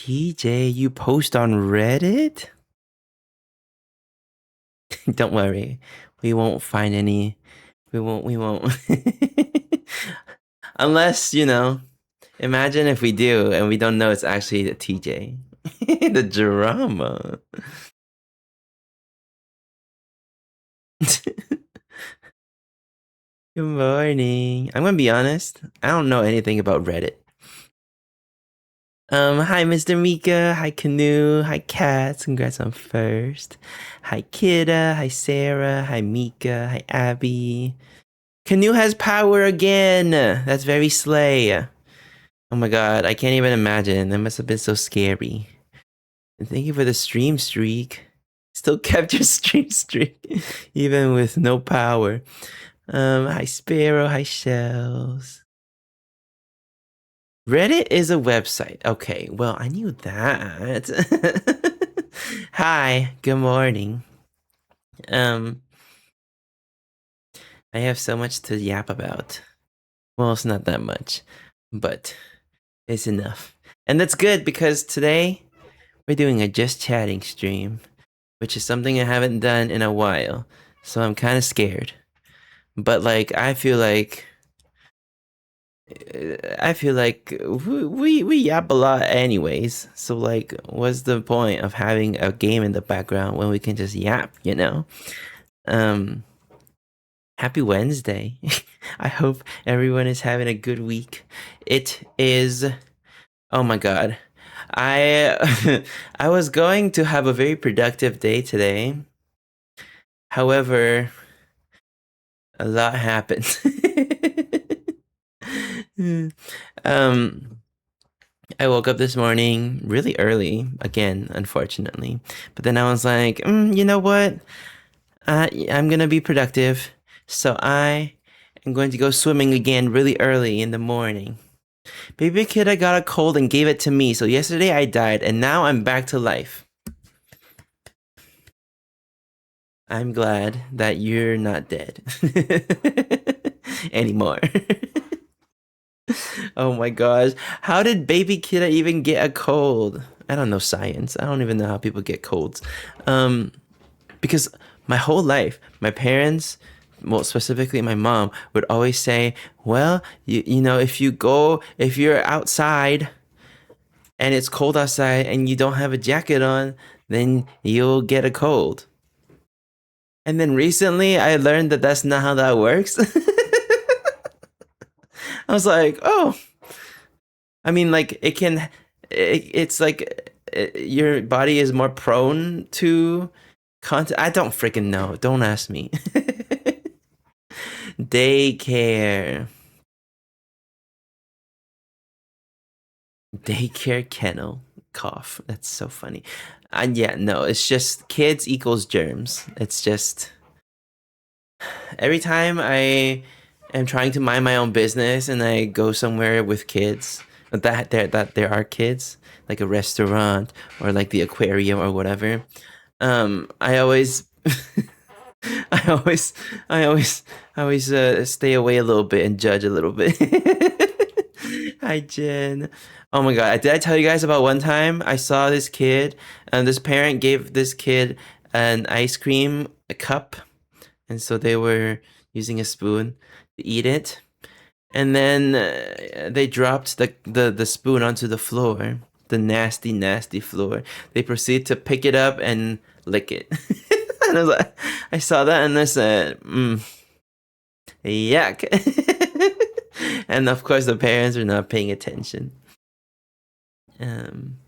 TJ, you post on Reddit? Don't worry. We won't find any. We won't. Unless, imagine if we do and we don't know it's actually the TJ. The drama. Good morning. I'm gonna be honest. I don't know anything about Reddit. Hi, Mr. Mika. Hi, Canoe. Hi, Cats. Congrats on first. Hi, Kidda. Hi, Sarah. Hi, Mika. Hi, Abby. Canoe has power again. That's very slay. Oh my god, I can't even imagine. That must have been so scary. And thank you for the stream streak. Still kept your stream streak, even with no power. Hi, Sparrow. Hi, Shells. Reddit is a website. Okay, well, I knew that. Hi, good morning. I have so much to yap about. Well, it's not that much, but it's enough. And that's good because today we're doing a just chatting stream, which is something I haven't done in a while. So I'm kind of scared. But I feel like we yap a lot anyways. So like, what's the point of having a game in the background when we can just yap, Um, Happy Wednesday. I hope everyone is having a good week. It is, oh my god. I I was going to have a very productive day today. However, a lot happened. um I woke up this morning really early, again, unfortunately. But then I was like, you know what? I'm gonna be productive. So I am going to go swimming again really early in the morning. Baby kid, I got a cold and gave it to me. So yesterday I died and now I'm back to life. I'm glad that you're not dead anymore. Oh my gosh. How did baby Kidda even get a cold? I don't know science. I don't even know how people get colds. Because my whole life, my parents, well, specifically my mom, would always say, well, if you're outside and it's cold outside and you don't have a jacket on, then you'll get a cold. And then recently I learned that that's not how that works. I was like, oh, I mean, like it's like your body is more prone to contact. I don't freaking know. Don't ask me. Daycare. Daycare kennel. Cough. That's so funny. And yeah, no, it's just kids equals germs. It's just every time I am trying to mind my own business and I go somewhere with kids that there are kids, like a restaurant or like the aquarium or whatever. I always I always I always stay away a little bit and judge a little bit. Hi Jen. Oh my god, did I tell you guys about one time I saw this kid and this parent gave this kid an ice cream a cup, and so they were using a spoon to eat it, and then they dropped the spoon onto the floor, the nasty nasty floor. They proceed to pick it up and lick it. And I was like, I saw that and I said, yuck. And of course the parents are not paying attention. um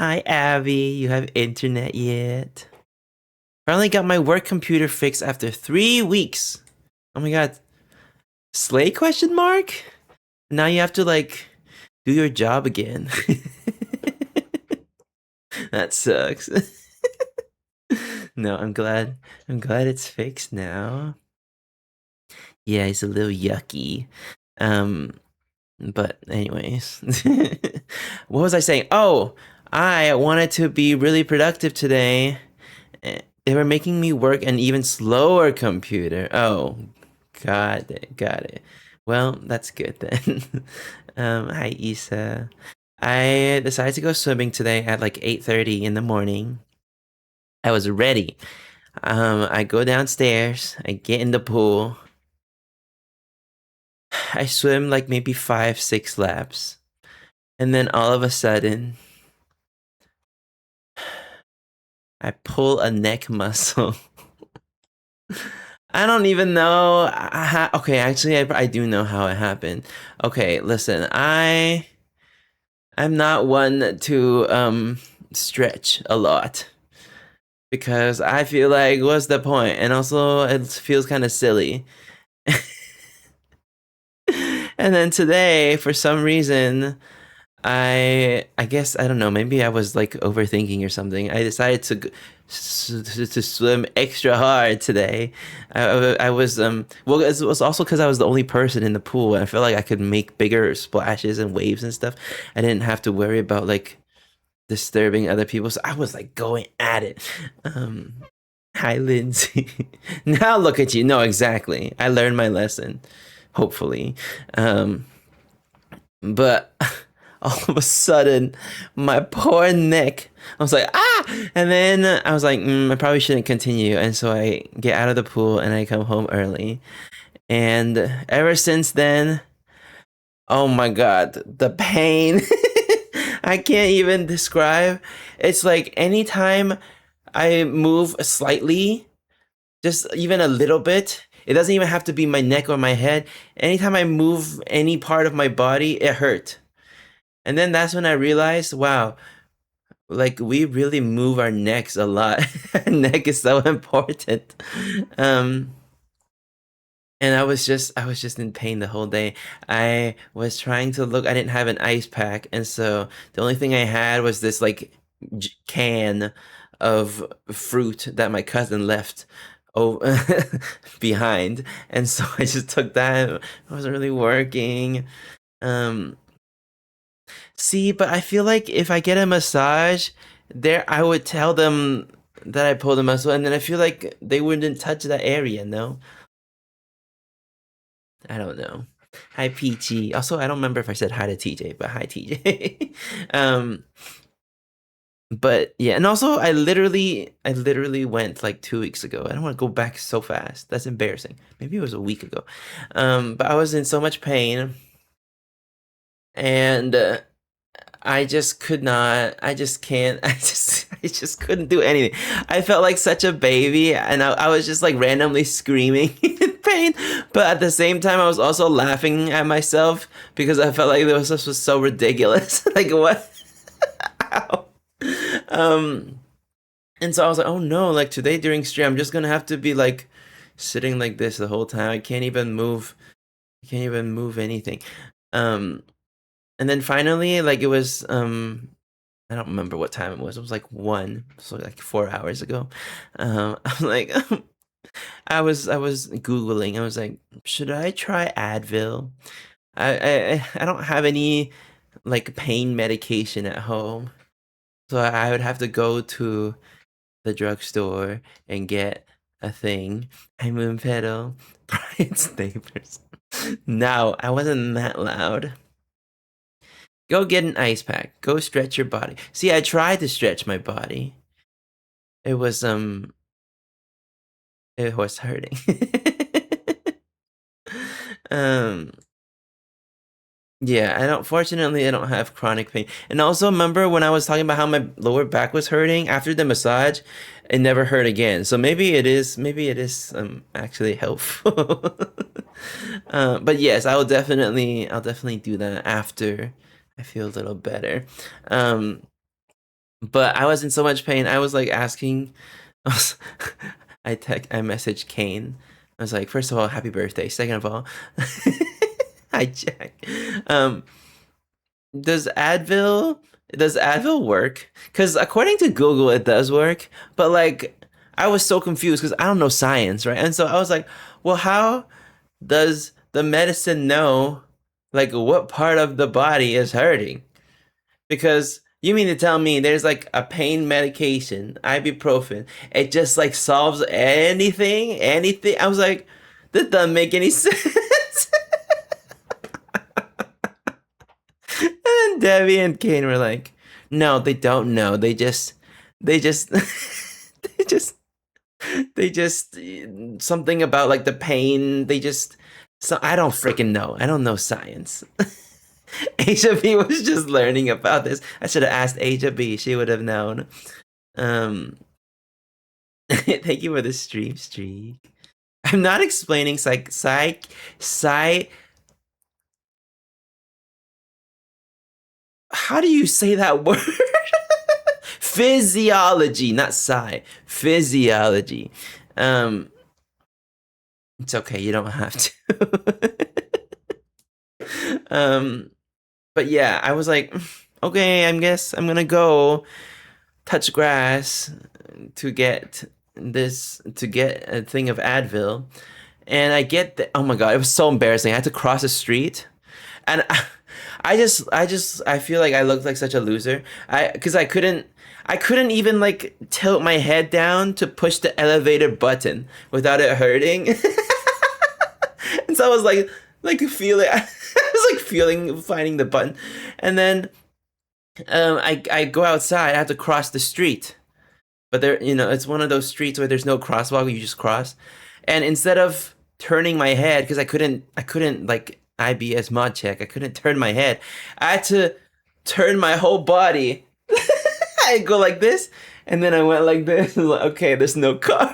Hi Abby, you have internet yet? Finally got my work computer fixed after 3 weeks. Oh my god. Slay question mark? Now you have to like do your job again. That sucks. No, I'm glad it's fixed now. Yeah, it's a little yucky. But anyways. What was I saying? Oh, I wanted to be really productive today. They were making me work an even slower computer. Oh, got it. Well, that's good then. Hi Isa. I decided to go swimming today at like 8:30 in the morning. I was ready. I go downstairs, I get in the pool, I swim like maybe 5, 6 laps, and then all of a sudden, I pull a neck muscle. I don't even know. Okay, actually, I do know how it happened. Okay, listen, I'm not one to stretch a lot because I feel like what's the point? And also, it feels kind of silly. And then today, for some reason, I guess I don't know. Maybe I was like overthinking or something. I decided to swim extra hard today. I was well. It was also because I was the only person in the pool. I felt like I could make bigger splashes and waves and stuff. I didn't have to worry about like disturbing other people. So I was like going at it. Um, Hi, Lindsay. Now look at you. No, exactly. I learned my lesson. Hopefully. Um, but all of a sudden, my poor neck, I was like, ah! And then I was like, I probably shouldn't continue. And so I get out of the pool and I come home early. And ever since then, oh my God, the pain. I can't even describe. It's like anytime I move slightly, just even a little bit, it doesn't even have to be my neck or my head. Anytime I move any part of my body, it hurt. And then that's when I realized, wow, like we really move our necks a lot. Neck is so important. Um, and I was just in pain the whole day. I was trying to look, I didn't have an ice pack, and so the only thing I had was this like can of fruit that my cousin left behind. And so I just took that. It wasn't really working. Um, See, but I feel like if I get a massage, there I would tell them that I pulled a muscle, and then I feel like they wouldn't touch that area. No, I don't know. Hi, Peachy. Also, I don't remember if I said hi to TJ, but hi, TJ. um, but yeah, and also I literally went like 2 weeks ago. I don't want to go back so fast. That's embarrassing. Maybe it was a week ago. But I was in so much pain, and I just could not. I just can't. I just couldn't do anything. I felt like such a baby, and I was just like randomly screaming in pain. But at the same time, I was also laughing at myself because I felt like this was so ridiculous. Like what? Ow. Um, and so I was like, oh no! Like today during stream, I'm just gonna have to be like sitting like this the whole time. I can't even move. I can't even move anything. Um, and then finally, like it was I don't remember what time it was. It was like 1, so like 4 hours ago. I'm like, I was googling. I was like, should I try Advil? I don't have any like pain medication at home, so I would have to go to the drugstore and get a thing. I moon pedal, Brian's neighbors. No, I wasn't that loud. Go get an ice pack. Go stretch your body. See, I tried to stretch my body. It was it was hurting. um yeah, I don't have chronic pain. And also remember when I was talking about how my lower back was hurting after the massage, it never hurt again. So maybe it is actually helpful. But yes, I'll definitely do that after I feel a little better. Um But I was in so much pain. I was like asking, I was, I messaged Kane. I was like, first of all, happy birthday. Second of all, hi Jack. Um, does Advil work? Because according to Google, it does work. But like, I was so confused because I don't know science, right? And so I was like, well, how does the medicine know like what part of the body is hurting? Because you mean to tell me there's like a pain medication, ibuprofen, it just like solves anything? Anything? I was like, this doesn't make any sense. And then Debbie and Kane were like, no, they don't know. They just, they just, they just something about like the pain. They just, so I don't freaking know. I don't know science. Asia B was just learning about this. I should have asked Asia B. She would have known. Um, thank you for the stream streak. I'm not explaining psych. How do you say that word? Physiology, not psi. Physiology. Um, it's okay. You don't have to. But yeah, I was like, okay, I guess I'm gonna go touch grass to get a thing of Advil, and I get the, oh my god, it was so embarrassing. I had to cross the street, and I feel like I looked like such a loser. Because I couldn't even like tilt my head down to push the elevator button without it hurting. And so I was like feeling, I was like finding the button, and then I go outside. I have to cross the street, but there, it's one of those streets where there's no crosswalk. You just cross, and instead of turning my head, because I couldn't like IBS mod check. I couldn't turn my head. I had to turn my whole body. I go like this, and then I went like this. I was like, okay, there's no car.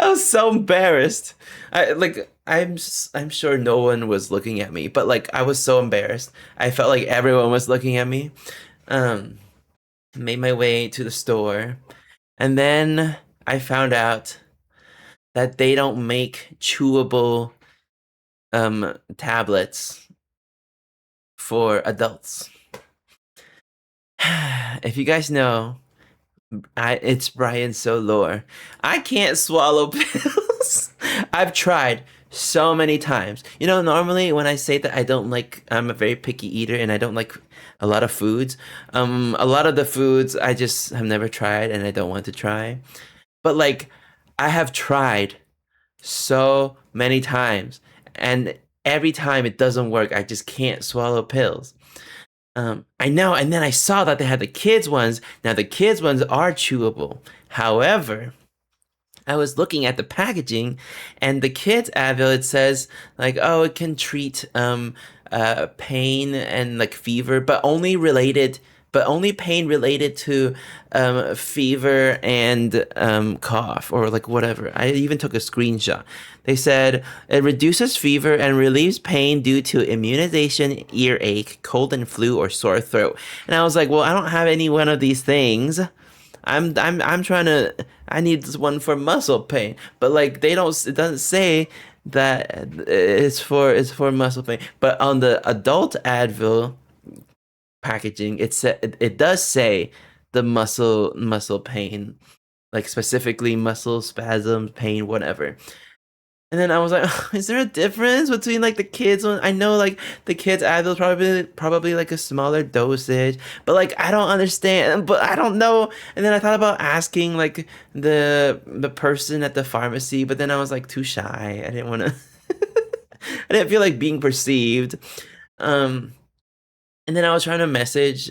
I was so embarrassed. I'm sure no one was looking at me, but like I was so embarrassed. I felt like everyone was looking at me. Um, Made my way to the store, and then I found out that they don't make chewable tablets for adults. If you guys know, it's Brian so lore. I can't swallow pills. I've tried so many times. Normally when I say that I'm a very picky eater and I don't like a lot of foods. A lot of the foods I just have never tried and I don't want to try. But like, I have tried so many times, and every time it doesn't work. I just can't swallow pills. I know, and then I saw that they had the kids ones. Now the kids ones are chewable. However, I was looking at the packaging, and the kids Advil, it says like, oh, it can treat pain and like fever, but only pain related to fever and cough or like whatever. I even took a screenshot. They said it reduces fever and relieves pain due to immunization, earache, cold and flu, or sore throat. And I was like, well, I don't have any one of these things. I'm trying to. I need this one for muscle pain, but like they don't. It doesn't say that it's for muscle pain. But on the adult Advil packaging, it does say the muscle pain, like specifically muscle spasms, pain, whatever. And then I was like, is there a difference between like the kids one? I know like the kids Advil probably like a smaller dosage, but like I don't understand, but I don't know. And then I thought about asking like the person at the pharmacy, but then I was like too shy. I didn't want to. I didn't feel like being perceived. Um, and then I was trying to message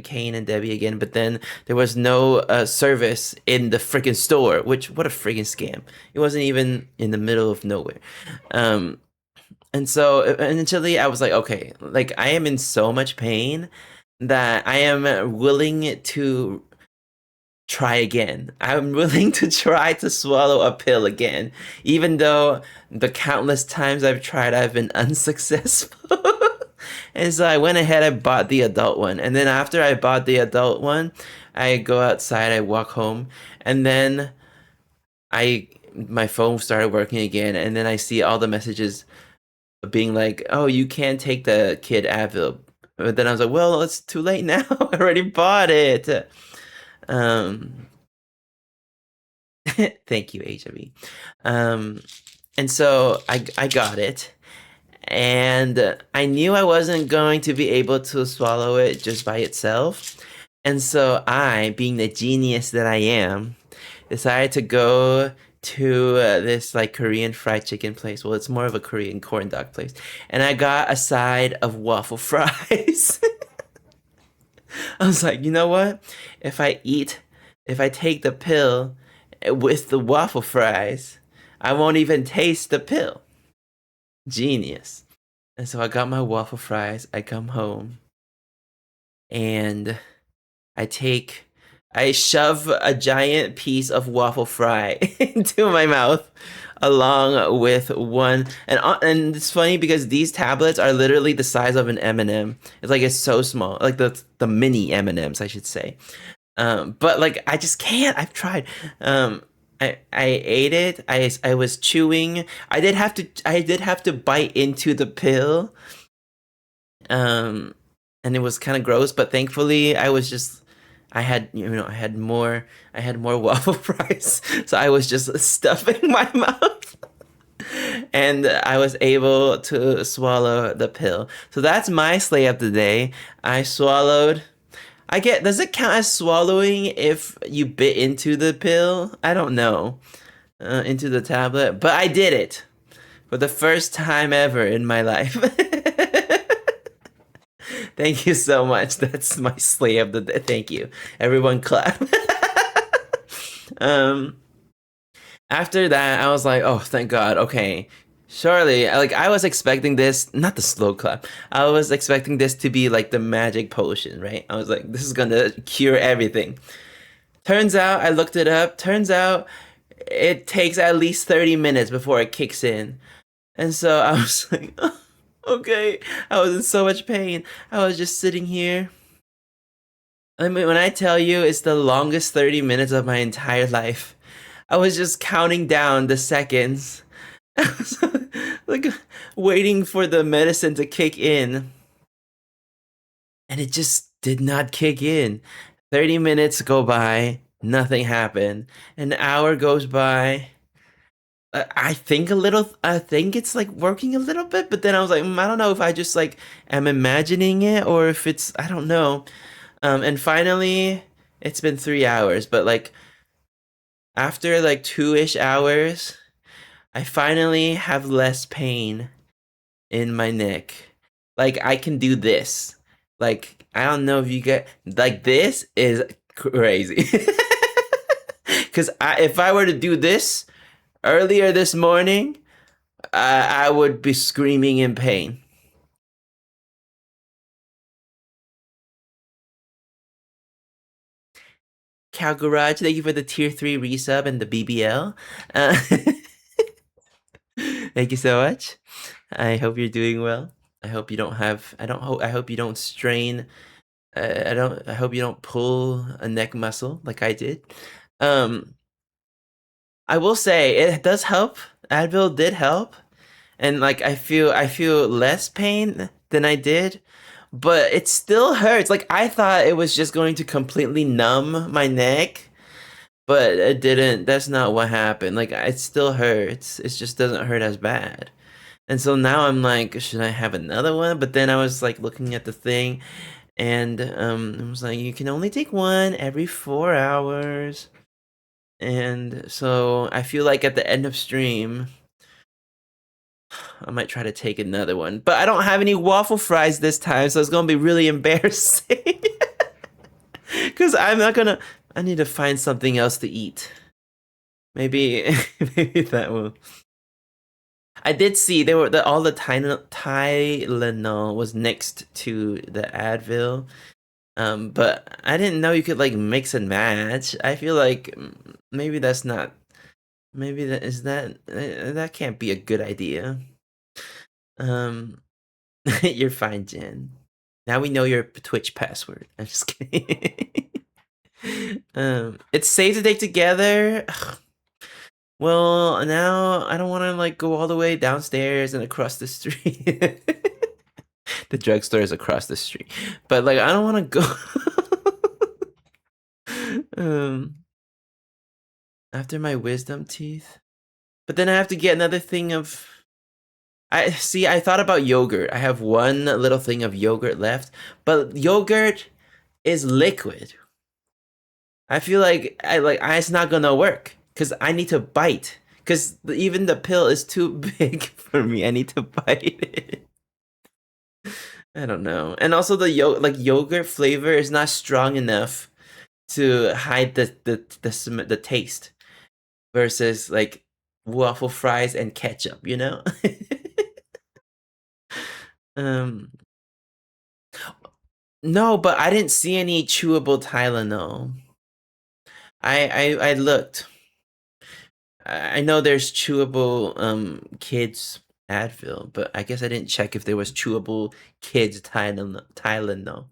Kane and Debbie again, but then there was no service in the freaking store, which, what a freaking scam. It wasn't even in the middle of nowhere. Um, and so initially I was like, okay, like I am in so much pain that I am willing to try again. I'm willing to try to swallow a pill again, even though the countless times I've tried, I've been unsuccessful. And so I went ahead, I bought the adult one. And then after I bought the adult one, I go outside, I walk home, and then my phone started working again, and then I see all the messages being like, "Oh, you can't take the kid Advil." But then I was like, "Well, it's too late now. I already bought it." Um, Thank you, HB. And so I got it, and I knew I wasn't going to be able to swallow it just by itself. And so I, being the genius that I am, decided to go to this like Korean fried chicken place. Well, it's more of a Korean corn dog place. And I got a side of waffle fries. I was like, you know what? If I eat, if I take the pill with the waffle fries, I won't even taste the pill. Genius. And so I got my waffle fries. I come home and I take, I shove a giant piece of waffle fry into my mouth along with one. And it's funny because these tablets are literally the size of an M&M. It's like it's so small, like the mini M&Ms, I should say. But like I just can't. I've tried. I ate it. I was chewing. I did have to bite into the pill. Um, and it was kind of gross, but thankfully I had more waffle fries, so I was just stuffing my mouth, and I was able to swallow the pill. So that's my slay of the day. I swallowed. Does it count as swallowing if you bit into the pill? I don't know. Into the tablet, but I did it for the first time ever in my life. Thank you so much. That's my slay of the day. Thank you. Everyone clap. um, After that, I was like, oh, thank God. Okay. Surely, like I was expecting this, not the slow clap. I was expecting this to be like the magic potion, right? I was like, this is gonna cure everything. Turns out, I looked it up. Turns out it takes at least 30 minutes before it kicks in. And so I was like, okay. I was in so much pain. I was just sitting here. I mean, when I tell you it's the longest 30 minutes of my entire life, I was just counting down the seconds. I was like waiting for the medicine to kick in, and it just did not kick in. 30 minutes go by, nothing happened. An hour goes by. I think it's like working a little bit, but then I was like, I don't know if I just like am imagining it or if it's, I don't know. And finally, it's been 3 hours, but like after like 2-ish hours, I finally have less pain in my neck. Like I can do this. Like I don't know if you get like this is crazy. Cuz if I were to do this earlier this morning, I would be screaming in pain. Cow Garage, thank you for the tier 3 resub and the BBL. Thank you so much. I hope you're doing well. I hope you don't have. I hope you don't strain. I hope you don't pull a neck muscle like I did. Um. I will say it does help. Advil did help, and like I feel less pain than I did, but it still hurts. Like I thought it was just going to completely numb my neck, but it didn't. That's not what happened. Like it still hurts. It just doesn't hurt as bad. And so now I'm like, should I have another one? But then I was like looking at the thing, and it was like you can only take one every 4 hours. And so I feel like at the end of stream, I might try to take another one. But I don't have any waffle fries this time, so it's gonna be really embarrassing. Cause I'm not gonna. I need to find something else to eat. Maybe, maybe that will. I did see they were all the Tylenol was next to the Advil. But I didn't know you could like mix and match. I feel like maybe that's not. Maybe that can't be a good idea. Um, you're fine, Jen. Now we know your Twitch password. I'm just kidding. It's safe to take together. Well, now I don't want to like go all the way downstairs and across the street. The drugstore is across the street, but like I don't want to go. After my wisdom teeth, but then I have to get another thing of. I see. I thought about yogurt. I have one little thing of yogurt left, but yogurt is liquid. I feel like it's not gonna work because I need to bite. Because even the pill is too big for me. I need to bite it. I don't know. And also the yogurt flavor is not strong enough to hide the taste versus like waffle fries and ketchup, you know? um no, but I didn't see any chewable Tylenol. I looked. I know there's chewable kids Advil, but I guess I didn't check if there was chewable kids Tylenol.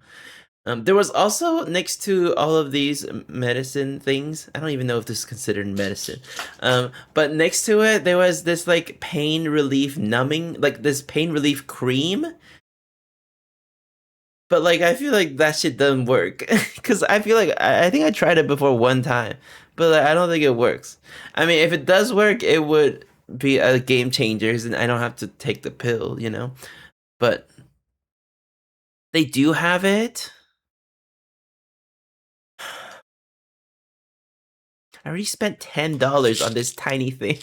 There was also next to all of these medicine things. I don't even know if this is considered medicine. But next to it, there was this like pain relief numbing, like this pain relief cream. But like, I feel like that shit doesn't work because I feel like I think I tried it before one time, but like, I don't think it works. I mean, if it does work, it would be a game changer, and I don't have to take the pill, you know. But they do have it. I already spent $10 on this tiny thing.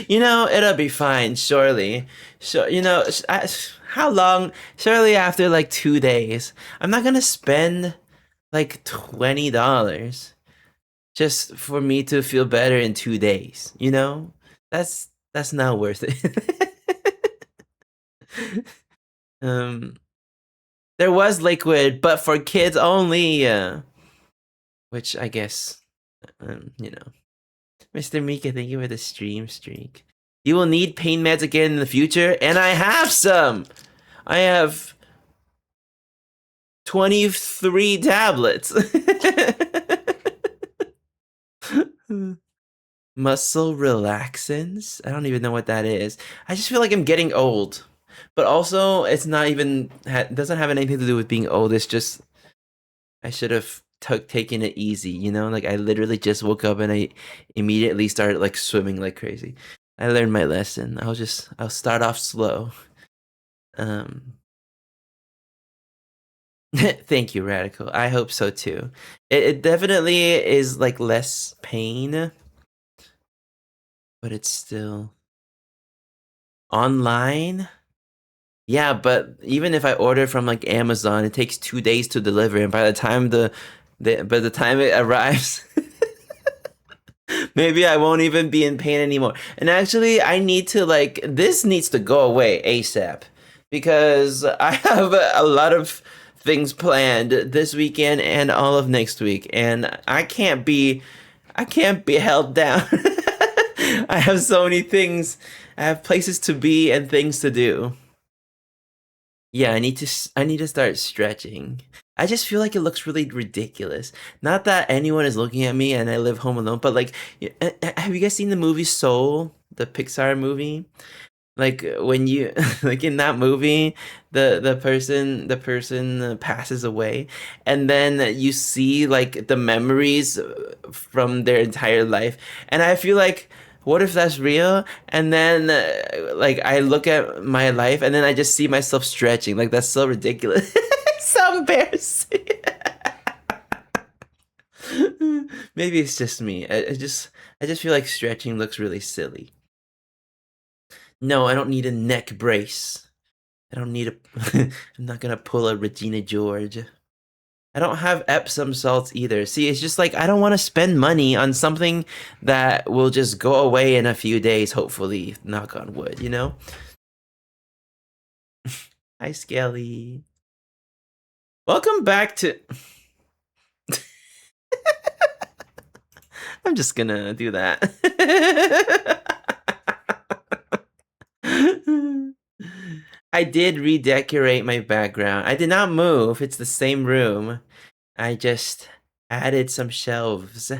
You know, it'll be fine, surely. So, you know, how long? Surely after like 2 days. I'm not gonna spend like $20 just for me to feel better in 2 days. You know, that's not worth it. um, there was liquid, but for kids only. Which I guess, you know. Mr. Mika, thank you for the stream streak. You will need pain meds again in the future, and I have some! I have 23 tablets. Muscle relaxants? I don't even know what that is. I just feel like I'm getting old. But also, it's not even, doesn't have anything to do with being old. It's just, I should have taken it easy, you know? Like, I literally just woke up and I immediately started, like, swimming like crazy. I learned my lesson. I'll start off slow. Thank you, Radical. I hope so too. It definitely is like less pain, but it's still online. Yeah, but even if I order from like Amazon, it takes 2 days to deliver, and by the time by the time it arrives, maybe I won't even be in pain anymore. And actually, I need to like this needs to go away ASAP because I have a lot of things planned this weekend and all of next week, and I can't be held down. I have so many things. I have places to be and things to do. Yeah, I need to start stretching. I just feel like it looks really ridiculous. Not that anyone is looking at me and I live home alone, but like have you guys seen the movie Soul, the Pixar movie? Like when you like in that movie, the person passes away, and then you see like the memories from their entire life, and I feel like what if that's real? And then like I look at my life and then I just see myself stretching. Like that's so ridiculous. So embarrassing. Maybe it's just me. I just feel like stretching looks really silly. No, I don't need a neck brace. I don't need a. I'm not gonna pull a Regina George. I don't have Epsom salts either. See, it's just like I don't want to spend money on something that will just go away in a few days, hopefully. Knock on wood, you know? Hi, Skelly. Welcome back to. I'm just gonna do that. I did redecorate my background. I did not move. It's the same room. I just added some shelves.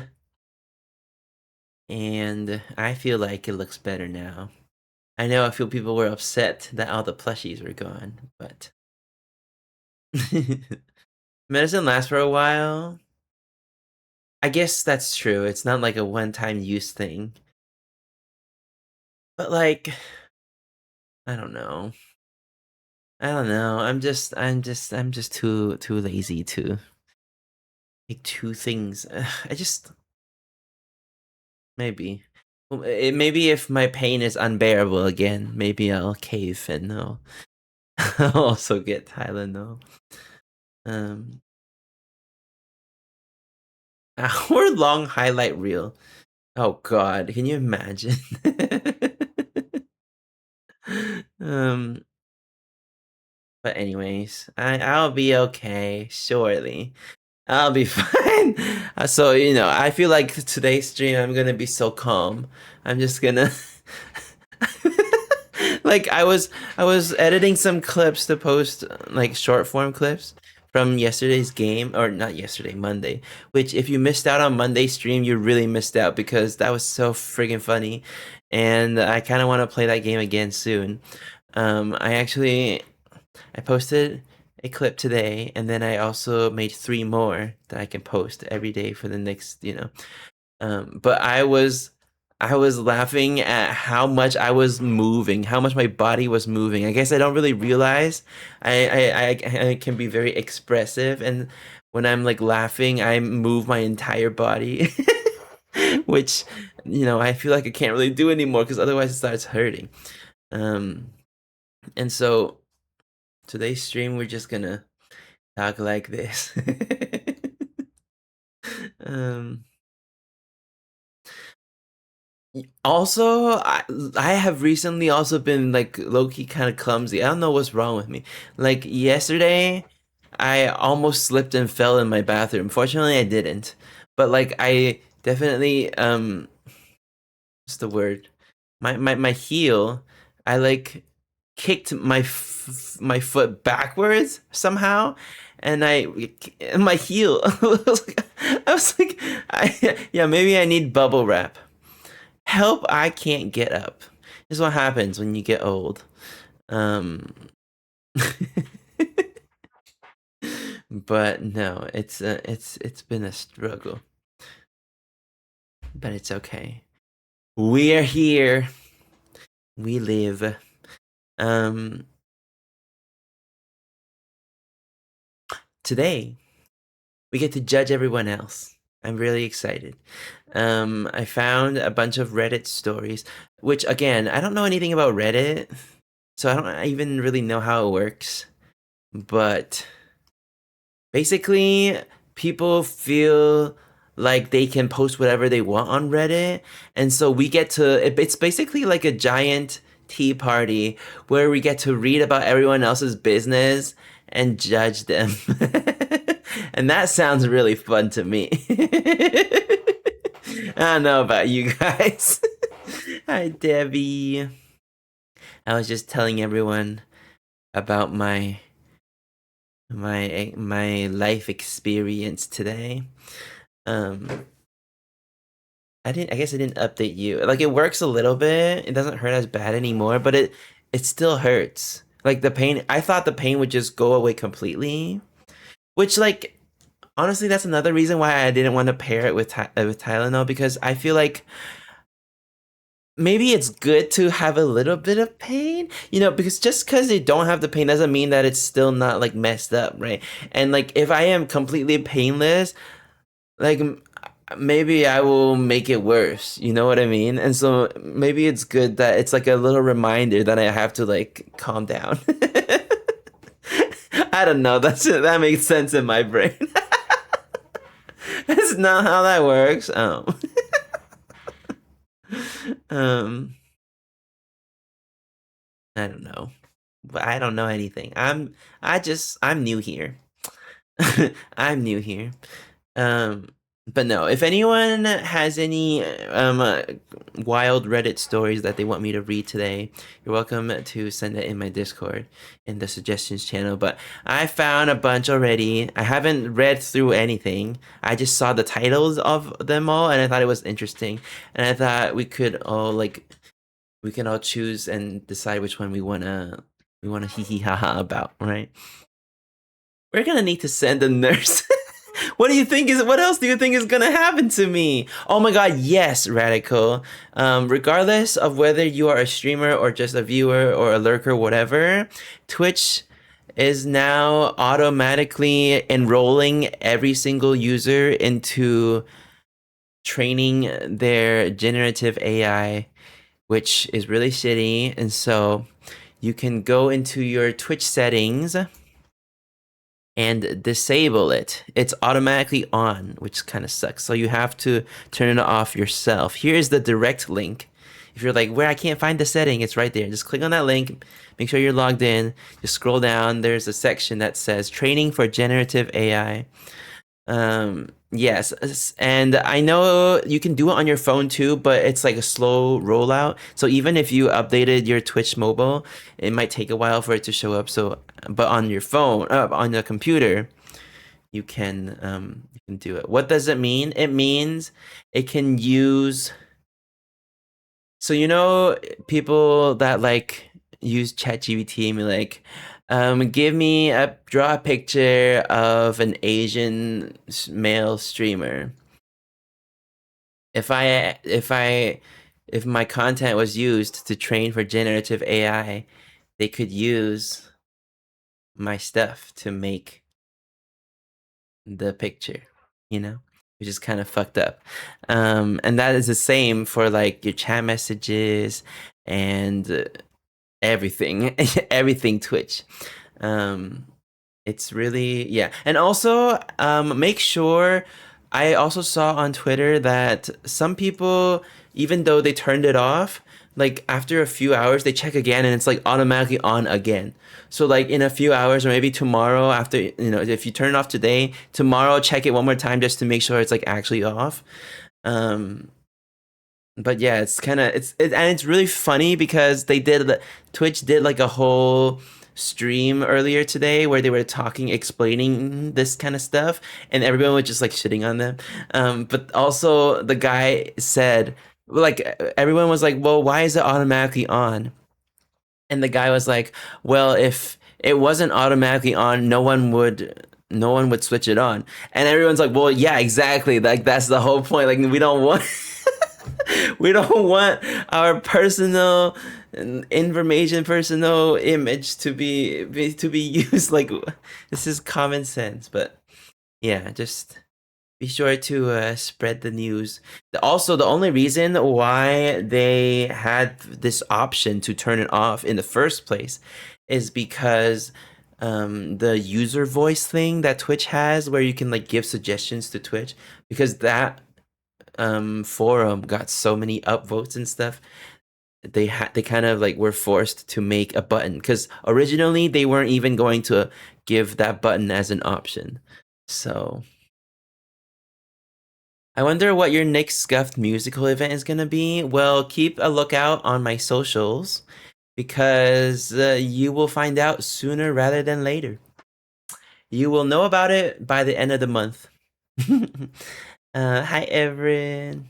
And I feel like it looks better now. I know a few people were upset that all the plushies were gone, but medicine lasts for a while. I guess that's true. It's not like a one-time use thing. But like, I don't know. I don't know. I'm just too lazy to make two things. I just maybe. Maybe if my pain is unbearable again, maybe I'll cave and I'll also get Tylenol. Um, hour-long highlight reel. Oh God, can you imagine? um, but anyways, I'll be okay, surely. I'll be fine. So, I feel like today's stream I'm gonna be so calm. I'm just gonna like I was editing some clips to post like short form clips from yesterday's game, or not yesterday, Monday. Which if you missed out on Monday's stream, you really missed out because that was so friggin' funny. And I kind of want to play that game again soon. I posted a clip today, and then I also made three more that I can post every day for the next, but I was laughing at how much I was moving, how much my body was moving. I guess I don't really realize I can be very expressive, and when I'm like laughing, I move my entire body, which I feel like I can't really do anymore because otherwise it starts hurting. Um, and so today's stream we're just gonna talk like this. um. Also, I have recently also been like low key kind of clumsy. I don't know what's wrong with me. Like yesterday, I almost slipped and fell in my bathroom. Fortunately, I didn't. But like I definitely what's the word? My heel, I like kicked my foot backwards somehow, and my heel. I was like, yeah, maybe I need bubble wrap. Help, I can't get up. This is what happens when you get old. Um, but no, it's been a struggle. But it's okay. We are here. We live. Um, Today we get to judge everyone else. I'm really excited. I found a bunch of Reddit stories, which again, I don't know anything about Reddit, so I don't even really know how it works. But basically, people feel like they can post whatever they want on Reddit, and so we get to. It's basically like a giant tea party where we get to read about everyone else's business and judge them. And that sounds really fun to me. I don't know about you guys. Hi, Debbie. I was just telling everyone about my life experience today. Um, I guess I didn't update you. Like it works a little bit. It doesn't hurt as bad anymore, but it still hurts. Like the pain, I thought the pain would just go away completely, which like honestly that's another reason why I didn't want to pair it with Tylenol, because I feel like maybe it's good to have a little bit of pain, because just because you don't have the pain doesn't mean that it's still not like messed up, right? And like if I am completely painless, like maybe I will make it worse, you know what I mean? And so maybe it's good that it's like a little reminder that I have to like calm down. I don't know, that makes sense in my brain. That's not how that works. Um I don't know. But I don't know anything. I'm new here. I'm new here. Um, but no, if anyone has any wild Reddit stories that they want me to read today, you're welcome to send it in my Discord in the suggestions channel. But I found a bunch already. I haven't read through anything. I just saw the titles of them all and I thought it was interesting. And I thought we can all choose and decide which one we wanna hee hee ha ha about, right? We're gonna need to send a nurse. What else do you think is gonna happen to me? Oh my god, yes, Radical. Regardless of whether you are a streamer or just a viewer or a lurker, whatever, Twitch is now automatically enrolling every single user into training their generative AI, which is really shitty. And so you can go into your Twitch settings and disable it. It's automatically on, which kind of sucks. So you have to turn it off yourself. Here's the direct link. If you're like, where I can't find the setting, it's right there. Just click on that link. Make sure you're logged in. Just scroll down. There's a section that says training for generative AI. Yes, and I know you can do it on your phone too, but it's like a slow rollout. So even if you updated your Twitch mobile, it might take a while for it to show up. So, but on your phone, on the computer, you can do it. What does it mean? It means it can use. So you know, people that like use ChatGPT and be like, give me a draw a picture of an Asian male streamer. If my content was used to train for generative AI, they could use my stuff to make the picture, you know, which is kind of fucked up. And that is the same for like your chat messages and everything, everything Twitch. Um, it's really, yeah. And also, make sure. I also saw on Twitter that some people, even though they turned it off, like after a few hours, they check again and it's like automatically on again. So like in a few hours or maybe tomorrow after, if you turn it off today, tomorrow check it one more time just to make sure it's like actually off. Um, but yeah, it's kind of and it's really funny because Twitch did like a whole stream earlier today where they were talking, explaining this kind of stuff, and everyone was just like shitting on them. But also the guy said, like, everyone was like, "Well, why is it automatically on?" And the guy was like, "Well, if it wasn't automatically on, no one would switch it on." And everyone's like, "Well, yeah, exactly. Like that's the whole point. Like we don't want." We don't want our personal information, personal image to be used. Like this is common sense, but yeah, just be sure to spread the news. Also, the only reason why they had this option to turn it off in the first place is because the user voice thing that Twitch has, where you can like give suggestions to Twitch, because that forum got so many upvotes and stuff. They kind of like were forced to make a button because originally they weren't even going to give that button as an option. So I wonder what your next Scuffed musical event is gonna be. Well, keep a lookout on my socials because you will find out sooner rather than later. You will know about it by the end of the month. Hi, Erin.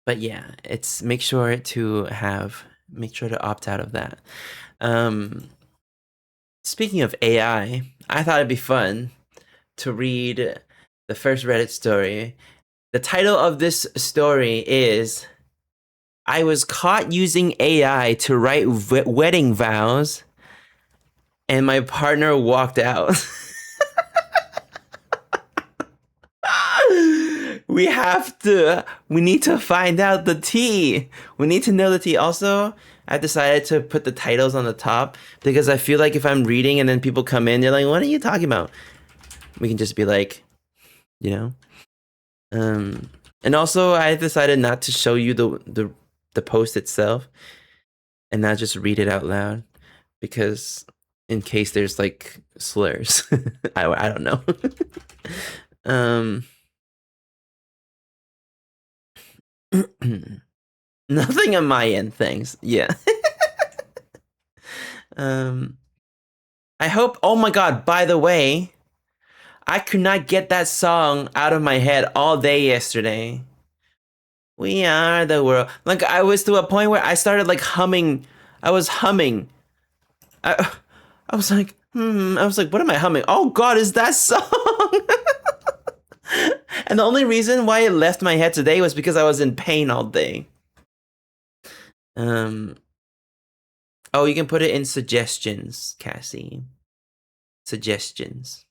But yeah, make sure to opt out of that. Speaking of AI, I thought it'd be fun to read the first Reddit story. The title of this story is I was caught using AI to write wedding vows and my partner walked out. We need to find out the tea. We need to know the tea. Also, I decided to put the titles on the top because I feel like if I'm reading and then people come in, they're like, what are you talking about? We can just be like, you know? And also I decided not to show you the post itself and not just read it out loud because in case there's like slurs. I don't know. Nothing on my end, thanks. Yeah. I hope. Oh my god! By the way, I could not get that song out of my head all day yesterday. We are the world. Like I was to a point where I started like humming. I was humming. I was like, I was like, what am I humming? Oh god, is that song? And the only reason why it left my head today was because I was in pain all day. Oh, you can put it in suggestions, Cassie. Suggestions.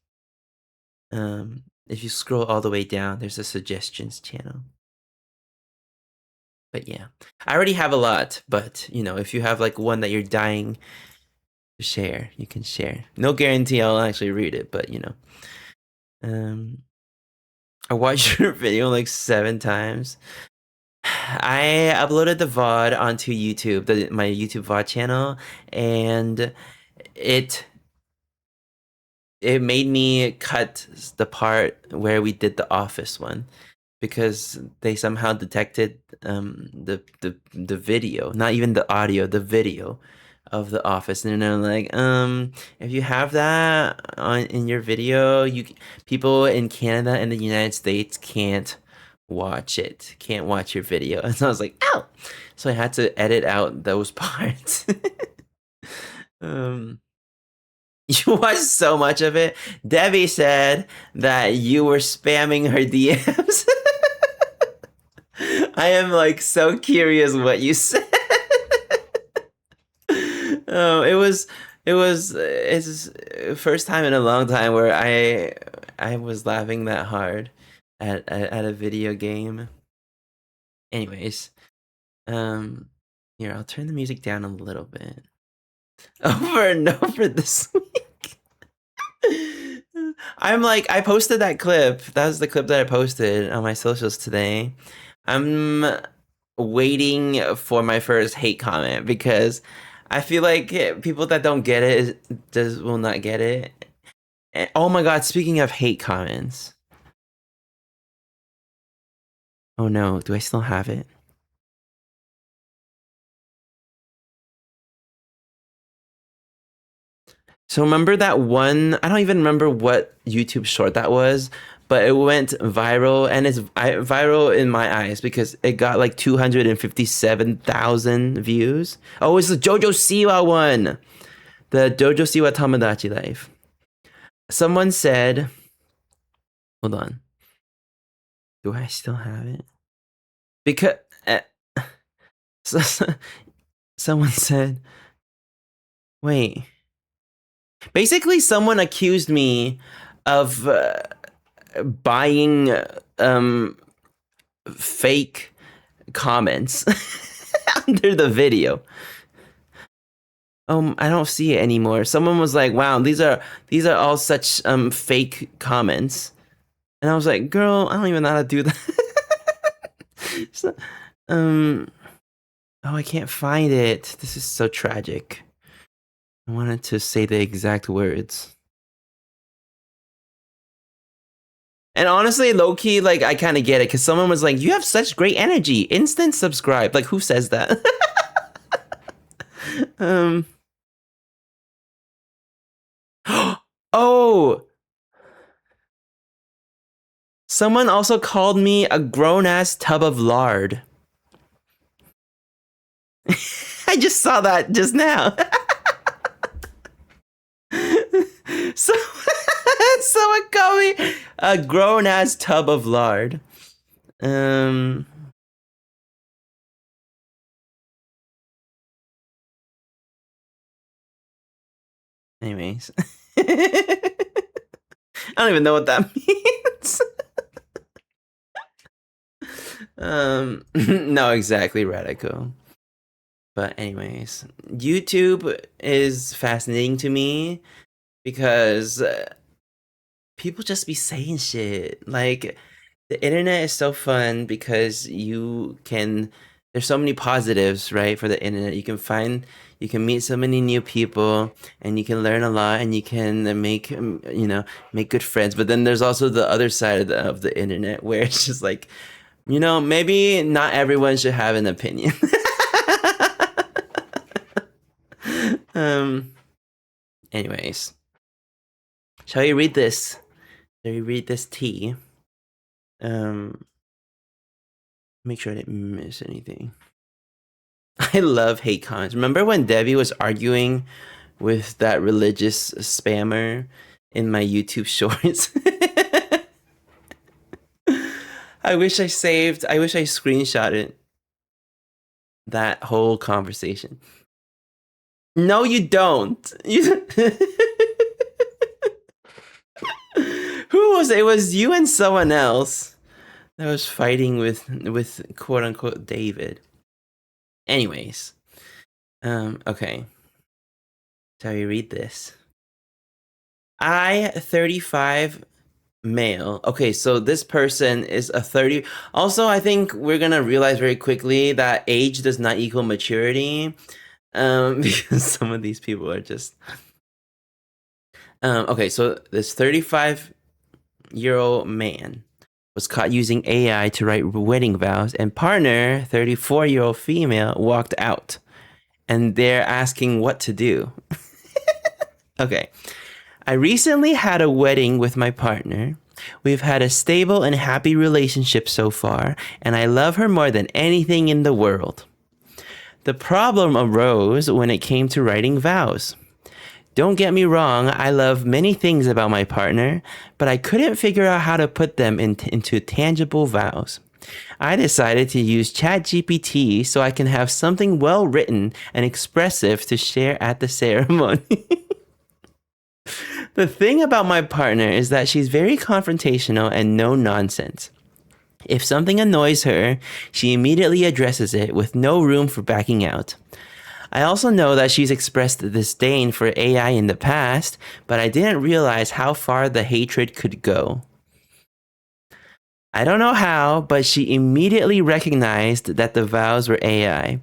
If you scroll all the way down, there's a suggestions channel. But yeah, I already have a lot, but if you have like one that you're dying to share, you can share. No guarantee I'll actually read it, but Um, I watched your video like 7 times. I uploaded the VOD onto YouTube, my YouTube VOD channel, and it it made me cut the part where we did the office one because they somehow detected the video, not even the audio, the video of the office, and they're like, if you have that in your video, people in Canada and the United States can't watch your video. And so I was like, ow! So I had to edit out those parts. um You watched so much of it. Debbie said that you were spamming her DMs. I am like so curious what you said. Oh, it's the first time in a long time where I was laughing that hard at a video game. Anyways, here, I'll turn the music down a little bit. Over and over this week. I posted that clip. That was the clip that I posted on my socials today. I'm waiting for my first hate comment because I feel like people that don't get it will not get it. And, oh my god, speaking of hate comments. Oh no, do I still have it? So remember that one, I don't even remember what YouTube short that was, but it went viral, and it's viral in my eyes because it got like 257,000 views. Oh, it's the Jojo Siwa one. The Jojo Siwa Tomodachi Life. Someone said, hold on. Do I still have it? Because someone said, wait. Basically, someone accused me of buying fake comments under the video. I don't see it anymore. Someone was like, "Wow, these are all such fake comments," and I was like, "Girl, I don't even know how to do that." So, oh, I can't find it. This is so tragic. I wanted to say the exact words. And honestly, low key, like I kind of get it because someone was like, "You have such great energy. Instant subscribe." Like, who says that? Oh, someone also called me a grown ass tub of lard. I just saw that just now. So, someone called me a grown ass tub of lard. Anyways. I don't even know what that means. No, exactly, Radical. But anyways, YouTube is fascinating to me because people just be saying shit. Like, the internet is so fun because there's so many positives, right, for the internet. You can meet so many new people, and you can learn a lot, and you can make good friends. But then there's also the other side of the internet where it's just like, maybe not everyone should have an opinion. Anyways, shall we read this? Shall we read this tea? Make sure I didn't miss anything. I love hate comments. Remember when Debbie was arguing with that religious spammer in my YouTube shorts? I wish I screenshotted that whole conversation. No, you don't. Who was it? It was you and someone else that was fighting with quote unquote David. Anyways, okay. Shall we read this? I 35 male. Okay, so this person is a 30. Also, I think we're gonna realize very quickly that age does not equal maturity. Because some of these people are just okay, so this 35-year-old man was caught using AI to write wedding vows, and partner, 34-year-old female, walked out. And they're asking what to do. Okay. I recently had a wedding with my partner. We've had a stable and happy relationship so far, and I love her more than anything in the world. The problem arose when it came to writing vows. Don't get me wrong, I love many things about my partner, but I couldn't figure out how to put them into tangible vows. I decided to use ChatGPT so I can have something well written and expressive to share at the ceremony. The thing about my partner is that she's very confrontational and no nonsense. If something annoys her, she immediately addresses it with no room for backing out. I also know that she's expressed disdain for AI in the past, but I didn't realize how far the hatred could go. I don't know how, but she immediately recognized that the vows were AI.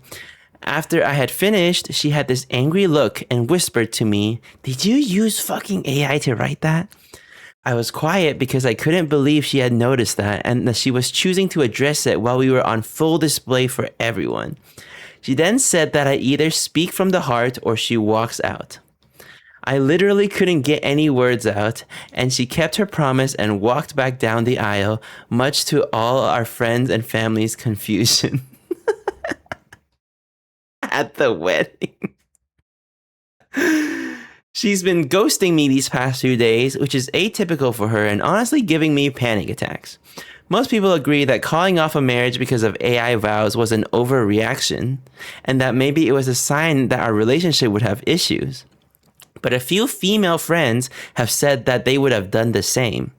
After I had finished, she had this angry look and whispered to me, "Did you use fucking AI to write that?" I was quiet because I couldn't believe she had noticed that and that she was choosing to address it while we were on full display for everyone. She then said that I either speak from the heart or she walks out. I literally couldn't get any words out, and she kept her promise and walked back down the aisle, much to all our friends and family's confusion. At the wedding. She's been ghosting me these past few days, which is atypical for her and honestly giving me panic attacks. Most people agree that calling off a marriage because of AI vows was an overreaction, and that maybe it was a sign that our relationship would have issues. But a few female friends have said that they would have done the same.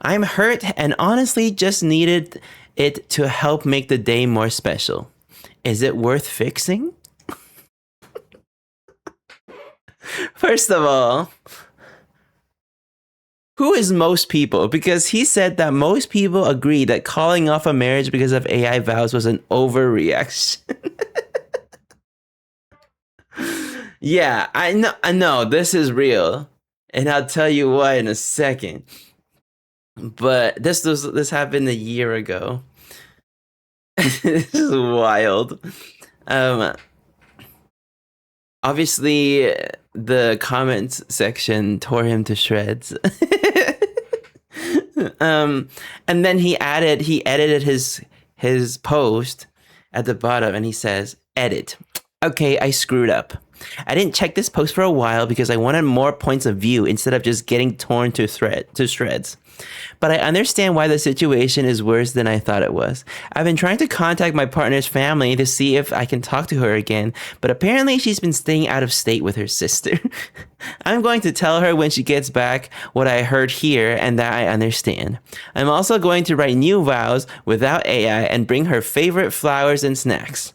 I'm hurt and honestly just needed it to help make the day more special. Is it worth fixing? First of all, who is most people? Because he said that most people agree that calling off a marriage because of AI vows was an overreaction. Yeah, I know this is real, and I'll tell you why in a second. But this happened a year ago. This is wild. Um, Obviously, the comments section tore him to shreds. And then he edited his post at the bottom, and he says, "Edit. Okay, I screwed up. I didn't check this post for a while because I wanted more points of view instead of just getting torn to shreds. But I understand why the situation is worse than I thought it was. I've been trying to contact my partner's family to see if I can talk to her again, but apparently she's been staying out of state with her sister. I'm going to tell her when she gets back what I heard here and that I understand. I'm also going to write new vows without AI and bring her favorite flowers and snacks.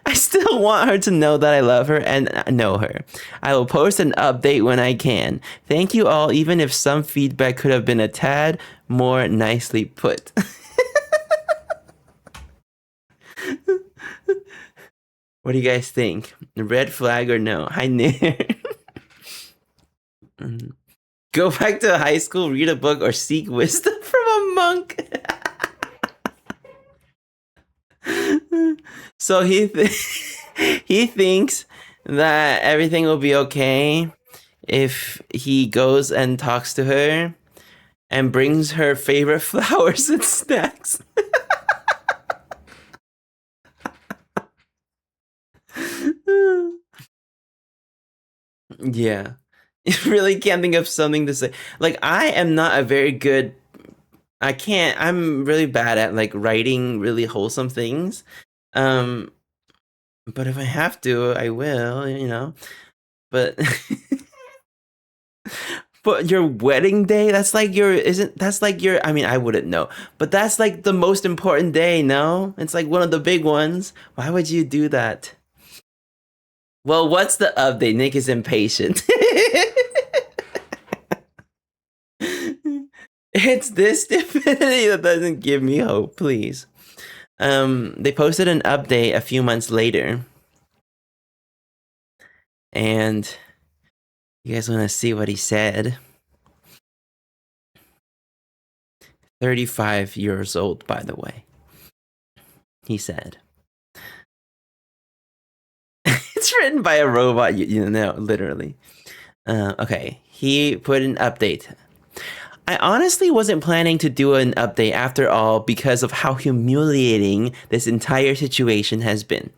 I still want her to know that I love her and know her. I will post an update when I can. Thank you all, even if some feedback could have been a tad more nicely put." What do you guys think? Red flag or no? Hi, Nick. Go back to high school, read a book, or seek wisdom from a monk. So he thinks that everything will be okay if he goes and talks to her and brings her favorite flowers and snacks. Yeah. You really can't think of something to say. Like, I am not a very good I'm really bad at like writing really wholesome things. Um but if I have to, I will, you know. But But your wedding day, that's like your isn't that's like your I mean, I wouldn't know. But that's like the most important day, no? It's like one of the big ones. Why would you do that? Well, what's the update? Nick is impatient. It's this stupidity that doesn't give me hope, please. They posted an update a few months later, and you guys want to see what he said? 35 years old, by the way. He said, it's written by a robot, you know, literally. Okay, he put an update. I honestly wasn't planning to do an update after all because of how humiliating this entire situation has been.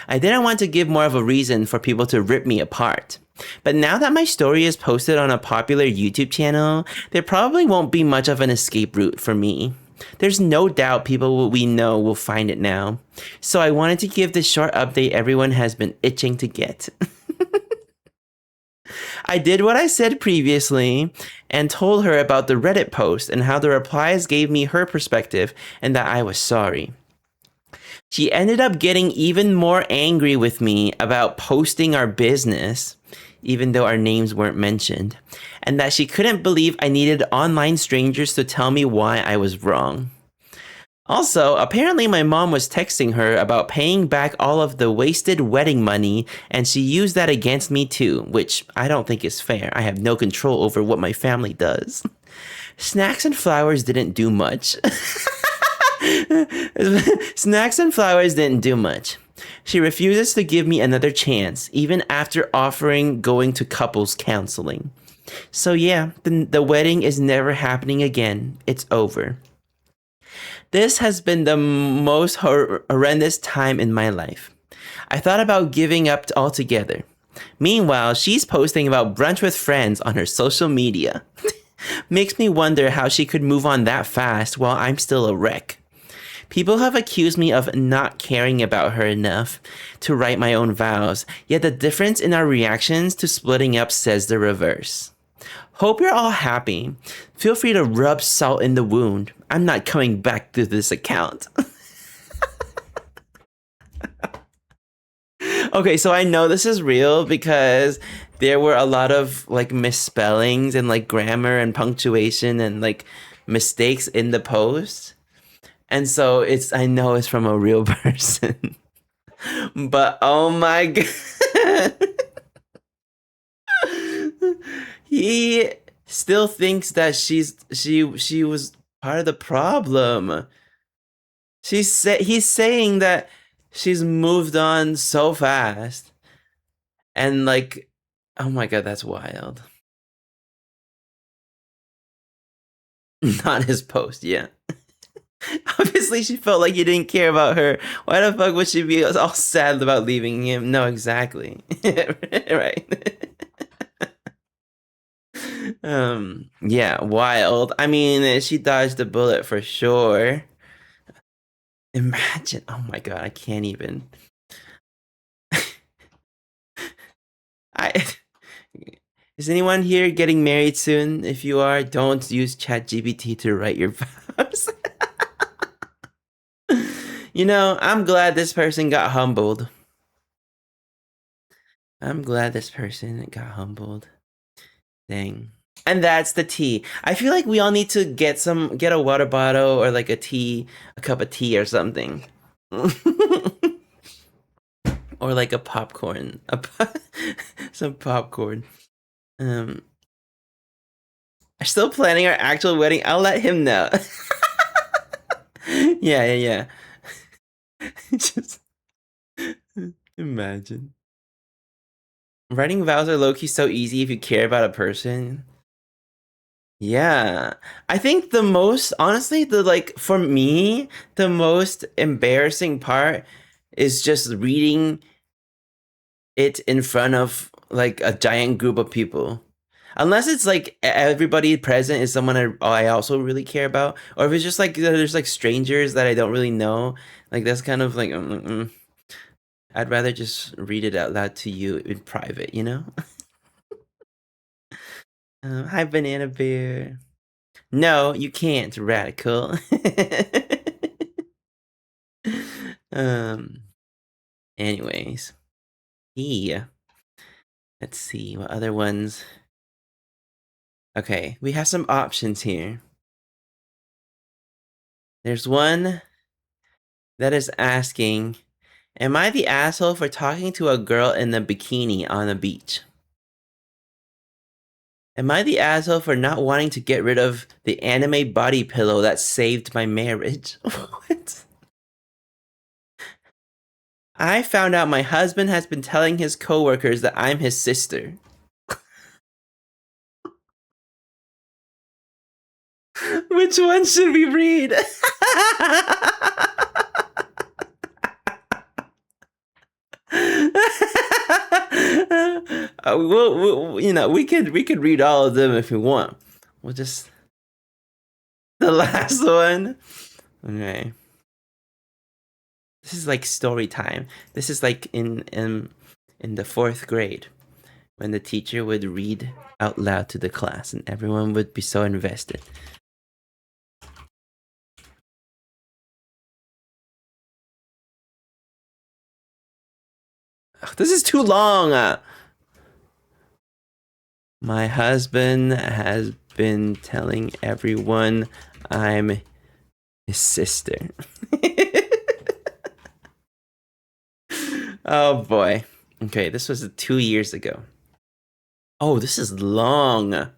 I didn't want to give more of a reason for people to rip me apart. But now that my story is posted on a popular YouTube channel, there probably won't be much of an escape route for me. There's no doubt people we know will find it now. So I wanted to give this short update everyone has been itching to get. I did what I said previously and told her about the Reddit post and how the replies gave me her perspective and that I was sorry. She ended up getting even more angry with me about posting our business, even though our names weren't mentioned, and that she couldn't believe I needed online strangers to tell me why I was wrong. Also, apparently my mom was texting her about paying back all of the wasted wedding money, and she used that against me too, which I don't think is fair. I have no control over what my family does. Snacks and flowers didn't do much. Snacks and flowers didn't do much. She refuses to give me another chance, even after offering going to couples counseling. So yeah, the wedding is never happening again. It's over. This has been the most horrendous time in my life. I thought about giving up altogether. Meanwhile, she's posting about brunch with friends on her social media. Makes me wonder how she could move on that fast while I'm still a wreck. People have accused me of not caring about her enough to write my own vows, yet the difference in our reactions to splitting up says the reverse. Hope you're all happy. Feel free to rub salt in the wound. I'm not coming back to this account. Okay, so I know this is real because there were a lot of like misspellings and like grammar and punctuation and like mistakes in the post. And so I know it's from a real person. But oh my god. He still thinks that she was part of the problem. He's saying that she's moved on so fast. And like, oh my god, that's wild. Not his post, yeah. Obviously, she felt like you didn't care about her. Why the fuck would she be all sad about leaving him? No, exactly. Right. Yeah, wild. I mean, she dodged a bullet for sure. Imagine. Oh my god, I can't even. I Is anyone here getting married soon? If you are, don't use ChatGPT to write your vows. You know, I'm glad this person got humbled. I'm glad this person got humbled. Dang. And that's the tea. I feel like we all need to get a water bottle or like a cup of tea or something. Or like a popcorn. Some popcorn. Are still planning our actual wedding. I'll let him know. Yeah. Just imagine. Writing vows are low-key so easy if you care about a person. Yeah. I think the most, honestly, for me, the most embarrassing part is just reading it in front of like a giant group of people. Unless it's like everybody present is someone I also really care about, or if it's just like there's like strangers that I don't really know, like that's kind of like I'd rather just read it out loud to you in private, you know? Hi, Banana Bear. No, you can't, Radical. um. Anyways, yeah. Let's see what other ones. Okay, we have some options here. There's one that is asking, "Am I the asshole for talking to a girl in a bikini on the beach? Am I the asshole for not wanting to get rid of the anime body pillow that saved my marriage?" What? I found out my husband has been telling his coworkers that I'm his sister. Which one should we read? We could read all of them if we want. We'll just the last one. Okay. This is like story time. This is like in the fourth grade when the teacher would read out loud to the class and everyone would be so invested. Ugh, this is too long. My husband has been telling everyone I'm his sister. Oh boy. Okay, this was 2 years ago. Oh, this is long.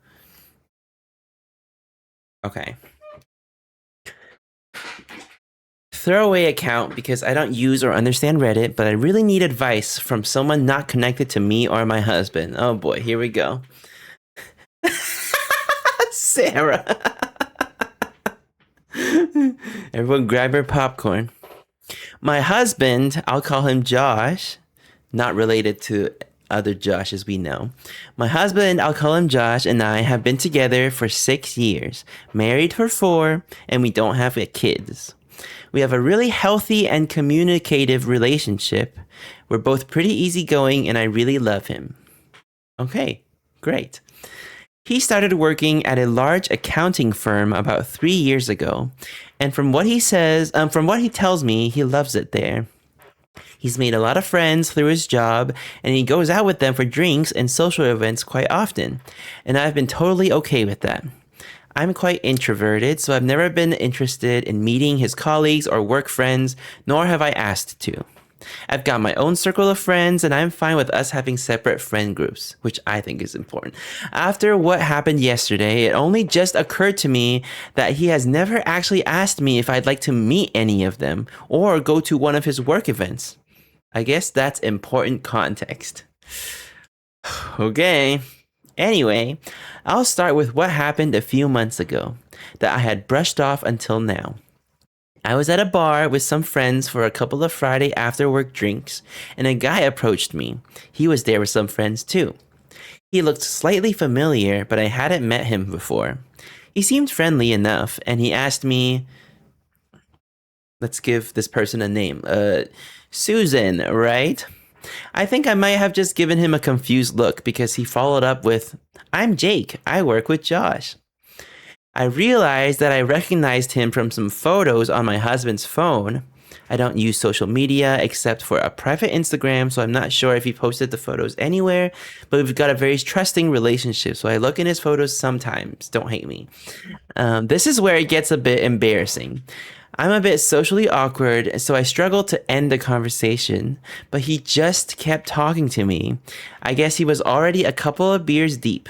Okay. Throwaway account because I don't use or understand Reddit, but I really need advice from someone not connected to me or my husband. Oh boy, here we go. Sarah. Everyone grab your popcorn. My husband, I'll call him Josh, not related to other Joshes we know. My husband, I'll call him Josh, and I have been together for 6 years, married for 4, and we don't have kids. We have a really healthy and communicative relationship. We're both pretty easygoing, and I really love him. Okay, great. He started working at a large accounting firm about 3 years ago, and from what he tells me, he loves it there. He's made a lot of friends through his job, and he goes out with them for drinks and social events quite often, and I've been totally okay with that. I'm quite introverted, so I've never been interested in meeting his colleagues or work friends, nor have I asked to. I've got my own circle of friends, and I'm fine with us having separate friend groups, which I think is important. After what happened yesterday, it only just occurred to me that he has never actually asked me if I'd like to meet any of them or go to one of his work events. I guess that's important context. Okay. Anyway, I'll start with what happened a few months ago that I had brushed off until now. I was at a bar with some friends for a couple of Friday after work drinks, and a guy approached me. He was there with some friends too. He looked slightly familiar, but I hadn't met him before. He seemed friendly enough, and he asked me, let's give this person a name. Susan, right? I think I might have just given him a confused look because he followed up with, "I'm Jake. I work with Josh." I realized that I recognized him from some photos on my husband's phone. I don't use social media except for a private Instagram, so I'm not sure if he posted the photos anywhere, but we've got a very trusting relationship, so I look in his photos sometimes. Don't hate me. This is where it gets a bit embarrassing. I'm a bit socially awkward, so I struggled to end the conversation, but he just kept talking to me. I guess he was already a couple of beers deep.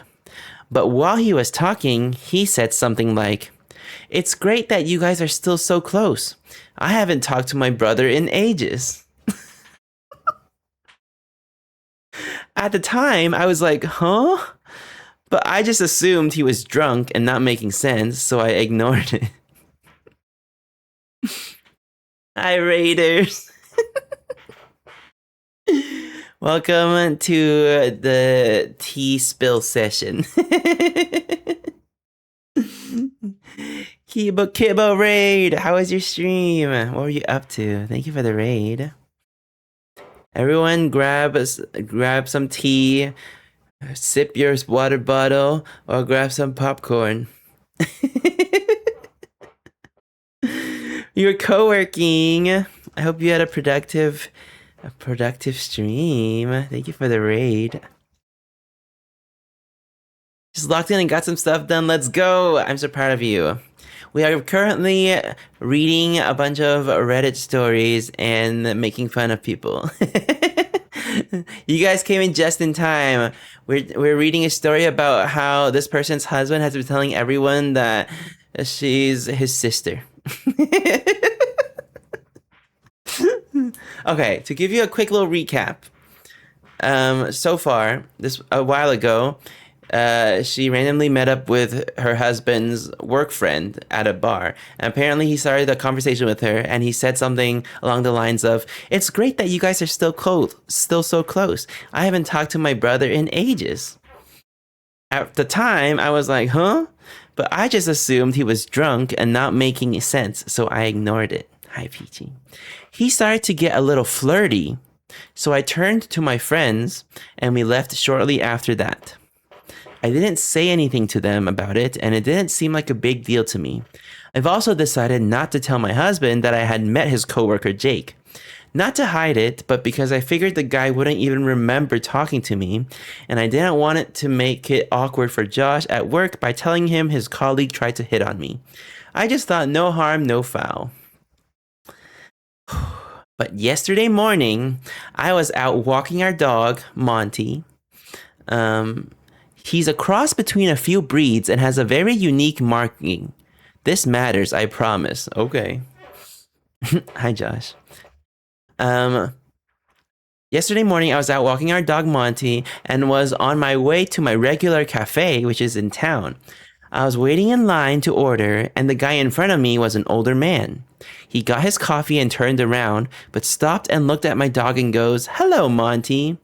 But while he was talking, he said something like, "It's great that you guys are still so close. I haven't talked to my brother in ages." At the time, I was like, huh? But I just assumed he was drunk and not making sense, so I ignored it. Hi, Raiders. Welcome to the tea spill session. Kibo raid. How was your stream? What were you up to? Thank you for the raid. Everyone grab some tea. Sip your water bottle or grab some popcorn. You're co-working. I hope you had a productive stream. Thank you for the raid. Just locked in and got some stuff done. Let's go. I'm so proud of you. We are currently reading a bunch of Reddit stories and making fun of people. You guys came in just in time. We're reading a story about how this person's husband has been telling everyone that she's his sister. Okay, to give you a quick little recap. So far, this a while ago, she randomly met up with her husband's work friend at a bar. And apparently, he started a conversation with her, and he said something along the lines of, "It's great that you guys are still so close. I haven't talked to my brother in ages." At the time, I was like, "Huh?" But I just assumed he was drunk and not making sense, so I ignored it. Hi, Peachy. He started to get a little flirty, so I turned to my friends, and we left shortly after that. I didn't say anything to them about it, and it didn't seem like a big deal to me. I've also decided not to tell my husband that I had met his coworker Jake. Not to hide it, but because I figured the guy wouldn't even remember talking to me, and I didn't want it to make it awkward for Josh at work by telling him his colleague tried to hit on me. I just thought no harm, no foul. But yesterday morning, I was out walking our dog, Monty. He's a cross between a few breeds and has a very unique marking. This matters, I promise. Okay. Hi, Josh. Um, Yesterday morning, I was out walking our dog Monty and was on my way to my regular cafe, which is in town. I was waiting in line to order, and the guy in front of me was an older man. He got his coffee and turned around, but stopped and looked at my dog and goes, "Hello, Monty."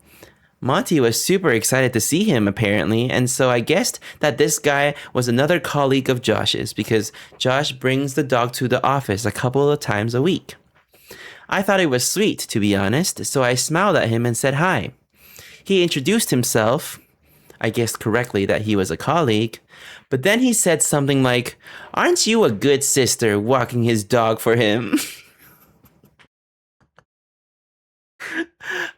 Monty was super excited to see him, apparently, and so I guessed that this guy was another colleague of Josh's because Josh brings the dog to the office a couple of times a week. I thought it was sweet, to be honest, so I smiled at him and said hi. He introduced himself. I guessed correctly that he was a colleague, but then he said something like, "Aren't you a good sister walking his dog for him?"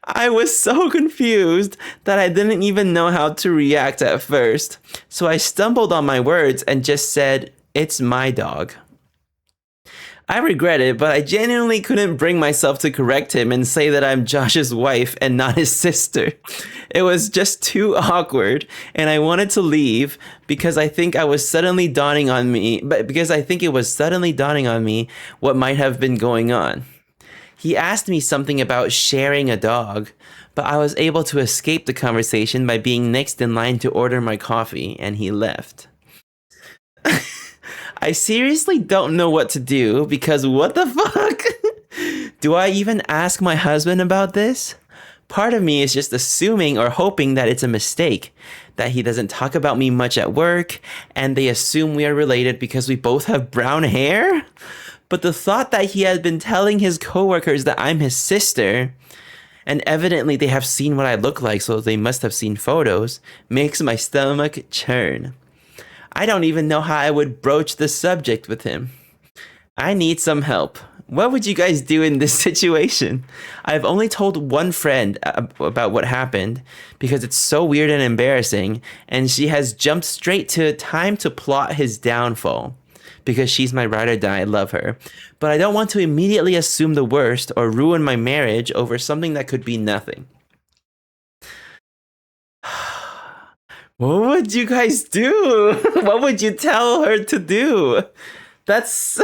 I was so confused that I didn't even know how to react at first, so I stumbled on my words and just said, "It's my dog." I regret it, but I genuinely couldn't bring myself to correct him and say that I'm Josh's wife and not his sister. It was just too awkward, and I wanted to leave because I think it was suddenly dawning on me what might have been going on. He asked me something about sharing a dog, but I was able to escape the conversation by being next in line to order my coffee, and he left. I seriously don't know what to do because what the fuck? Do I even ask my husband about this? Part of me is just assuming or hoping that it's a mistake, that he doesn't talk about me much at work, and they assume we are related because we both have brown hair? But the thought that he had been telling his coworkers that I'm his sister, and evidently they have seen what I look like, so they must have seen photos, makes my stomach churn. I don't even know how I would broach the subject with him. I need some help. What would you guys do in this situation? I've only told one friend about what happened because it's so weird and embarrassing, and she has jumped straight to time to plot his downfall because she's my ride or die. I love her. But I don't want to immediately assume the worst or ruin my marriage over something that could be nothing. What would you guys do? What would you tell her to do? That's.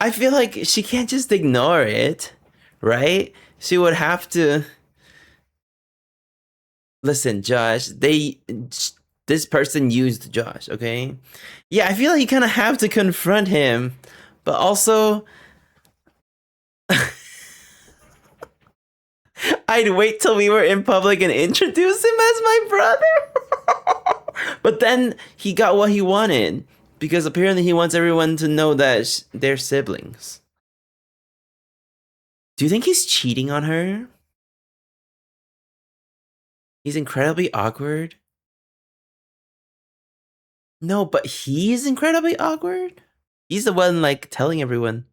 I feel like she can't just ignore it, right? She would have to. Listen, Josh, this person used Josh, okay? Yeah, I feel like you kind of have to confront him, but also I'd wait till we were in public and introduce him as my brother. But then he got what he wanted because apparently he wants everyone to know that they're siblings. Do you think he's cheating on her? He's incredibly awkward. No, but he's incredibly awkward. He's the one like telling everyone.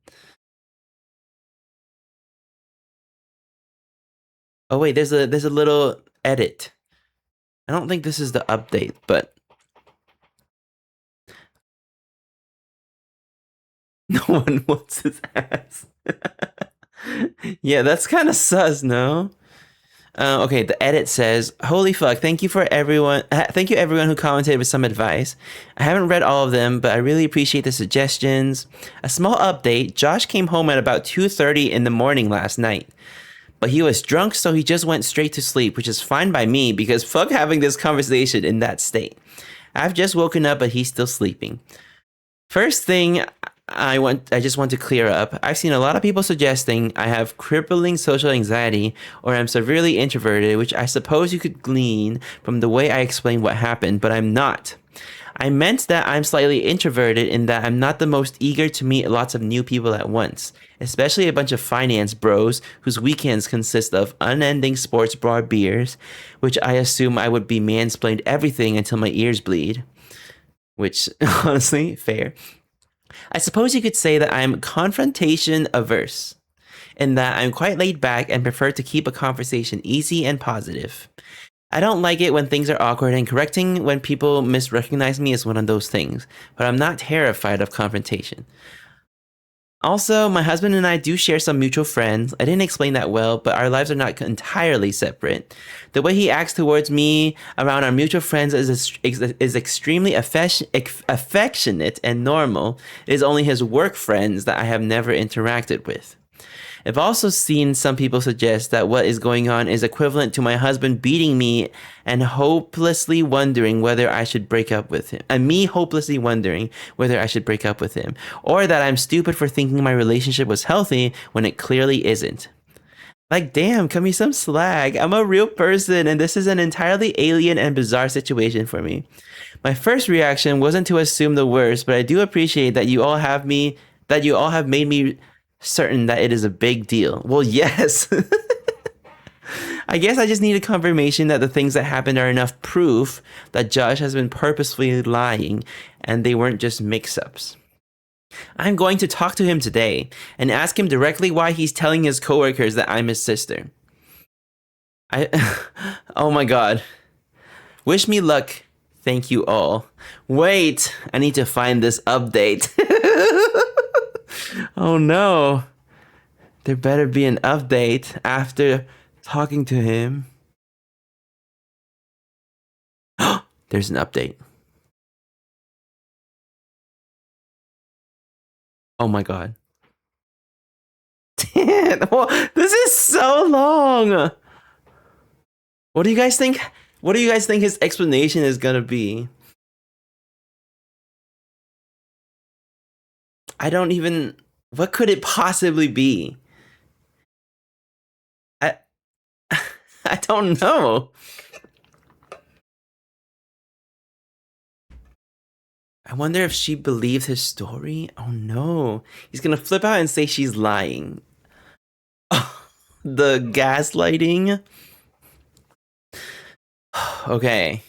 Oh wait, there's a little edit. I don't think this is the update, but no one wants his ass. Yeah, that's kind of sus, no? Okay, the edit says, "Holy fuck! Thank you for everyone. Thank you everyone who commented with some advice. I haven't read all of them, but I really appreciate the suggestions. A small update: Josh came home at about 2:30 in the morning last night, but he was drunk, so he just went straight to sleep, which is fine by me because fuck having this conversation in that state. I've just woken up, but he's still sleeping. First thing I just want to clear up. I've seen a lot of people suggesting I have crippling social anxiety or I'm severely introverted, which I suppose you could glean from the way I explained what happened, but I'm not. I meant that I'm slightly introverted in that I'm not the most eager to meet lots of new people at once, especially a bunch of finance bros whose weekends consist of unending sports bar beers, which I assume I would be mansplained everything until my ears bleed. Which, honestly, fair. I suppose you could say that I'm confrontation averse, in that I'm quite laid back and prefer to keep a conversation easy and positive. I don't like it when things are awkward, and correcting when people misrecognize me is one of those things, but I'm not terrified of confrontation. Also, my husband and I do share some mutual friends. I didn't explain that well, but our lives are not entirely separate. The way he acts towards me around our mutual friends is extremely affectionate and normal. It is only his work friends that I have never interacted with. I've also seen some people suggest that what is going on is equivalent to my husband beating me and hopelessly wondering whether I should break up with him. And me hopelessly wondering whether I should break up with him. Or that I'm stupid for thinking my relationship was healthy when it clearly isn't. Like, damn, cut me some slack. I'm a real person, and this is an entirely alien and bizarre situation for me. My first reaction wasn't to assume the worst, but I do appreciate that you all have made me certain that it is a big deal. Well, yes. I guess I just needed confirmation that the things that happened are enough proof that Josh has been purposefully lying and they weren't just mix-ups. I'm going to talk to him today and ask him directly why he's telling his coworkers that I'm his sister. I Oh my god. Wish me luck. Thank you all. Wait, I need to find this update. Oh no. There better be an update after talking to him. There's an update. Oh my god. Well, this is so long. What do you guys think? What do you guys think his explanation is gonna be? I don't even. What could it possibly be? I I don't know. I wonder if she believes his story. Oh no, he's gonna flip out and say she's lying. The gaslighting. Okay,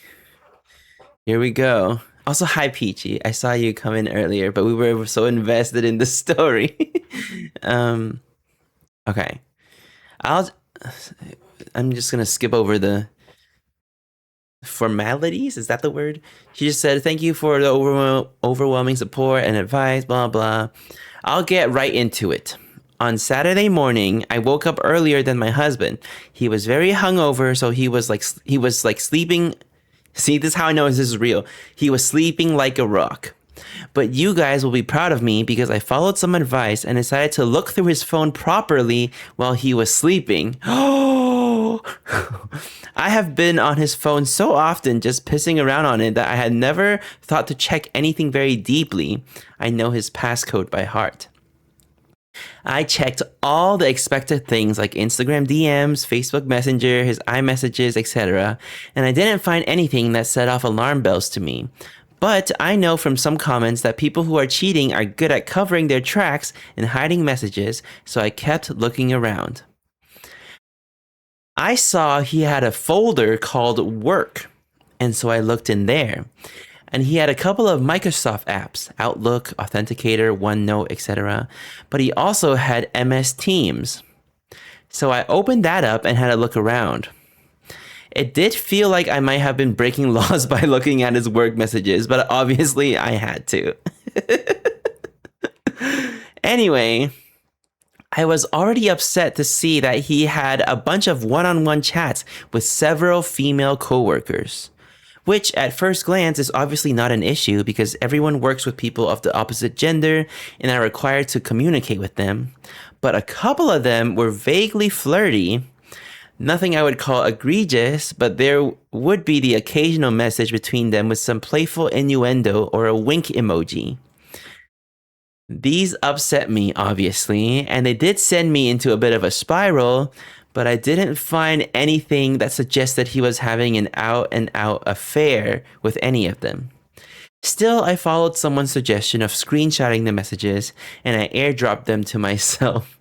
here we go. Also, hi Peachy. I saw you come in earlier, but we were so invested in the story. um, okay. I'll. I'm just gonna skip over the formalities. Is that the word? She just said, "Thank you for the overwhelming support and advice." Blah blah. I'll get right into it. On Saturday morning, I woke up earlier than my husband. He was very hungover, so he was like sleeping. See, this is how I know this is real. He was sleeping like a rock. But you guys will be proud of me because I followed some advice and decided to look through his phone properly while he was sleeping. Oh, I have been on his phone so often just pissing around on it that I had never thought to check anything very deeply. I know his passcode by heart. I checked all the expected things like Instagram DMs, Facebook Messenger, his iMessages, etc., and I didn't find anything that set off alarm bells to me. But I know from some comments that people who are cheating are good at covering their tracks and hiding messages, so I kept looking around. I saw he had a folder called Work, and so I looked in there. And he had a couple of Microsoft apps, Outlook, Authenticator, OneNote, etc. But he also had MS Teams. So I opened that up and had a look around. It did feel like I might have been breaking laws by looking at his work messages, but obviously I had to. Anyway, I was already upset to see that he had a bunch of one-on-one chats with several female coworkers, which at first glance is obviously not an issue because everyone works with people of the opposite gender and are required to communicate with them. But a couple of them were vaguely flirty. Nothing I would call egregious, but there would be the occasional message between them with some playful innuendo or a wink emoji. These upset me, obviously, and they did send me into a bit of a spiral, but I didn't find anything that suggested he was having an out-and-out affair with any of them. Still, I followed someone's suggestion of screenshotting the messages, and I airdropped them to myself.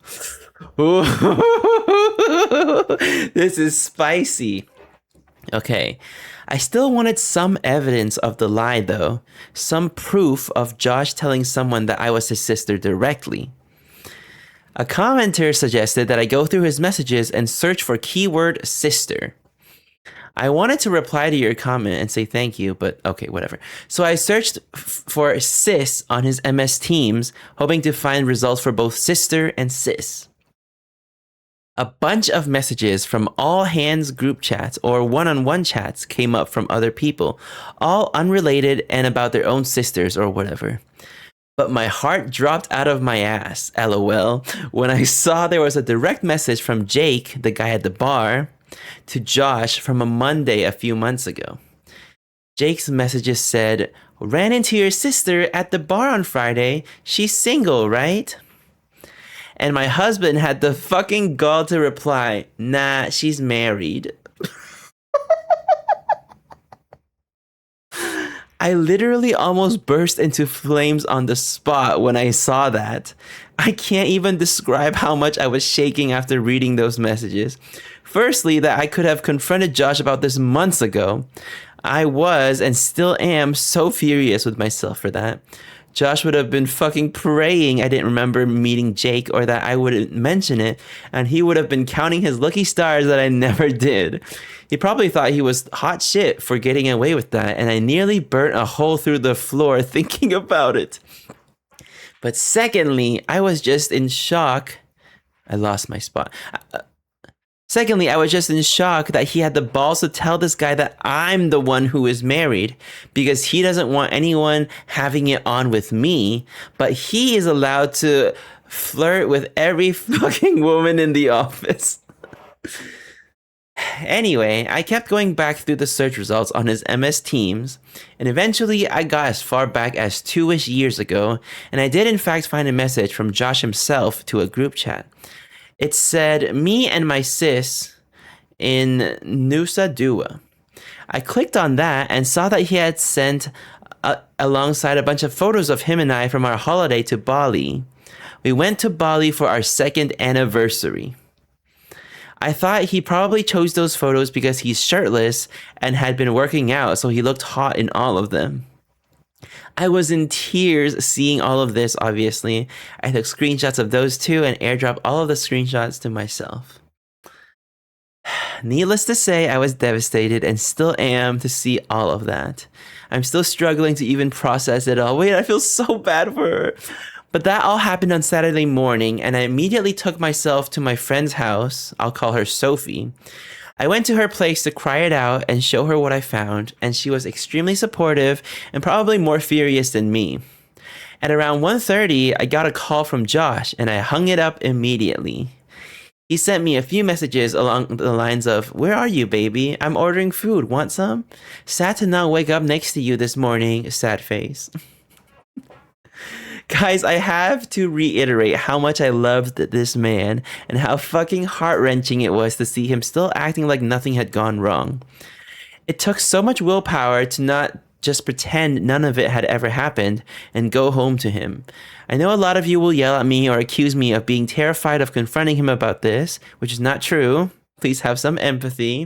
This is spicy. Okay, I still wanted some evidence of the lie though, some proof of Josh telling someone that I was his sister directly. A commenter suggested that I go through his messages and search for keyword sister. I wanted to reply to your comment and say thank you, but okay, whatever. So I searched for sis on his MS Teams, hoping to find results for both sister and sis. A bunch of messages from all hands group chats or one-on-one chats came up from other people, all unrelated and about their own sisters or whatever. But my heart dropped out of my ass, lol, when I saw there was a direct message from Jake, the guy at the bar, to Josh from a Monday a few months ago. Jake's messages said, "Ran into your sister at the bar on Friday. She's single, right?" And my husband had the fucking gall to reply, "Nah, she's married." I literally almost burst into flames on the spot when I saw that. I can't even describe how much I was shaking after reading those messages. Firstly, that I could have confronted Josh about this months ago. I was and still am so furious with myself for that. Josh would have been fucking praying I didn't remember meeting Jake or that I wouldn't mention it, and he would have been counting his lucky stars that I never did. He probably thought he was hot shit for getting away with that, and I nearly burnt a hole through the floor thinking about it. But secondly, I was just in shock. I lost my spot. Secondly, I was just in shock that he had the balls to tell this guy that I'm the one who is married because he doesn't want anyone having it on with me, but he is allowed to flirt with every fucking woman in the office. Anyway, I kept going back through the search results on his MS Teams, and eventually I got as far back as 2-ish years ago, and I did in fact find a message from Josh himself to a group chat. It said, "Me and my sis in Nusa Dua." I clicked on that and saw that he had sent alongside a bunch of photos of him and I from our holiday to Bali. We went to Bali for our 2nd anniversary. I thought he probably chose those photos because he's shirtless and had been working out, so he looked hot in all of them. I was in tears seeing all of this, obviously. I took screenshots of those too and airdropped all of the screenshots to myself. Needless to say, I was devastated and still am to see all of that. I'm still struggling to even process it all. Wait, I feel so bad for her. But that all happened on Saturday morning, and I immediately took myself to my friend's house. I'll call her Sophie. I went to her place to cry it out and show her what I found, and she was extremely supportive and probably more furious than me. At around 1:30, I got a call from Josh, and I hung it up immediately. He sent me a few messages along the lines of, "Where are you, baby? I'm ordering food. Want some? Sad to not wake up next to you this morning. Sad face." Guys, I have to reiterate how much I loved this man and how fucking heart-wrenching it was to see him still acting like nothing had gone wrong. It took so much willpower to not just pretend none of it had ever happened and go home to him. I know a lot of you will yell at me or accuse me of being terrified of confronting him about this, which is not true. Please have some empathy.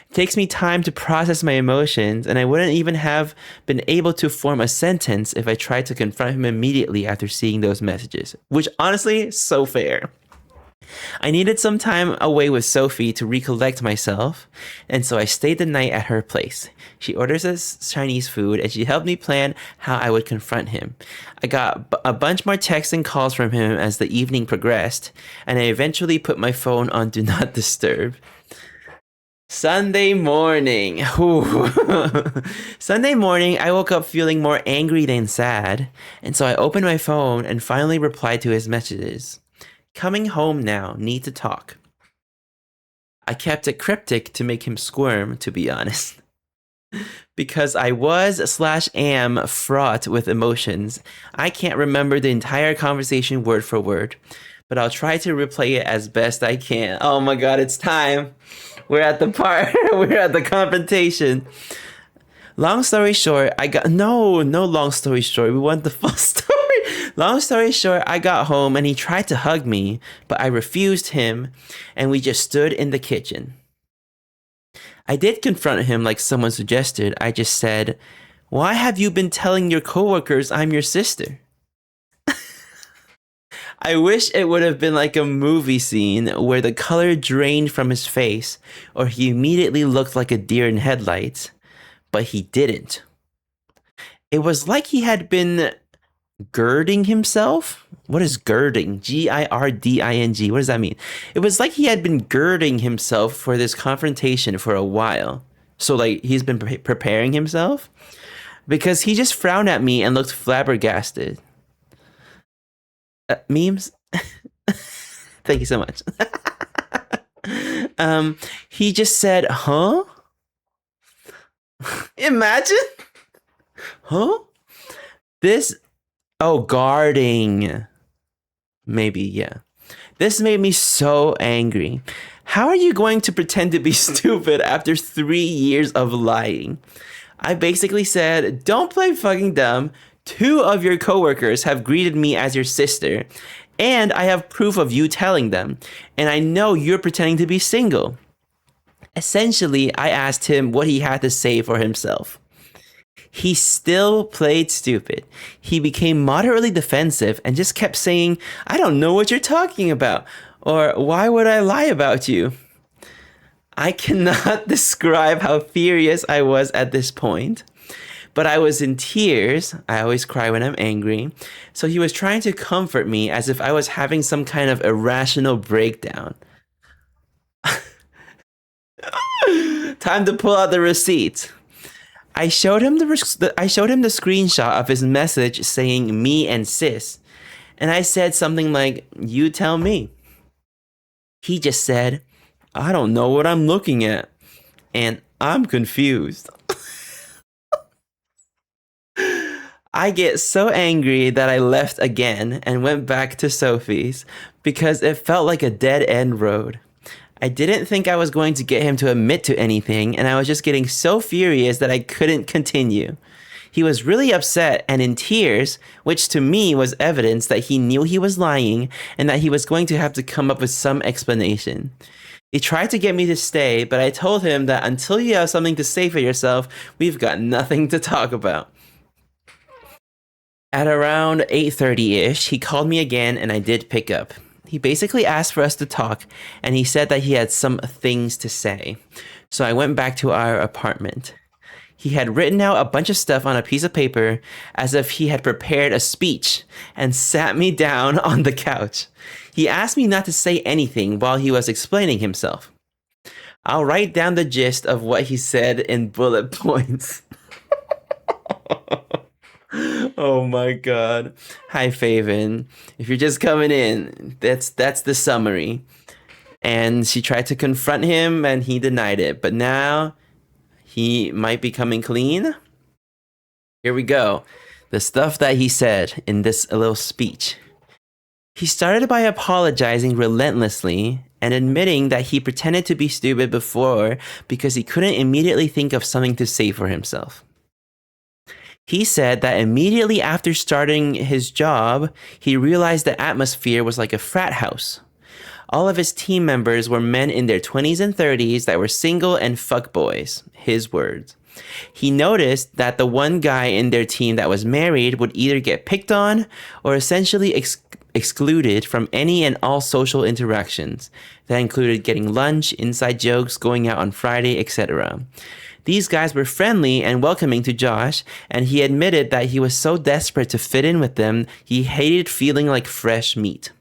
It takes me time to process my emotions, and I wouldn't even have been able to form a sentence if I tried to confront him immediately after seeing those messages. Which honestly, so fair. I needed some time away with Sophie to recollect myself, and so I stayed the night at her place. She orders us Chinese food, and she helped me plan how I would confront him. I got a bunch more texts and calls from him as the evening progressed, and I eventually put my phone on Do Not Disturb. Sunday morning. Sunday morning, I woke up feeling more angry than sad, and so I opened my phone and finally replied to his messages. Coming home now, need to talk. I kept it cryptic to make him squirm, to be honest. Because I was/am fraught with emotions, I can't remember the entire conversation word for word, but I'll try to replay it as best I can. Oh my god, it's time. We're at the part. We're at the confrontation. Long story short, no long story short. We want the full story. Long story short, I got home and he tried to hug me, but I refused him and we just stood in the kitchen. I did confront him like someone suggested. I just said, "Why have you been telling your coworkers I'm your sister?" I wish it would have been like a movie scene where the color drained from his face or he immediately looked like a deer in headlights, but he didn't. It was like he had been girding himself. What is girding? Girding. What does that mean? It was like he had been girding himself for this confrontation for a while. So like he's been preparing himself, because he just frowned at me and looked flabbergasted. Memes. Thank you so much. He just said, "Huh?" Imagine. Huh? This. Oh, guarding. Maybe, yeah. This made me so angry. How are you going to pretend to be stupid after 3 years of lying? I basically said, "Don't play fucking dumb. 2 of your coworkers have greeted me as your sister, and I have proof of you telling them, and I know you're pretending to be single." Essentially, I asked him what he had to say for himself. He still played stupid. He became moderately defensive and just kept saying, "I don't know what you're talking about," or "Why would I lie about you?" I cannot describe how furious I was at this point, but I was in tears. I always cry when I'm angry. So he was trying to comfort me as if I was having some kind of irrational breakdown. Time to pull out the receipt. I showed him the screenshot of his message saying "me and sis," and I said something like, "You tell me." He just said, "I don't know what I'm looking at," and I'm confused. I get so angry that I left again and went back to Sophie's because it felt like a dead end road. I didn't think I was going to get him to admit to anything, and I was just getting so furious that I couldn't continue. He was really upset and in tears, which to me was evidence that he knew he was lying and that he was going to have to come up with some explanation. He tried to get me to stay, but I told him that until you have something to say for yourself, we've got nothing to talk about. At around 8:30-ish, he called me again and I did pick up. He basically asked for us to talk, and he said that he had some things to say. So I went back to our apartment. He had written out a bunch of stuff on a piece of paper as if he had prepared a speech and sat me down on the couch. He asked me not to say anything while he was explaining himself. I'll write down the gist of what he said in bullet points. Oh my god. Hi Faven. If you're just coming in, that's the summary. And she tried to confront him and he denied it. But now he might be coming clean. Here we go. The stuff that he said in this little speech. He started by apologizing relentlessly and admitting that he pretended to be stupid before because he couldn't immediately think of something to say for himself. He said that immediately after starting his job, he realized the atmosphere was like a frat house. All of his team members were men in their 20s and 30s that were single and fuckboys. His words. He noticed that the one guy in their team that was married would either get picked on or essentially excluded from any and all social interactions. That included getting lunch, inside jokes, going out on Friday, etc. These guys were friendly and welcoming to Josh, and he admitted that he was so desperate to fit in with them, he hated feeling like fresh meat.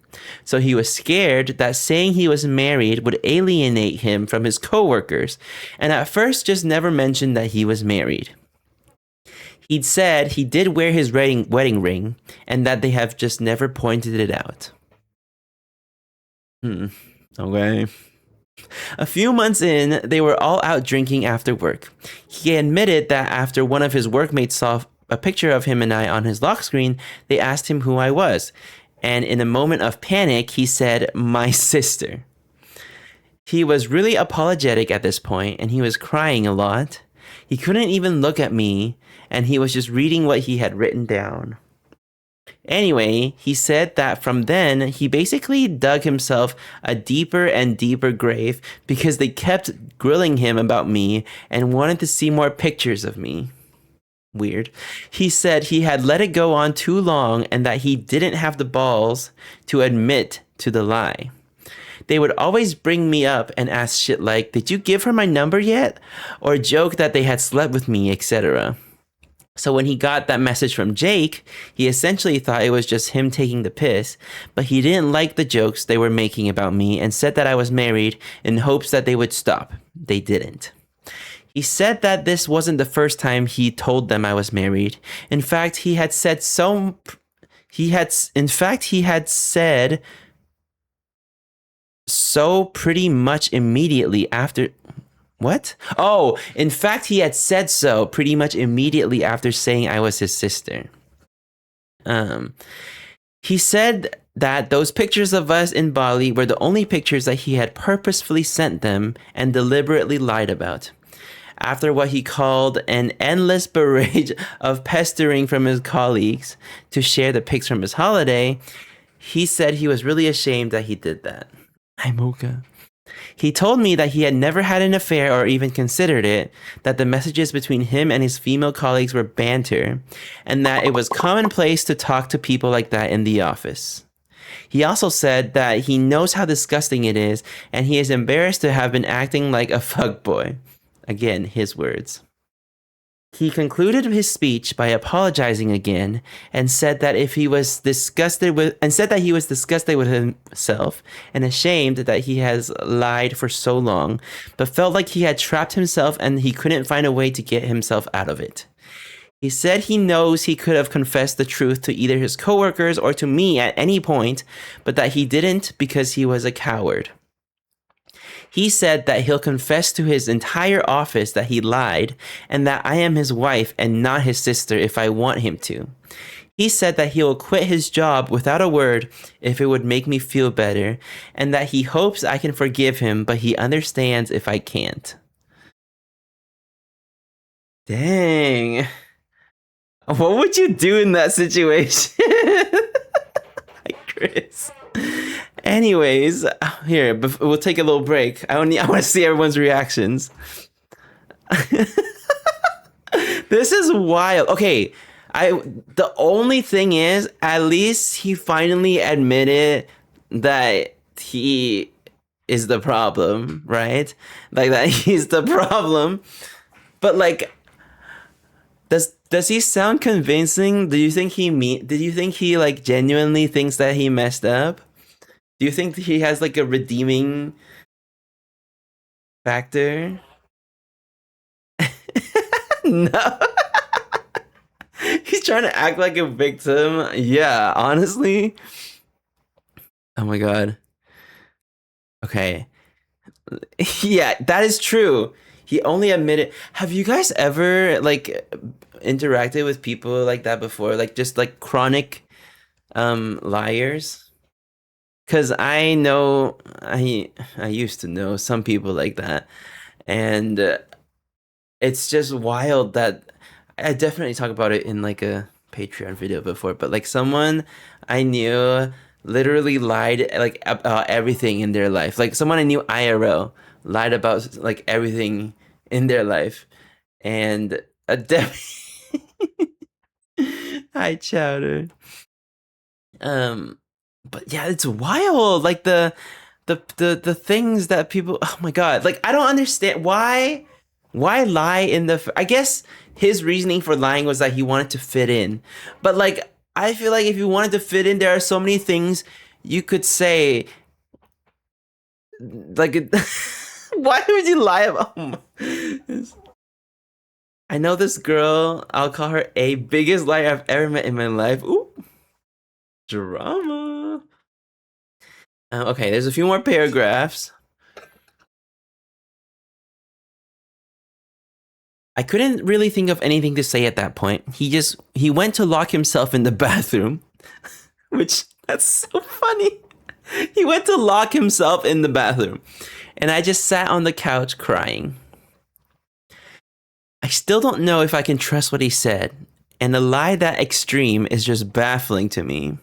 So he was scared that saying he was married would alienate him from his coworkers, and at first just never mentioned that he was married. He'd said he did wear his wedding ring, and that they have just never pointed it out. Okay. A few months in, they were all out drinking after work. He admitted that after one of his workmates saw a picture of him and I on his lock screen, they asked him who I was. And in a moment of panic, he said, "My sister." He was really apologetic at this point, and he was crying a lot. He couldn't even look at me, and he was just reading what he had written down. Anyway, he said that from then, he basically dug himself a deeper and deeper grave because they kept grilling him about me and wanted to see more pictures of me. Weird. He said he had let it go on too long and that he didn't have the balls to admit to the lie. They would always bring me up and ask shit like, "Did you give her my number yet?" Or joke that they had slept with me, etc. So when he got that message from Jake, he essentially thought it was just him taking the piss, but he didn't like the jokes they were making about me and said that I was married in hopes that they would stop. They didn't. He said that this wasn't the first time he told them I was married. In fact, he had said so pretty much immediately after. What? Oh, in fact, he had said so pretty much immediately after saying I was his sister. He said that those pictures of us in Bali were the only pictures that he had purposefully sent them and deliberately lied about. After what he called an endless barrage of pestering from his colleagues to share the pics from his holiday, he said he was really ashamed that he did that. Hi, Mocha. He told me that he had never had an affair or even considered it, that the messages between him and his female colleagues were banter, and that it was commonplace to talk to people like that in the office. He also said that he knows how disgusting it is, and he is embarrassed to have been acting like a fuckboy. Again, his words. He concluded his speech by apologizing again and said that he was disgusted with himself and ashamed that he has lied for so long, but felt like he had trapped himself and he couldn't find a way to get himself out of it. He said he knows he could have confessed the truth to either his coworkers or to me at any point, but that he didn't because he was a coward. He said that he'll confess to his entire office that he lied and that I am his wife and not his sister if I want him to. He said that he will quit his job without a word if it would make me feel better, and that he hopes I can forgive him, but he understands if I can't. Dang. What would you do in that situation? Hi, Chris. Anyways, here, we'll take a little break. I want to see everyone's reactions. This is wild. Okay, the only thing is, at least he finally admitted that he is the problem, right? Like that he's the problem. But like, does he sound convincing? Did you think he like genuinely thinks that he messed up? Do you think he has like a redeeming factor? No. He's trying to act like a victim. Yeah, honestly. Oh my god. Okay. Yeah, that is true. He only admitted. Have you guys ever like interacted with people like that before? Like just like chronic liars? Because I know I used to know some people like that, and it's just wild that I definitely talk about it in like a Patreon video before. But like someone I knew literally lied like about everything in their life. Like someone I knew IRL lied about like everything in their life, and a hi Chowder. Um, but yeah, it's wild. Like the things that people. Oh my god! Like I don't understand why lie in the. I guess his reasoning for lying was that he wanted to fit in, but like I feel like if you wanted to fit in, there are so many things you could say. Like, why would you lie about? I know this girl. I'll call her A. Biggest liar I've ever met in my life. Ooh, drama. Okay, there's a few more paragraphs. I couldn't really think of anything to say at that point. He went to lock himself in the bathroom, which that's so funny. He went to lock himself in the bathroom, and I just sat on the couch crying. I still don't know if I can trust what he said, and a lie that extreme is just baffling to me.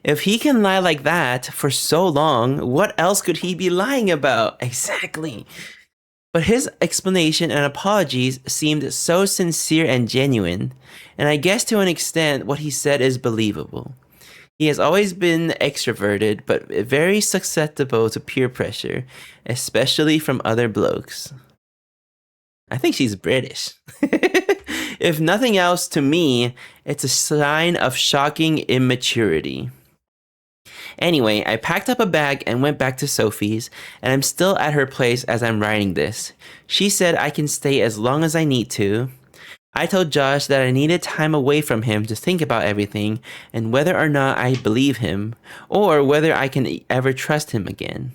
If he can lie like that for so long, what else could he be lying about? Exactly. But his explanation and apologies seemed so sincere and genuine, and I guess to an extent what he said is believable. He has always been extroverted, but very susceptible to peer pressure, especially from other blokes. I think she's British. If nothing else, to me, it's a sign of shocking immaturity. Anyway, I packed up a bag and went back to Sophie's, and I'm still at her place as I'm writing this. She said I can stay as long as I need to. I told Josh that I needed time away from him to think about everything and whether or not I believe him, or whether I can ever trust him again.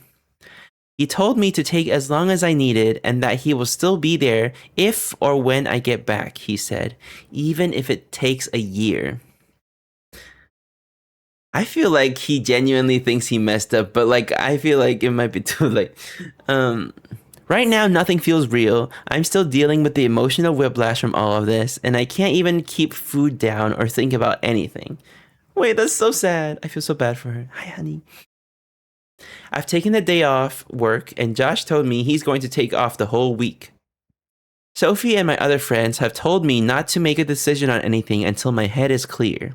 He told me to take as long as I needed and that he will still be there if or when I get back, he said, even if it takes a year. I feel like he genuinely thinks he messed up, but like I feel like it might be too late. Um right now nothing feels real. I'm still dealing with the emotional whiplash from all of this, and I can't even keep food down or think about anything. Wait, that's so sad. I feel so bad for her. Hi, honey. I've taken the day off work, and Josh told me he's going to take off the whole week. Sophie and my other friends have told me not to make a decision on anything until my head is clear.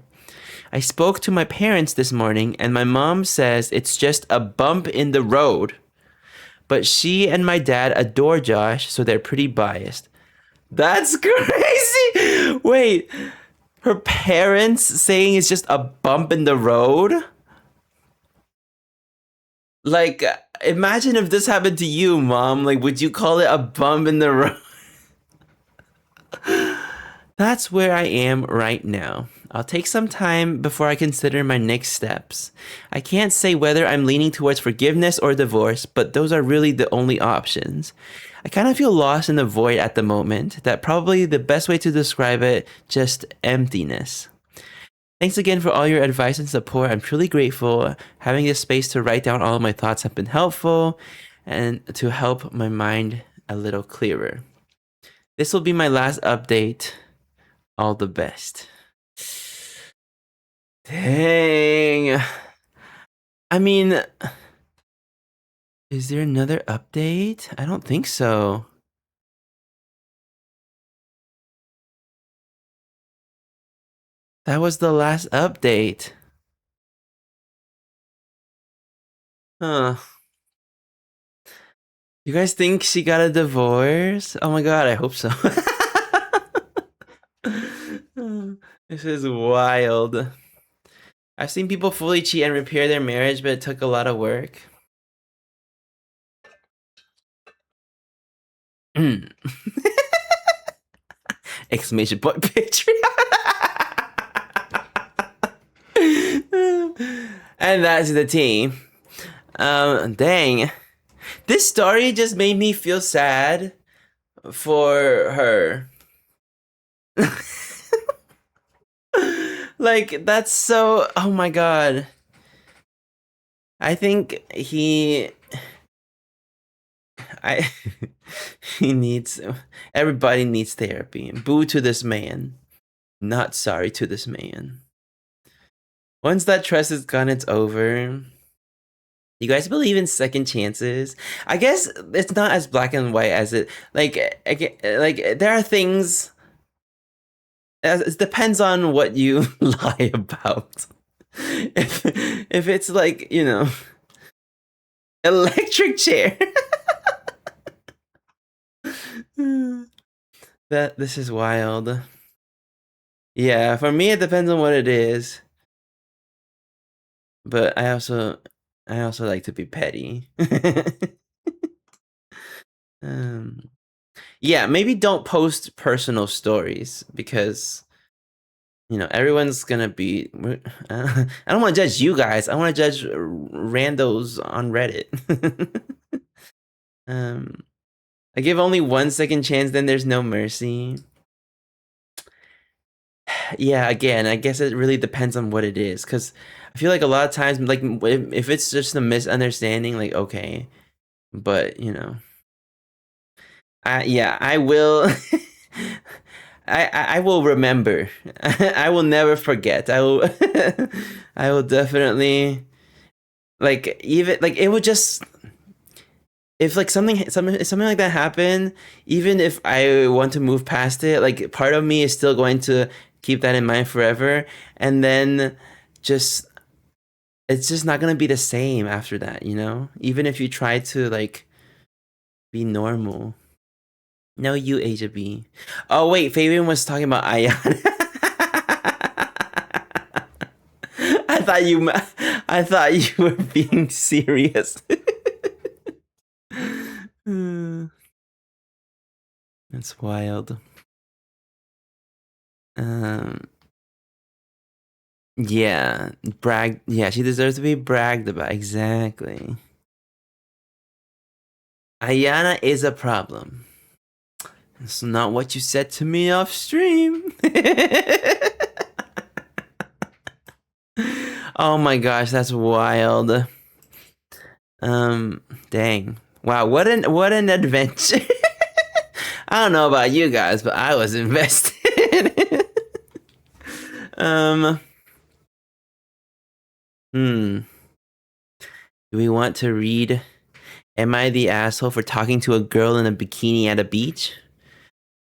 I spoke to my parents this morning, and my mom says it's just a bump in the road. But she and my dad adore Josh, so they're pretty biased. That's crazy! Wait, her parents saying it's just a bump in the road? Like, imagine if this happened to you, mom. Like, would you call it a bump in the road? That's where I am right now. I'll take some time before I consider my next steps. I can't say whether I'm leaning towards forgiveness or divorce, but those are really the only options. I kind of feel lost in the void at the moment. That probably the best way to describe it, just emptiness. Thanks again for all your advice and support. I'm truly grateful. Having this space to write down all of my thoughts have been helpful and to help my mind a little clearer. This will be my last update. All the best. Dang. I mean, is there another update? I don't think so. That was the last update. Huh. You guys think she got a divorce? Oh my god, I hope so. This is wild. I've seen people fully cheat and repair their marriage, but it took a lot of work. Exclamation point picture. And that's the team. Dang. This story just made me feel sad for her. Like, that's so. Oh my god. I think I. He needs. Everybody needs therapy. Boo to this man. Not sorry to this man. Once that trust is gone, it's over. You guys believe in second chances? I guess it's not as black and white as it like there are things it depends on what you lie about. If it's like, electric chair. That this is wild. Yeah, for me it depends on what it is. But I also like to be petty. um yeah, maybe don't post personal stories because everyone's gonna be. I don't want to judge you guys. I want to judge randos on Reddit. um, I give only 1 second chance, then there's no mercy. Yeah, again, I guess it really depends on what it is, because I feel like a lot of times, like if it's just a misunderstanding, like okay, but I will. I will remember. I will never forget. I will I will definitely like even like it would just if like something like that happened, even if I want to move past it, like part of me is still going to keep that in mind forever, and then just it's just not gonna be the same after that, even if you try to like be normal. No, you Asia B. Oh wait, Fabian was talking about Ayana. I thought you were being serious. That's wild. Um, yeah, brag. Yeah, she deserves to be bragged about. Exactly. Ayana is a problem. It's not what you said to me off stream. Oh my gosh, that's wild. Dang. Wow, what an adventure. I don't know about you guys, but I was invested. um Do we want to read Am I the asshole for talking to a girl in a bikini at a beach?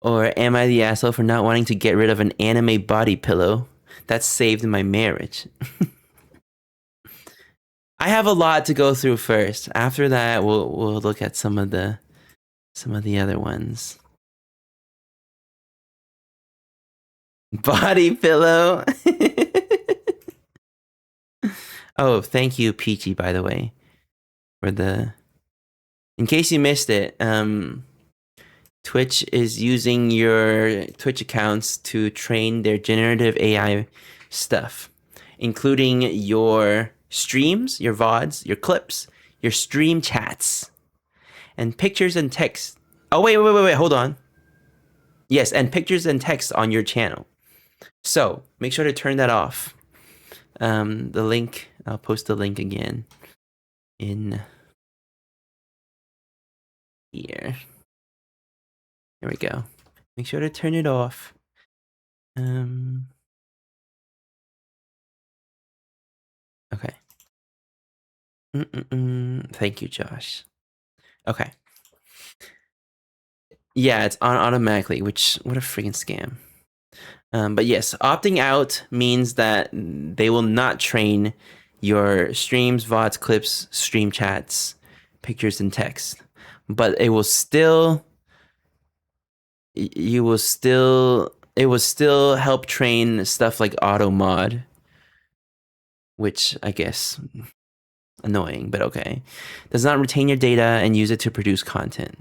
Or am I the asshole for not wanting to get rid of an anime body pillow that saved my marriage? I have a lot to go through first. After that, we'll look at some of the other ones. Body pillow. Oh, thank you, Peachy, by the way, for the. In case you missed it, Twitch is using your Twitch accounts to train their generative AI stuff, including your streams, your VODs, your clips, your stream chats, and pictures and text. Oh, wait, hold on. Yes, and pictures and text on your channel. So make sure to turn that off. The link, I'll post the link again in here. There we go. Make sure to turn it off. Okay. Thank you, Josh. Okay. Yeah, it's on automatically, which, what a freaking scam. But yes, opting out means that they will not train your streams, VODs, clips, stream chats, pictures, and text. But it will still it will still help train stuff like auto mod, which I guess annoying, but okay. Does not retain your data and use it to produce content.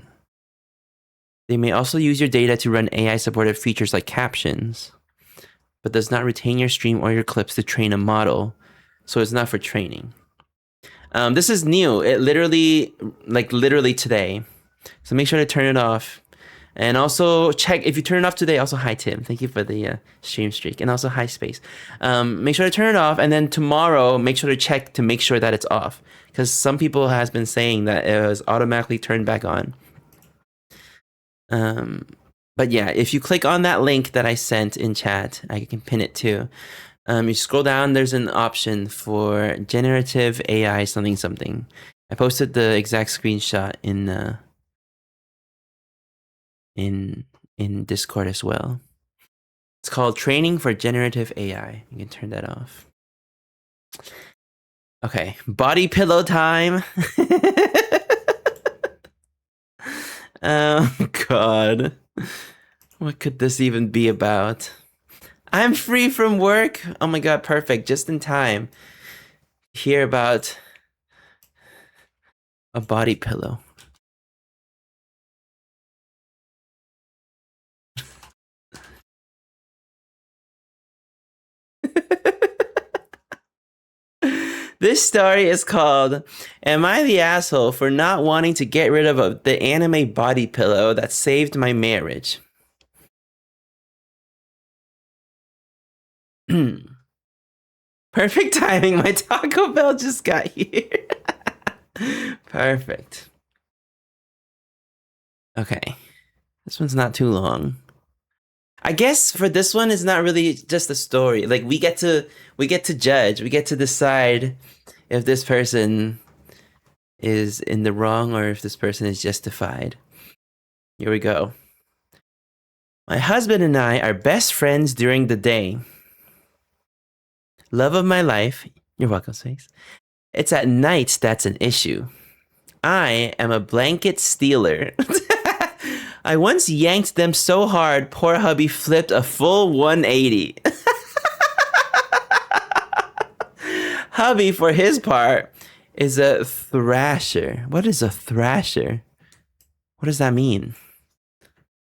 They may also use your data to run AI supported features like captions, but does not retain your stream or your clips to train a model, so it's not for training. This is new. It literally today. So make sure to turn it off. And also check, if you turn it off today, also hi Tim. Thank you for the stream streak. And also hi Space. Make sure to turn it off, and then tomorrow make sure to check to make sure that it's off. Because some people has been saying that it was automatically turned back on. But yeah, if you click on that link that I sent in chat, I can pin it too. You scroll down, there's an option for generative AI something something. I posted the exact screenshot in in Discord as well. It's called Training for Generative AI. You can turn that off. Okay, body pillow time. Oh God, what could this even be about? I'm free from work. Oh my God, perfect. Just in time. Hear about a body pillow. This story is called Am I the Asshole for Not Wanting to Get Rid of the Anime Body Pillow That Saved My Marriage? Perfect timing. My Taco Bell just got here. Perfect. Okay. This one's not too long. I guess for this one, it's not really just a story. Like we get to judge. We get to decide if this person is in the wrong or if this person is justified. Here we go. My husband and I are best friends during the day. Love of my life. You're welcome, Space. It's at night that's an issue. I am a blanket stealer. I once yanked them so hard, poor hubby flipped a full 180. Hubby, for his part, is a thrasher. What is a thrasher? What does that mean?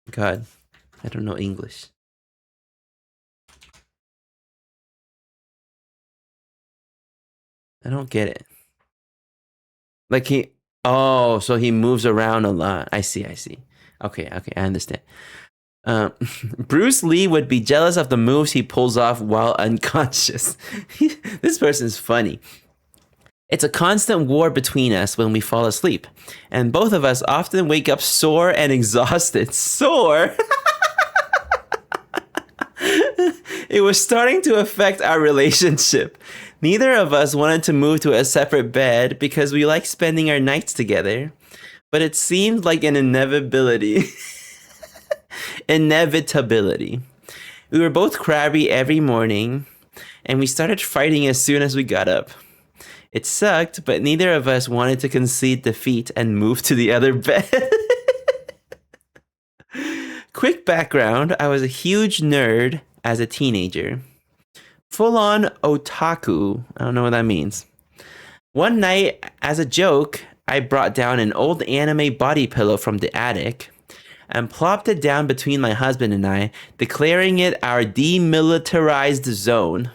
God, I don't know English. I don't get it. Like so he moves around a lot. I see. Okay, I understand. Bruce Lee would be jealous of the moves he pulls off while unconscious. This person's funny. It's a constant war between us when we fall asleep, and both of us often wake up sore and exhausted. Sore? It was starting to affect our relationship. Neither of us wanted to move to a separate bed because we like spending our nights together, but it seemed like an inevitability. Inevitability. We were both crabby every morning, and we started fighting as soon as we got up. It sucked, but neither of us wanted to concede defeat and move to the other bed. Quick background, I was a huge nerd as a teenager. Full-on otaku. I don't know what that means. One night, as a joke, I brought down an old anime body pillow from the attic and plopped it down between my husband and I, declaring it our demilitarized zone.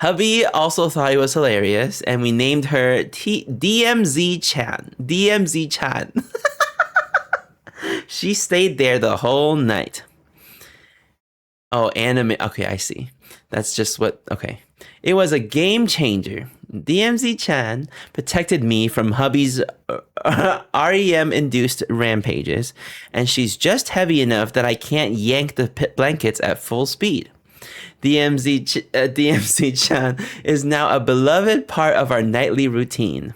Hubby also thought it was hilarious, and we named her DMZ-chan. DMZ-chan. She stayed there the whole night. Oh, anime. Okay, I see. That's just what... Okay. It was a game changer. DMZ-chan protected me from hubby's REM-induced rampages, and she's just heavy enough that I can't yank the blankets at full speed. DMZ-chan is now a beloved part of our nightly routine.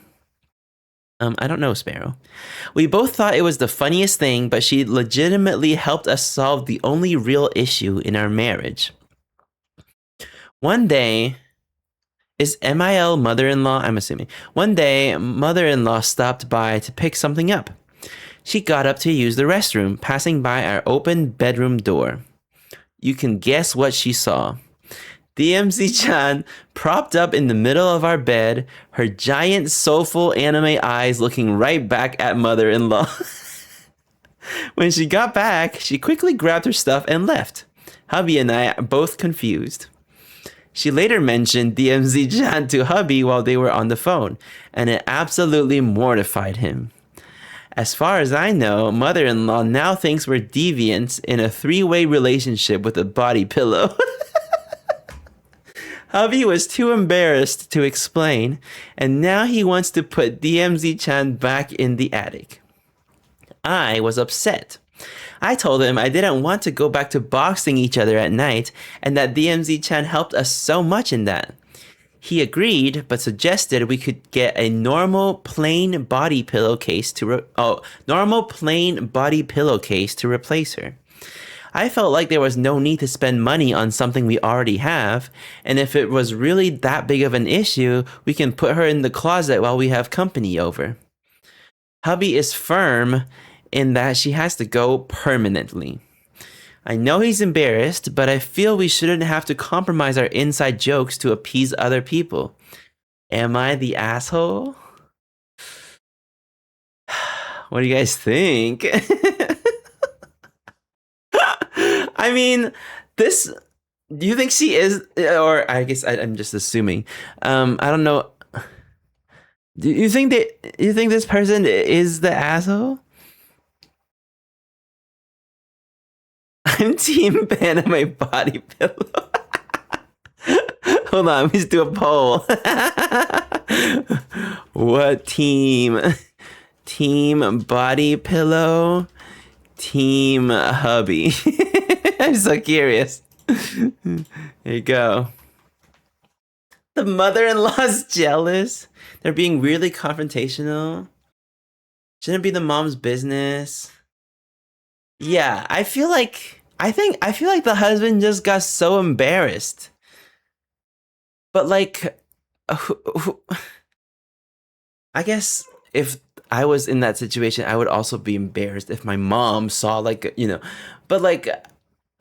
I don't know, Sparrow. We both thought it was the funniest thing, but she legitimately helped us solve the only real issue in our marriage. One day... Is MIL mother-in-law? I'm assuming. One day, mother-in-law stopped by to pick something up. She got up to use the restroom, passing by our open bedroom door. You can guess what she saw. DMZ-chan propped up in the middle of our bed, her giant soulful anime eyes looking right back at mother-in-law. When she got back, she quickly grabbed her stuff and left. Hubby and I are both confused. She later mentioned DMZ-chan to hubby while they were on the phone, and it absolutely mortified him. As far as I know, mother-in-law now thinks we're deviants in a three-way relationship with a body pillow. Hubby was too embarrassed to explain, and now he wants to put DMZ-chan back in the attic. I was upset. I told him I didn't want to go back to boxing each other at night and that DMZ-chan helped us so much in that. He agreed, but suggested we could get a normal plain body pillowcase to replace her. I felt like there was no need to spend money on something we already have, and if it was really that big of an issue, we can put her in the closet while we have company over. Hubby is firm in that she has to go permanently. I know he's embarrassed, but I feel we shouldn't have to compromise our inside jokes to appease other people. Am I the asshole? What do you guys think? I mean, this. Do you think she is, or I guess I'm just assuming. I don't know. Do you think that you think this person is the asshole? I'm team anime body pillow. Hold on, let's do a poll. What team? Team body pillow? Team hubby? I'm so curious. There you go. The mother-in-law's jealous. They're being weirdly confrontational. Shouldn't be the mom's business. Yeah, I feel like the husband just got so embarrassed. But like I guess if I was in that situation, I would also be embarrassed if my mom saw but like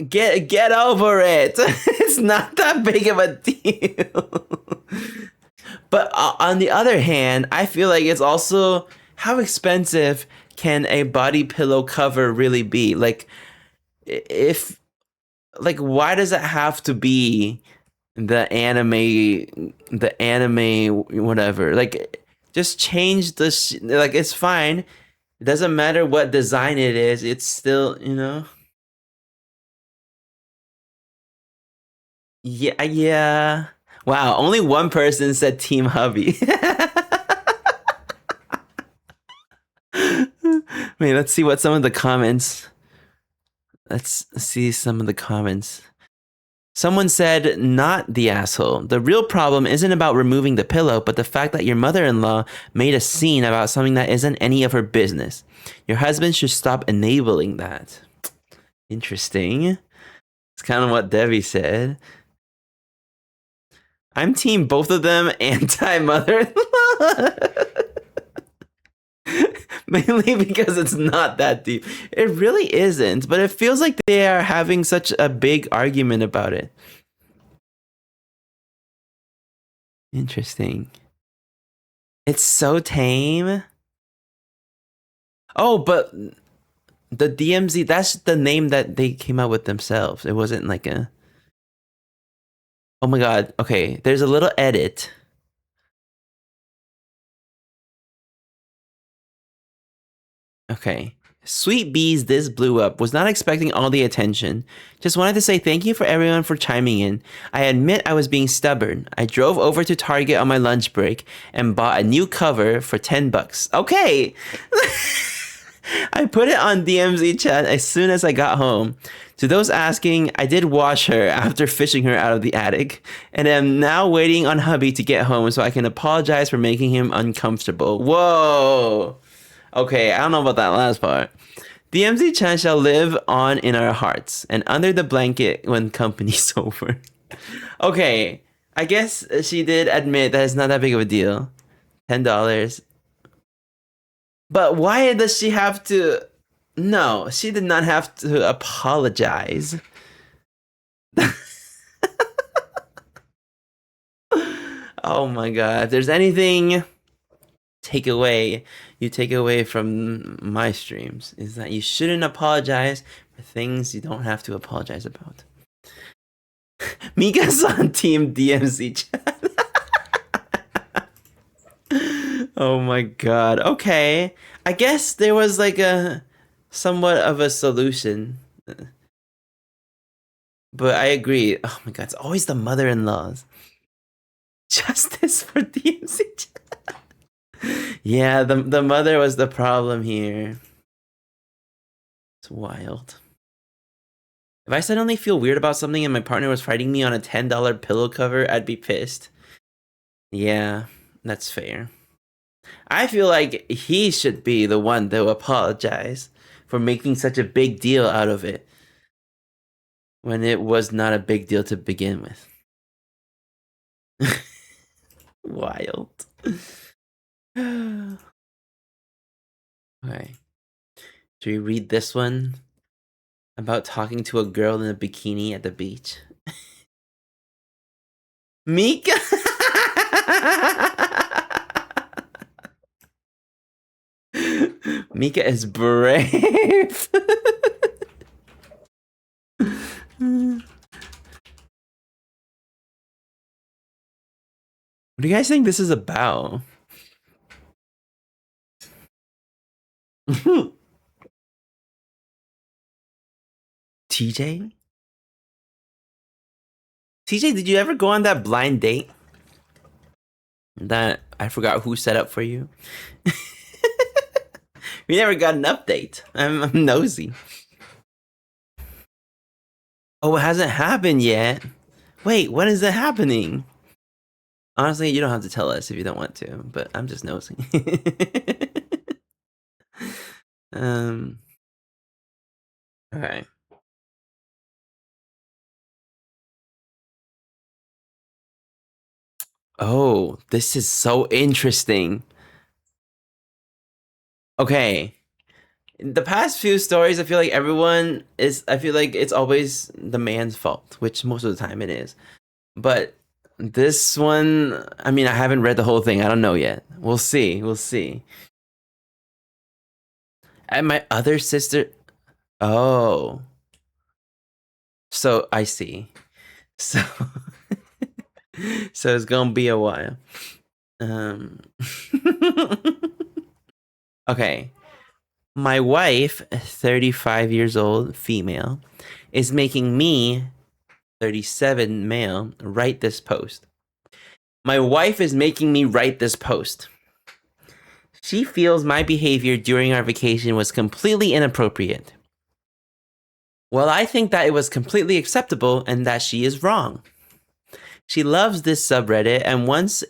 get over it. It's not that big of a deal. But on the other hand, I feel like it's also how expensive can a body pillow cover really be? Like if why does it have to be the anime whatever? Like just change like it's fine. It doesn't matter what design it is. It's still, Yeah, yeah. Wow, only one person said Team Hubby. Wait, let's see what some of the comments. Let's see some of the comments. Someone said, not the asshole. The real problem isn't about removing the pillow, but the fact that your mother-in-law made a scene about something that isn't any of her business. Your husband should stop enabling that. Interesting. It's kind of what Debbie said. I'm team both of them, anti-mother-in-law. Mainly because it's not that deep. It really isn't, but it feels like they are having such a big argument about it. Interesting. It's so tame. Oh, but the DMZ, that's the name that they came out with themselves. It wasn't like a... Oh my god. Okay, there's a little edit. Okay. Sweet bees, this blew up. Was not expecting all the attention. Just wanted to say thank you for everyone for chiming in. I admit I was being stubborn. I drove over to Target on my lunch break and bought a new cover for $10. Okay. I put it on DMZ chat as soon as I got home. To those asking, I did wash her after fishing her out of the attic, and am now waiting on hubby to get home so I can apologize for making him uncomfortable. Whoa. Okay, I don't know about that last part. DMZ-chan shall live on in our hearts and under the blanket when company's over. Okay, I guess she did admit that it's not that big of a deal. $10. But why does she have to... No, she did not have to apologize. Oh my god. If there's anything you take away from my streams is that you shouldn't apologize for things you don't have to apologize about. Mika's on Team DMZ chat. Oh my god. Okay. I guess there was like a somewhat of a solution. But I agree. Oh my god, it's always the mother-in-laws. Justice for DMZ chat. Yeah, the mother was the problem here. It's wild. If I suddenly feel weird about something and my partner was fighting me on a $10 pillow cover, I'd be pissed. Yeah, that's fair. I feel like he should be the one to apologize for making such a big deal out of it when it was not a big deal to begin with. Wild. Okay. Should we read this one? About talking to a girl in a bikini at the beach. Mika! Mika is brave. What do you guys think this is about? TJ? TJ, did you ever go on that blind date? That I forgot who set up for you? We never got an update. I'm nosy. Oh, it hasn't happened yet. Wait, when is it happening? Honestly, you don't have to tell us if you don't want to, but I'm just nosy. Okay. Oh, this is so interesting. Okay. The past few stories, I feel like I feel like it's always the man's fault, which most of the time it is. But this one, I mean, I haven't read the whole thing. I don't know yet. We'll see. We'll see. And my other sister, oh. So I see. So so it's gonna be a while. Okay. My wife, 35 years old, female, is making me, 37 male, write this post. My wife is making me write this post. She feels my behavior during our vacation was completely inappropriate. Well, I think that it was completely acceptable and that she is wrong. She loves this subreddit and wants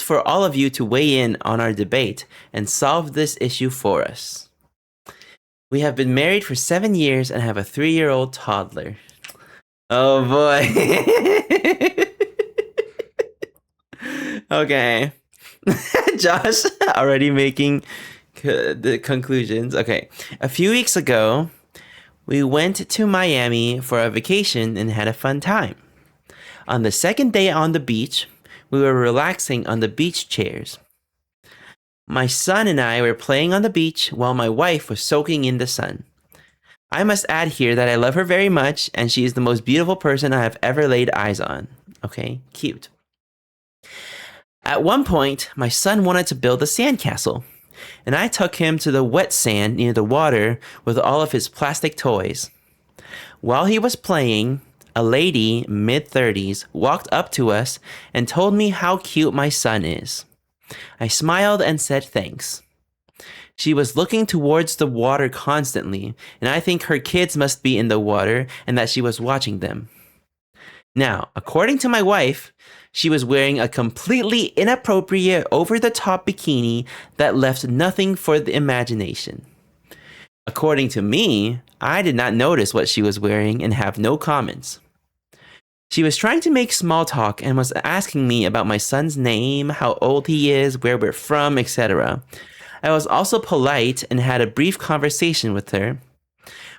for all of you to weigh in on our debate and solve this issue for us. We have been married for 7 years and have a 3-year-old toddler. Oh boy. Okay. Josh already making the conclusions. Okay. A few weeks ago, we went to Miami for a vacation and had a fun time. On the second day on the beach, we were relaxing on the beach chairs. My son and I were playing on the beach while my wife was soaking in the sun. I must add here that I love her very much and she is the most beautiful person I have ever laid eyes on. Okay, cute. At one point, my son wanted to build a sandcastle, and I took him to the wet sand near the water with all of his plastic toys. While he was playing, a lady, mid-30s, walked up to us and told me how cute my son is. I smiled and said thanks. She was looking towards the water constantly, and I think her kids must be in the water and that she was watching them. Now, according to my wife, she was wearing a completely inappropriate over-the-top bikini that left nothing for the imagination. According to me, I did not notice what she was wearing and have no comments. She was trying to make small talk and was asking me about my son's name, how old he is, where we're from, etc. I was also polite and had a brief conversation with her.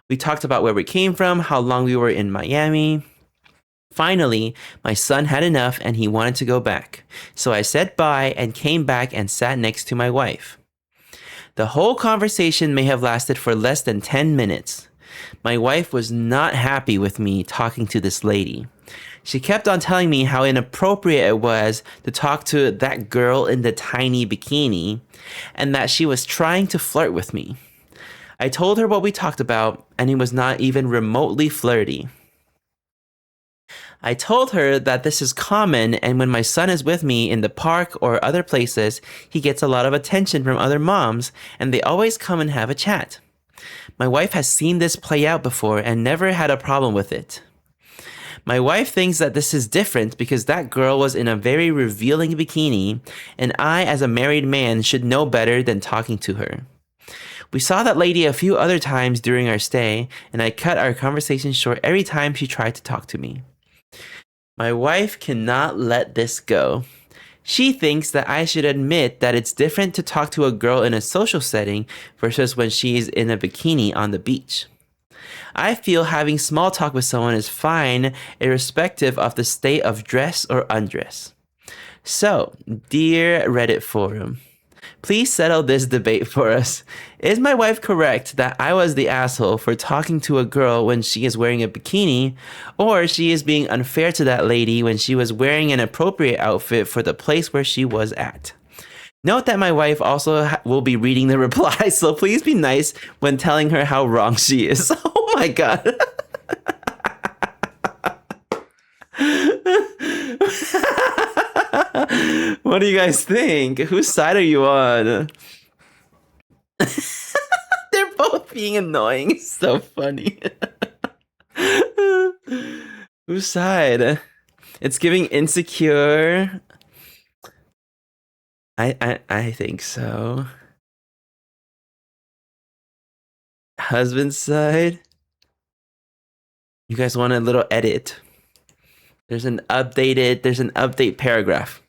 We talked about where we came from, how long we were in Miami. Finally, my son had enough and he wanted to go back. So I said bye and came back and sat next to my wife. The whole conversation may have lasted for less than 10 minutes. My wife was not happy with me talking to this lady. She kept on telling me how inappropriate it was to talk to that girl in the tiny bikini and that she was trying to flirt with me. I told her what we talked about and it was not even remotely flirty. I told her that this is common and when my son is with me in the park or other places, he gets a lot of attention from other moms and they always come and have a chat. My wife has seen this play out before and never had a problem with it. My wife thinks that this is different because that girl was in a very revealing bikini, and I, as a married man, should know better than talking to her. We saw that lady a few other times during our stay, and I cut our conversation short every time she tried to talk to me. My wife cannot let this go. She thinks that I should admit that it's different to talk to a girl in a social setting versus when she's in a bikini on the beach. I feel having small talk with someone is fine, irrespective of the state of dress or undress. So, dear Reddit forum, please settle this debate for us. Is my wife correct that I was the asshole for talking to a girl when she is wearing a bikini, or she is being unfair to that lady when she was wearing an appropriate outfit for the place where she was at? Note that my wife also will be reading the reply, so please be nice when telling her how wrong she is. Oh my god. What do you guys think? Whose side are you on? They're both being annoying. It's so funny. Whose side? It's giving insecure. I think so. Husband's side. You guys want a little edit? There's an update paragraph.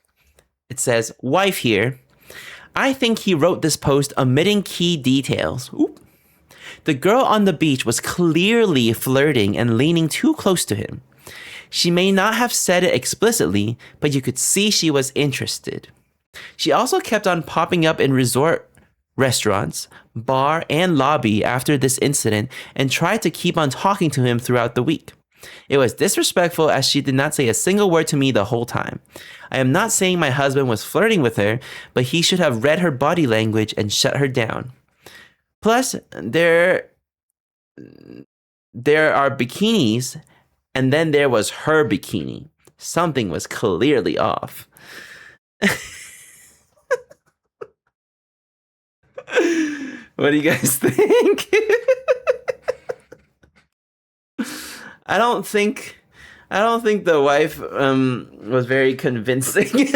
It says, wife here. I think he wrote this post omitting key details. Oop. The girl on the beach was clearly flirting and leaning too close to him. She may not have said it explicitly, but you could see she was interested. She also kept on popping up in resort restaurants, bar, and lobby after this incident and tried to keep on talking to him throughout the week. It was disrespectful as she did not say a single word to me the whole time. I am not saying my husband was flirting with her, but he should have read her body language and shut her down. Plus, there are bikinis, and then there was her bikini. Something was clearly off. What do you guys think? I don't think the wife was very convincing.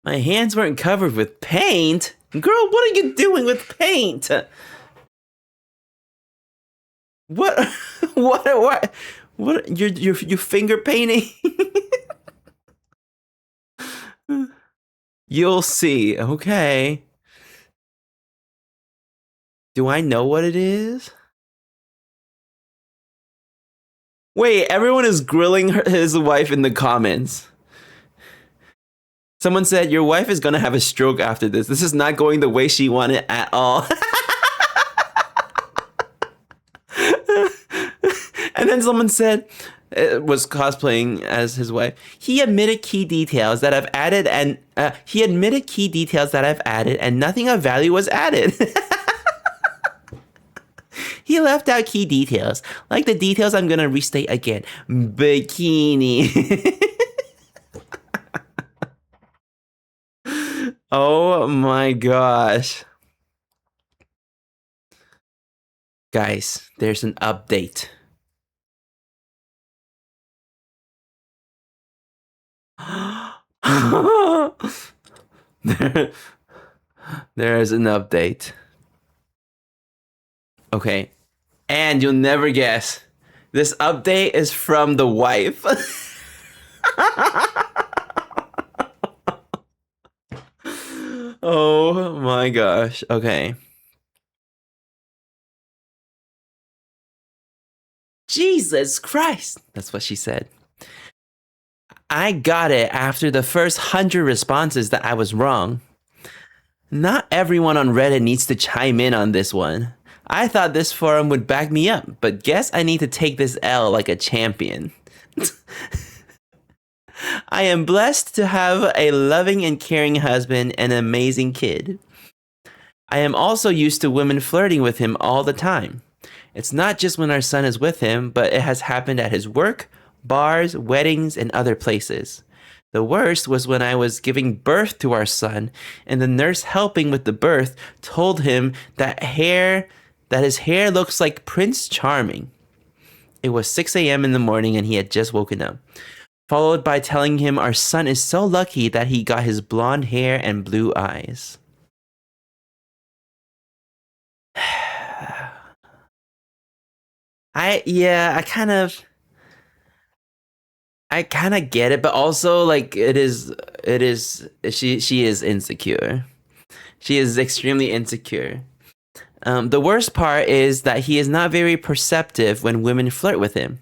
My hands weren't covered with paint. Girl, what are you doing with paint? What? What? You're finger painting? You'll see. Okay. Do I know what it is? Wait, everyone is grilling his wife in the comments. Someone said, your wife is gonna have a stroke after this. This is not going the way she wanted at all. And then someone said, was cosplaying as his wife. He admitted key details that I've added, and nothing of value was added. He left out key details, like the details I'm gonna restate again. Bikini. Oh my gosh. Guys, there's an update. There's an update. Okay. And you'll never guess. This update is from the wife. Oh my gosh. Okay. Jesus Christ. That's what she said. I got it after the first 100 responses that I was wrong. Not everyone on Reddit needs to chime in on this one. I thought this forum would back me up, but guess I need to take this L like a champion. I am blessed to have a loving and caring husband and an amazing kid. I am also used to women flirting with him all the time. It's not just when our son is with him, but it has happened at his work, bars, weddings, and other places. The worst was when I was giving birth to our son, and the nurse helping with the birth told him that his hair looks like Prince Charming. It was 6 a.m. in the morning and he had just woken up, followed by telling him our son is so lucky that he got his blonde hair and blue eyes. I kind of get it, but also like she is insecure. She is extremely insecure. The worst part is that he is not very perceptive when women flirt with him.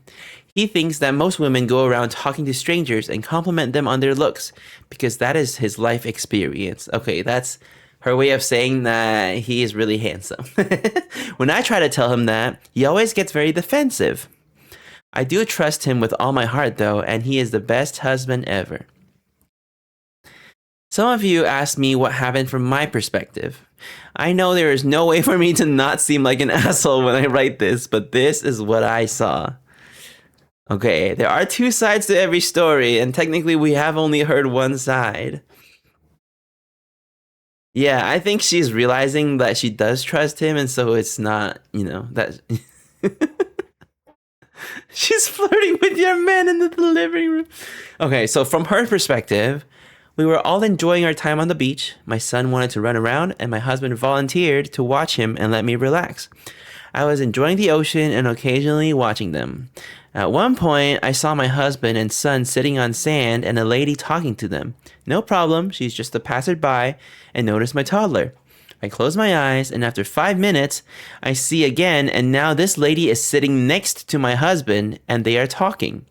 He thinks that most women go around talking to strangers and compliment them on their looks because that is his life experience. Okay, that's her way of saying that he is really handsome. When I try to tell him that, he always gets very defensive. I do trust him with all my heart, though, and he is the best husband ever. Some of you asked me what happened from my perspective. I know there is no way for me to not seem like an asshole when I write this, but this is what I saw. Okay, there are two sides to every story, and technically we have only heard one side. Yeah, I think she's realizing that she does trust him, and so it's not, that. She's flirting with your man in the living room. Okay, so from her perspective, we were all enjoying our time on the beach. My son wanted to run around, and my husband volunteered to watch him and let me relax. I was enjoying the ocean and occasionally watching them. At one point, I saw my husband and son sitting on sand and a lady talking to them. No problem, she's just a passerby, and noticed my toddler. I close my eyes, and after 5 minutes, I see again, and now this lady is sitting next to my husband, and they are talking.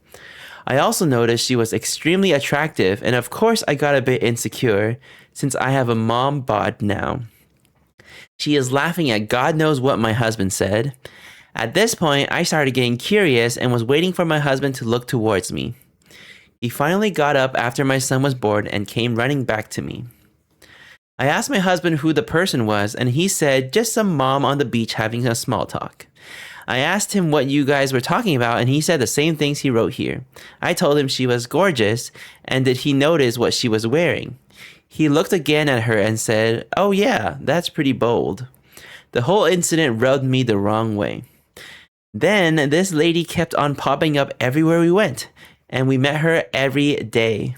I also noticed she was extremely attractive, and of course I got a bit insecure, since I have a mom bod now. She is laughing at God knows what my husband said. At this point, I started getting curious and was waiting for my husband to look towards me. He finally got up after my son was born and came running back to me. I asked my husband who the person was, and he said just some mom on the beach having a small talk. I asked him what you guys were talking about, and he said the same things he wrote here. I told him she was gorgeous, and did he notice what she was wearing? He looked again at her and said, "Oh yeah, that's pretty bold." The whole incident rubbed me the wrong way. Then this lady kept on popping up everywhere we went, and we met her every day.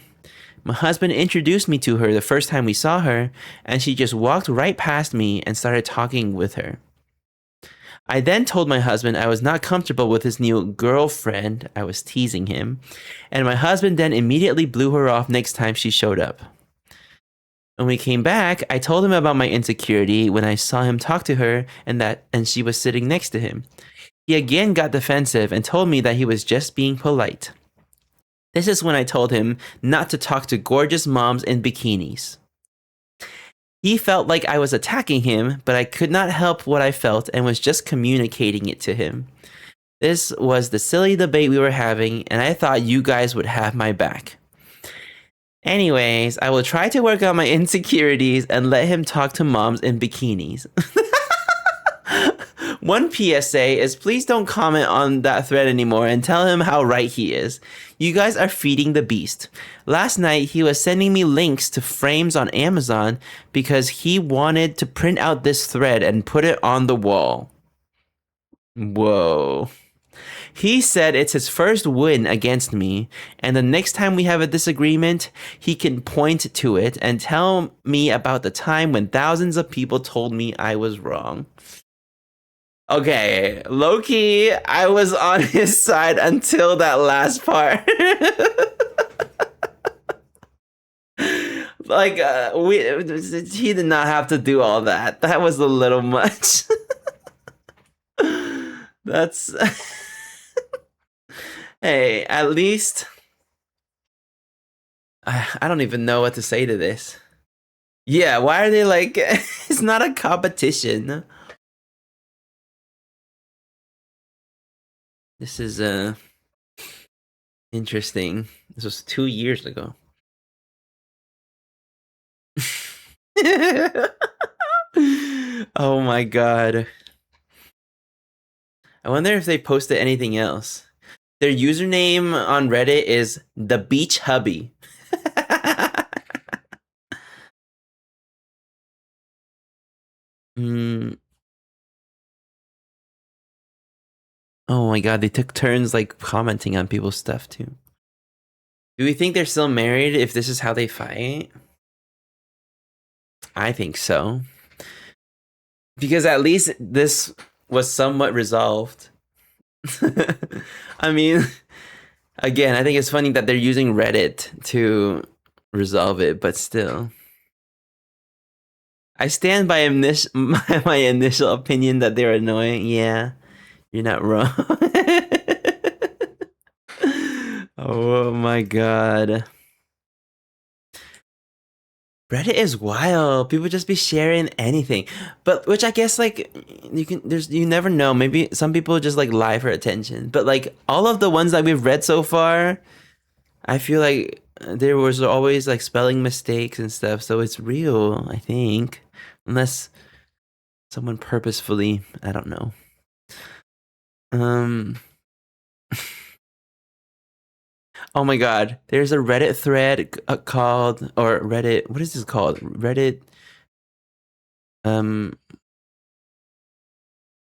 My husband introduced me to her the first time we saw her, and she just walked right past me and started talking with her. I then told my husband I was not comfortable with his new girlfriend. I was teasing him, and my husband then immediately blew her off next time she showed up. When we came back, I told him about my insecurity when I saw him talk to her and she was sitting next to him. He again got defensive and told me that he was just being polite. This is when I told him not to talk to gorgeous moms in bikinis. He felt like I was attacking him, but I could not help what I felt and was just communicating it to him. This was the silly debate we were having, and I thought you guys would have my back. Anyways, I will try to work on my insecurities and let him talk to moms in bikinis. One PSA is please don't comment on that thread anymore and tell him how right he is. You guys are feeding the beast. Last night, he was sending me links to frames on Amazon because he wanted to print out this thread and put it on the wall. Whoa. He said it's his first win against me, and the next time we have a disagreement, he can point to it and tell me about the time when thousands of people told me I was wrong. Okay, low-key, I was on his side until that last part. Like, he did not have to do all that. That was a little much. That's... Hey, at least... I don't even know what to say to this. Yeah, why are they like... It's not a competition. This is interesting. This was 2 years ago. Oh my god. I wonder if they posted anything else. Their username on Reddit is the Beach Hubby. Mm, oh my god, they took turns like commenting on people's stuff too. Do we think they're still married if this is how they fight? I think so. Because at least this was somewhat resolved. I mean, again, I think it's funny that they're using Reddit to resolve it, but still. I stand by my initial opinion that they're annoying. Yeah, you're not wrong. Oh my god. Reddit is wild. People just be sharing anything. But which I guess like you never know. Maybe some people just like lie for attention. But like all of the ones that we've read so far, I feel like there was always like spelling mistakes and stuff. So it's real, I think. Unless someone purposefully, I don't know. Um Oh my god, there's a Reddit thread called or Reddit, what is this called? Reddit um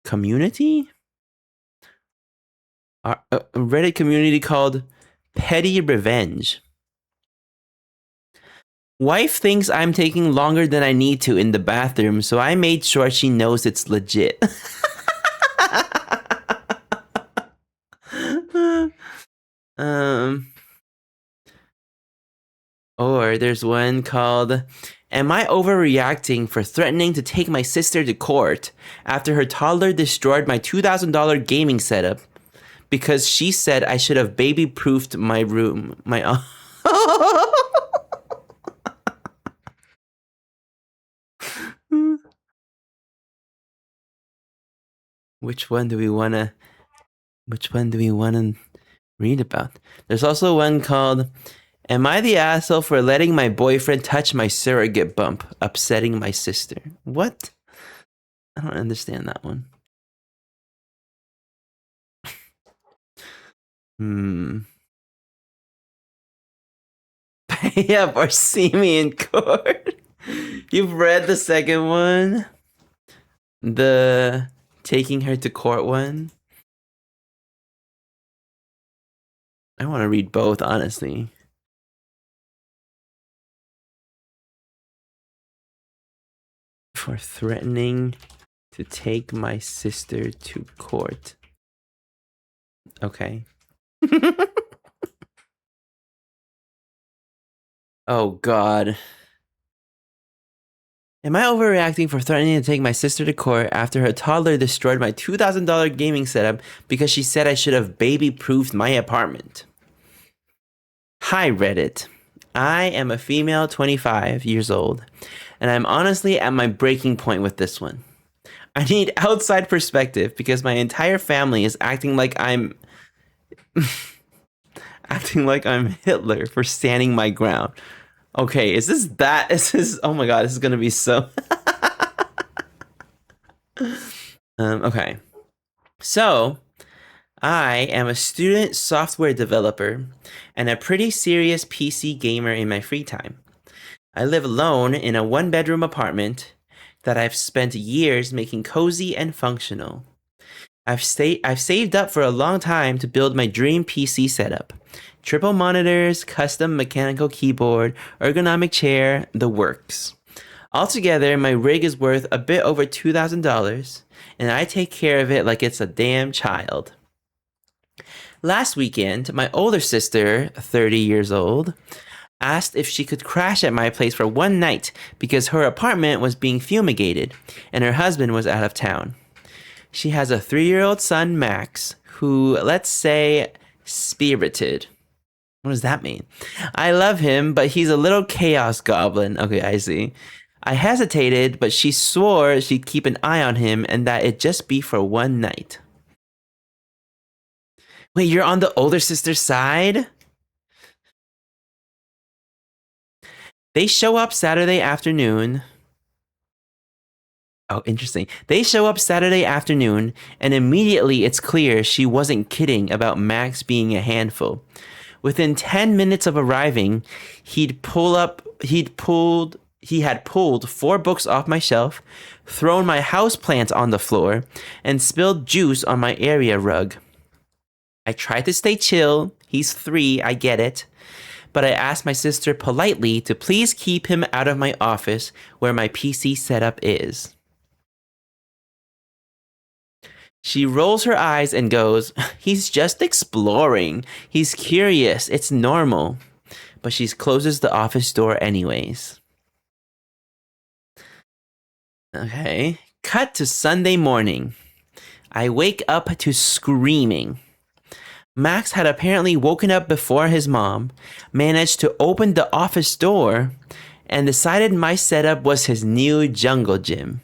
community? A Reddit community called Petty Revenge. Wife thinks I'm taking longer than I need to in the bathroom, so I made sure she knows it's legit. um Or there's one called Am I overreacting for threatening to take my sister to court after her toddler destroyed my $2,000 gaming setup because she said I should have baby proofed my room? Which one do we want to read about? There's also one called Am I the asshole for letting my boyfriend touch my surrogate bump, upsetting my sister? What? I don't understand that one. Pay up or see me in court. You've read the second one? The taking her to court one? I want to read both, honestly. For threatening to take my sister to court. Okay. Oh, God. Am I overreacting for threatening to take my sister to court after her toddler destroyed my $2,000 gaming setup because she said I should have baby-proofed my apartment? Hi, Reddit. I am a female 25 years old, and I'm honestly at my breaking point with this one. I need outside perspective because my entire family is acting like I'm acting like I'm Hitler for standing my ground. Okay, is this oh my god, this is gonna be so okay. So I am a student software developer and a pretty serious PC gamer in my free time. I live alone in a one-bedroom apartment that I've spent years making cozy and functional. I've saved up for a long time to build my dream PC setup. Triple monitors, custom mechanical keyboard, ergonomic chair, the works. Altogether, my rig is worth a bit over $2,000, and I take care of it like it's a damn child. Last weekend, my older sister, 30 years old, asked if she could crash at my place for one night because her apartment was being fumigated and her husband was out of town. She has a 3-year-old son, Max, who, let's say, spirited. What does that mean? I love him, but he's a little chaos goblin. Okay, I see. I hesitated, but she swore she'd keep an eye on him and that it'd just be for one night. Wait, you're on the older sister's side? They show up Saturday afternoon. Oh, interesting. They show up Saturday afternoon, and immediately it's clear she wasn't kidding about Max being a handful. Within 10 minutes of arriving, he'd pulled he had pulled 4 books off my shelf, thrown my houseplant on the floor, and spilled juice on my area rug. I tried to stay chill. He's 3, I get it. But I asked my sister politely to please keep him out of my office where my PC setup is. She rolls her eyes and goes, "He's just exploring. He's curious. It's normal." But she closes the office door anyways. Okay. Cut to Sunday morning. I wake up to screaming. Max had apparently woken up before his mom, managed to open the office door, and decided my setup was his new jungle gym.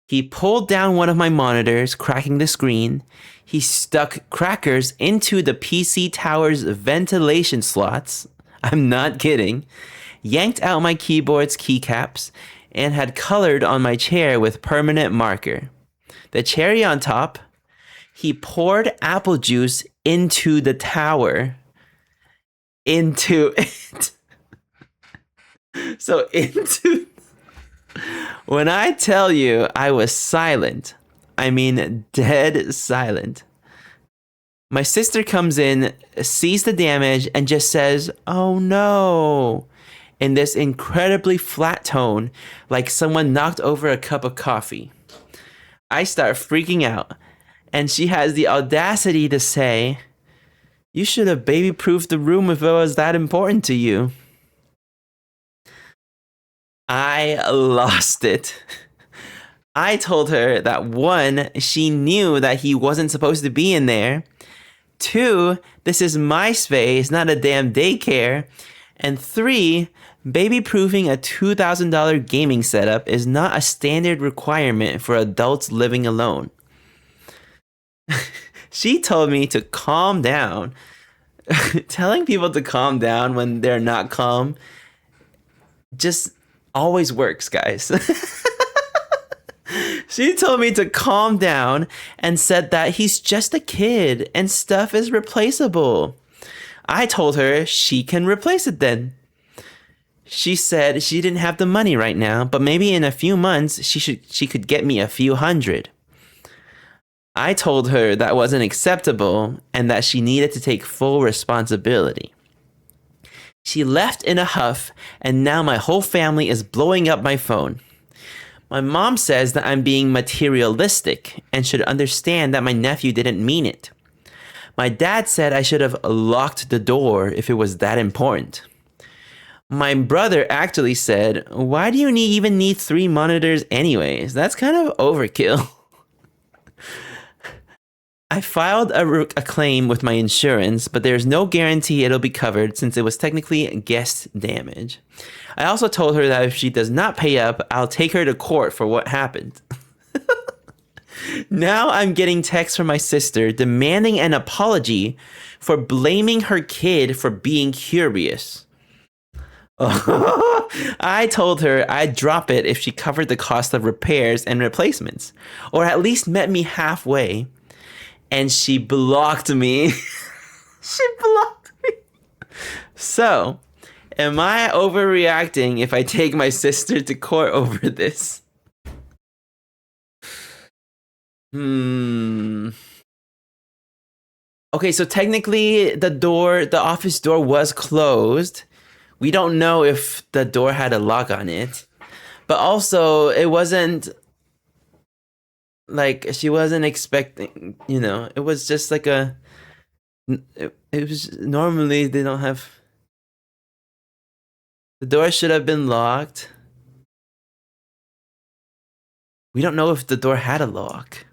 He pulled down one of my monitors, cracking the screen. He stuck crackers into the PC tower's ventilation slots. I'm not kidding. Yanked out my keyboard's keycaps and had colored on my chair with permanent marker. The cherry on top, he poured apple juice into the tower. Into it. So into... When I tell you I was silent, I mean dead silent. My sister comes in, sees the damage, and just says, "Oh no," in this incredibly flat tone, like someone knocked over a cup of coffee. I start freaking out, and she has the audacity to say, "You should have baby-proofed the room if it was that important to you." I lost it. I told her that 1, she knew that he wasn't supposed to be in there. 2, this is my space, not a damn daycare. And 3, baby-proofing a $2,000 gaming setup is not a standard requirement for adults living alone. She told me to calm down. Telling people to calm down when they're not calm just always works, guys. She told me to calm down and said that he's just a kid and stuff is replaceable. I told her she can replace it then. She said she didn't have the money right now, but maybe in a few months she could get me a few hundred. I told her that wasn't acceptable and that she needed to take full responsibility. She left in a huff, and now my whole family is blowing up my phone. My mom says that I'm being materialistic and should understand that my nephew didn't mean it. My dad said I should have locked the door if it was that important. My brother actually said, "Why do you even need 3 monitors anyways? That's kind of overkill." I filed a claim with my insurance, but there's no guarantee it'll be covered since it was technically guest damage. I also told her that if she does not pay up, I'll take her to court for what happened. Now I'm getting texts from my sister demanding an apology for blaming her kid for being curious. I told her I'd drop it if she covered the cost of repairs and replacements, or at least met me halfway. And she blocked me. She blocked me. So, am I overreacting if I take my sister to court over this? Okay, so technically the office door was closed. We don't know if the door had a lock on it. But also, it wasn't like she wasn't expecting, it was just like it was normally they don't have, the door should have been locked. We don't know if the door had a lock.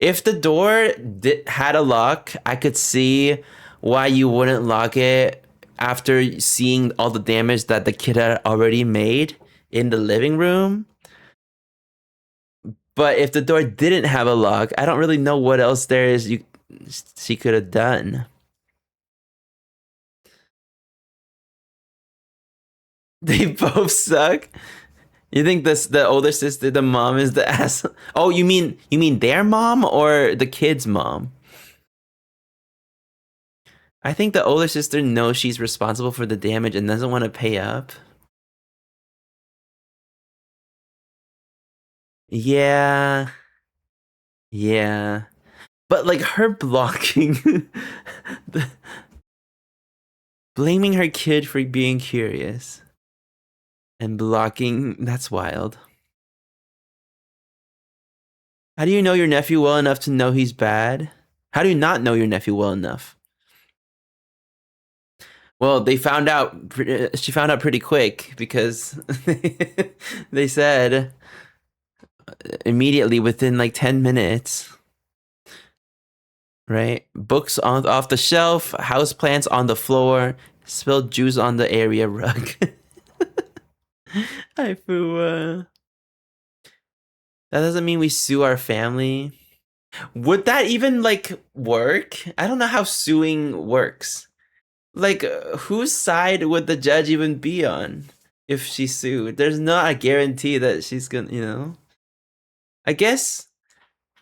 If the door had a lock, I could see why you wouldn't lock it after seeing all the damage that the kid had already made in the living room. But if the door didn't have a lock, I don't really know what else there is she could have done. They both suck. You think the older sister, the mom, is the ass? Oh, you mean their mom or the kid's mom? I think the older sister knows she's responsible for the damage and doesn't want to pay up. Yeah, yeah. But like her blocking, the, blaming her kid for being curious and blocking, that's wild. How do you know your nephew well enough to know he's bad? How do you not know your nephew well enough? Well, they found out. She found out pretty quick because they said immediately within like 10 minutes. Right? Books on off the shelf, house plants on the floor, spilled juice on the area rug. Hi, Fua. That doesn't mean we sue our family. Would that even like work? I don't know how suing works. Like, whose side would the judge even be on if she sued? There's not a guarantee that she's gonna. I guess,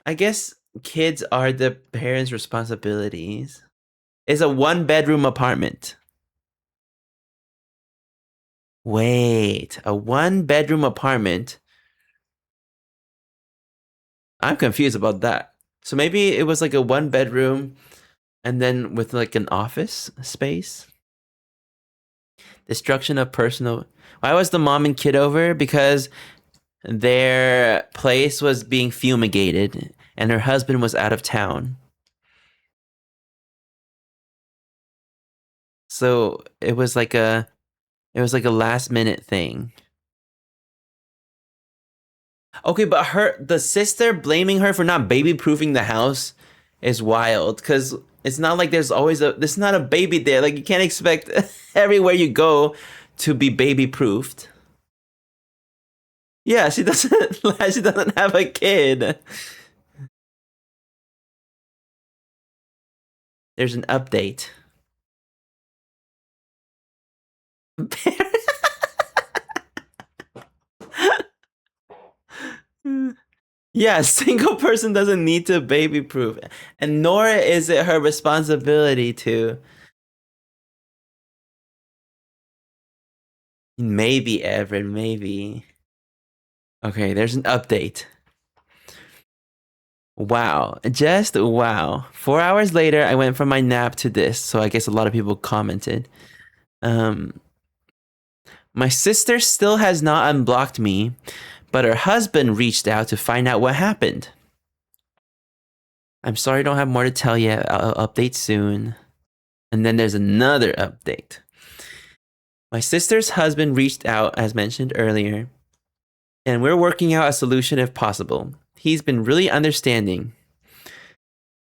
I guess kids are the parents' responsibilities. It's a one-bedroom apartment. Wait, a one-bedroom apartment? I'm confused about that. So maybe it was like a one-bedroom and then with like an office space? Destruction of personal. Why was the mom and kid over? Because their place was being fumigated and her husband was out of town. So it was like a last minute thing. Okay, but the sister blaming her for not baby proofing the house is wild because it's not like there's not a baby there. Like you can't expect everywhere you go to be baby proofed. Yeah, she doesn't she doesn't have a kid. There's an update. Yeah, a single person doesn't need to baby proof. And nor is it her responsibility to. Maybe, Everett, maybe. Okay, there's an update. Wow, just wow. 4 hours later, I went from my nap to this, so I guess a lot of people commented. Um, my sister still has not unblocked me, but her husband reached out to find out what happened. I'm sorry I don't have more to tell you. I'll update soon. And then there's another update. My sister's husband reached out, as mentioned earlier, and we're working out a solution if possible. He's been really understanding.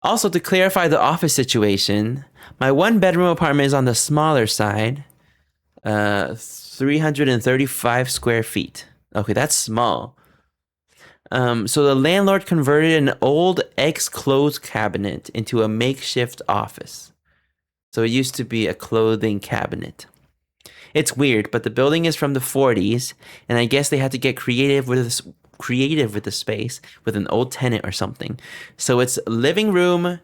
Also, to clarify the office situation, my one-bedroom apartment is on the smaller side, 335 square feet. Okay, that's small. So the landlord converted an old ex-clothes cabinet into a makeshift office. So it used to be a clothing cabinet. It's weird, but the building is from the 40s, and I guess they had to get creative with the space with an old tenant or something. So it's living room,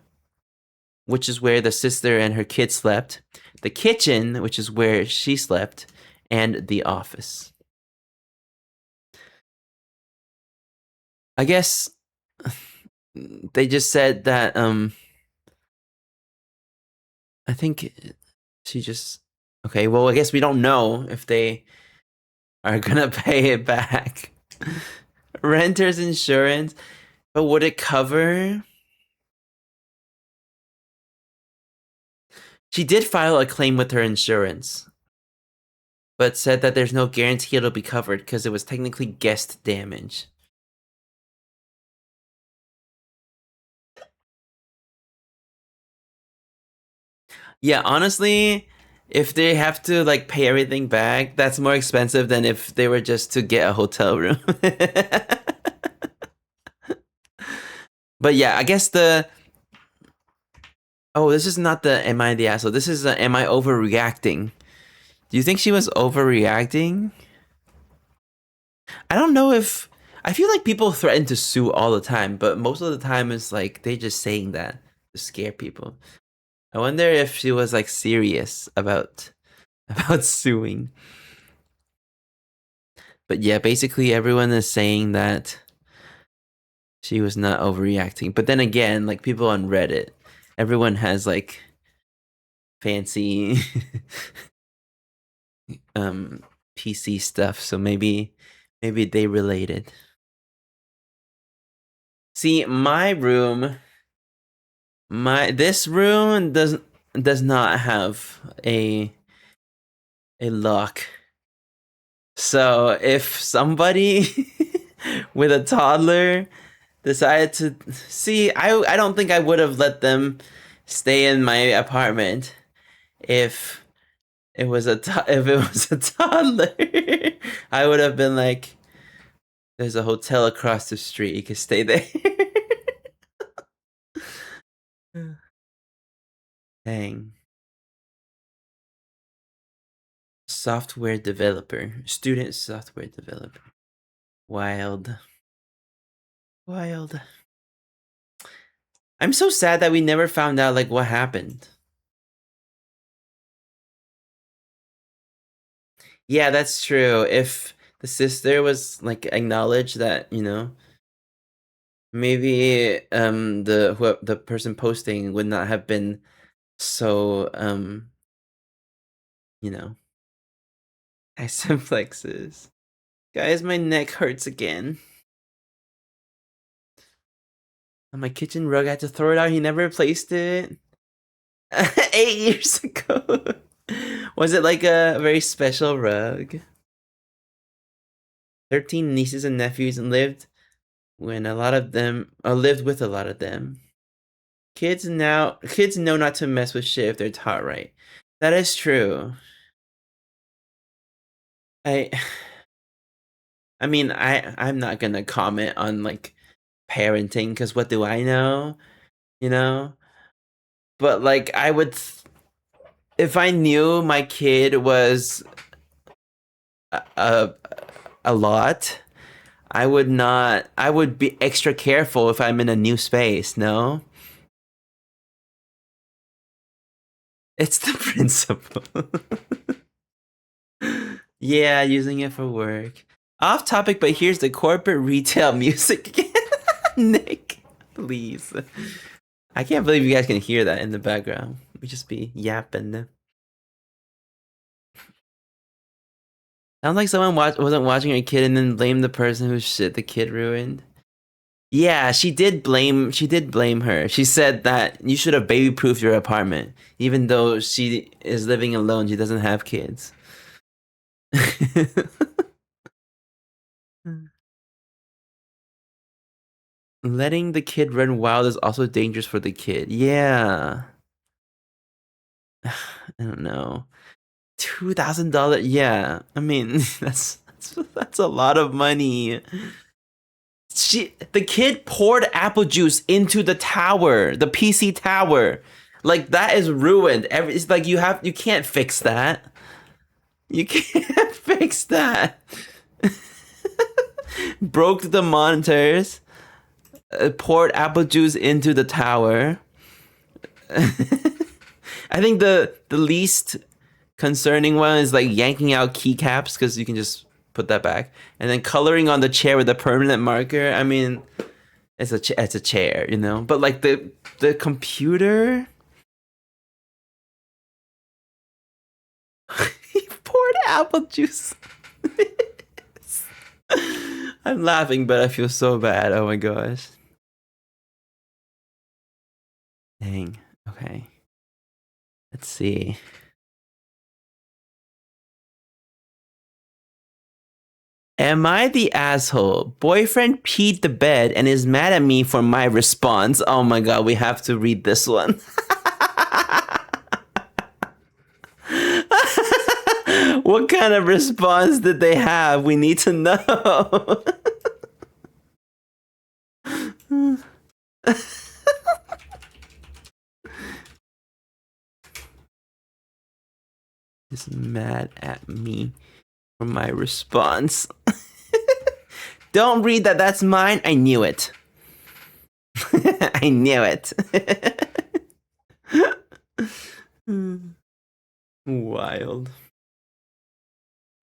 which is where the sister and her kid slept, the kitchen, which is where she slept, and the office. I guess they just said that I think she just okay, well I guess we don't know if they are gonna pay it back. Renter's insurance, but would it cover? She did file a claim with her insurance, but said that there's no guarantee it'll be covered because it was technically guest damage. Yeah, honestly, if they have to like pay everything back, that's more expensive than if they were just to get a hotel room. But yeah, I guess the oh, this is not the am I the asshole. This is am I overreacting? Do you think she was overreacting? I don't know if I feel like people threaten to sue all the time, but most of the time it's like they just saying that to scare people. I wonder if she was like serious about about suing. But yeah, basically everyone is saying that She was not overreacting. But then again, like people on Reddit, everyone has like fancy PC stuff, so maybe they related. See, this room does not have a lock. So if somebody with a toddler decided to see, I don't think I would have let them stay in my apartment if it was if it was a toddler. I would have been like, there's a hotel across the street, you can stay there. Dang. Software developer. Student software developer. Wild. Wild. I'm so sad that we never found out like what happened. Yeah, that's true. If the sister was like acknowledged that, maybe the person posting would not have been so you know, simplexes. Guys, my neck hurts again. On my kitchen rug, I had to throw it out. He never replaced it. 8 years ago. Was it like a very special rug? 13 nieces and nephews and lived with a lot of them. Kids know not to mess with shit if they're taught right. That is true. I I mean, I'm not gonna comment on like parenting because what do I know? You know? But like if I knew my kid was a, a lot, I would be extra careful if I'm in a new space, no? It's the principle. Yeah, using it for work. Off topic, but here's the corporate retail music again. Nick, please. I can't believe you guys can hear that in the background. We just be yapping. Sounds like someone wasn't watching her kid and then blamed the person whose shit the kid ruined. Yeah, she did blame her. She said that you should have baby-proofed your apartment, even though she is living alone. She doesn't have kids. Letting the kid run wild is also dangerous for the kid. Yeah. I don't know. $2,000. Yeah. I mean, that's a lot of money. The kid poured apple juice into the tower, the PC tower. Like that is ruined. It's like you can't fix that. You can't fix that. Broke the monitors. Poured apple juice into the tower. I think the least concerning one is like yanking out keycaps because you can just put that back, and then coloring on the chair with a permanent marker. I mean, it's a chair, But like the computer, he poured apple juice. I'm laughing, but I feel so bad. Oh my gosh. Dang. Okay. Let's see. Am I the asshole? Boyfriend peed the bed and is mad at me for my response. Oh my god, we have to read this one. What kind of response did they have? We need to know. Is mad at me for my response. Don't read that. That's mine. I knew it. I knew it. Wild.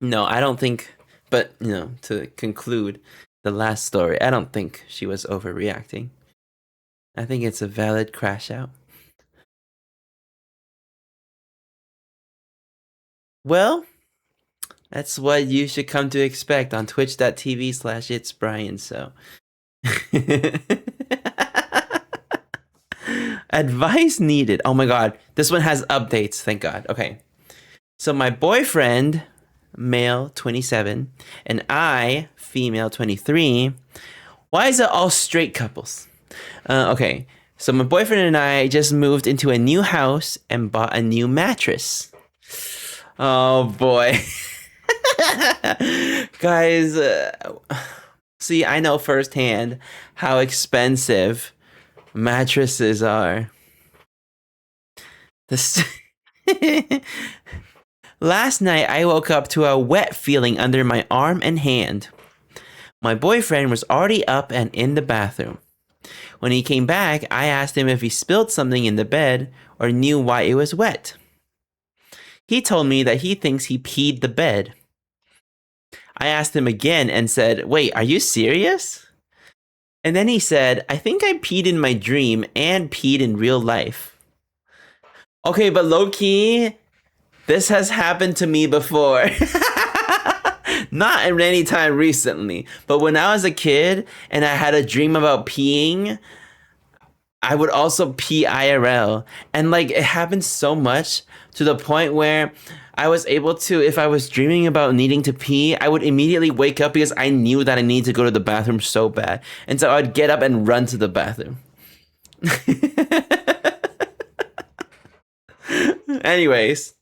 No, I don't think. But to conclude, the last story. I don't think she was overreacting. I think it's a valid crash out. Well, that's what you should come to expect on twitch.tv/itsbrianso. Advice needed. Oh my god. This one has updates, thank god. Okay. So my boyfriend, male 27, and I, female 23. Why is it all straight couples? Okay. So my boyfriend and I just moved into a new house and bought a new mattress. Oh boy. Guys, see, I know firsthand how expensive mattresses are. This Last night I woke up to a wet feeling under my arm and hand. My boyfriend was already up and in the bathroom. When he came back, I asked him if he spilled something in the bed or knew why it was wet. He told me that he thinks he peed the bed. I asked him again and said, "Wait, are you serious?" And then he said, "I think I peed in my dream and peed in real life." Okay, but low-key, this has happened to me before. Not at any time recently, but when I was a kid and I had a dream about peeing, I would also pee IRL. And like, it happened so much to the point where I was able to, if I was dreaming about needing to pee, I would immediately wake up because I knew that I needed to go to the bathroom so bad. And so I'd get up and run to the bathroom. Anyways,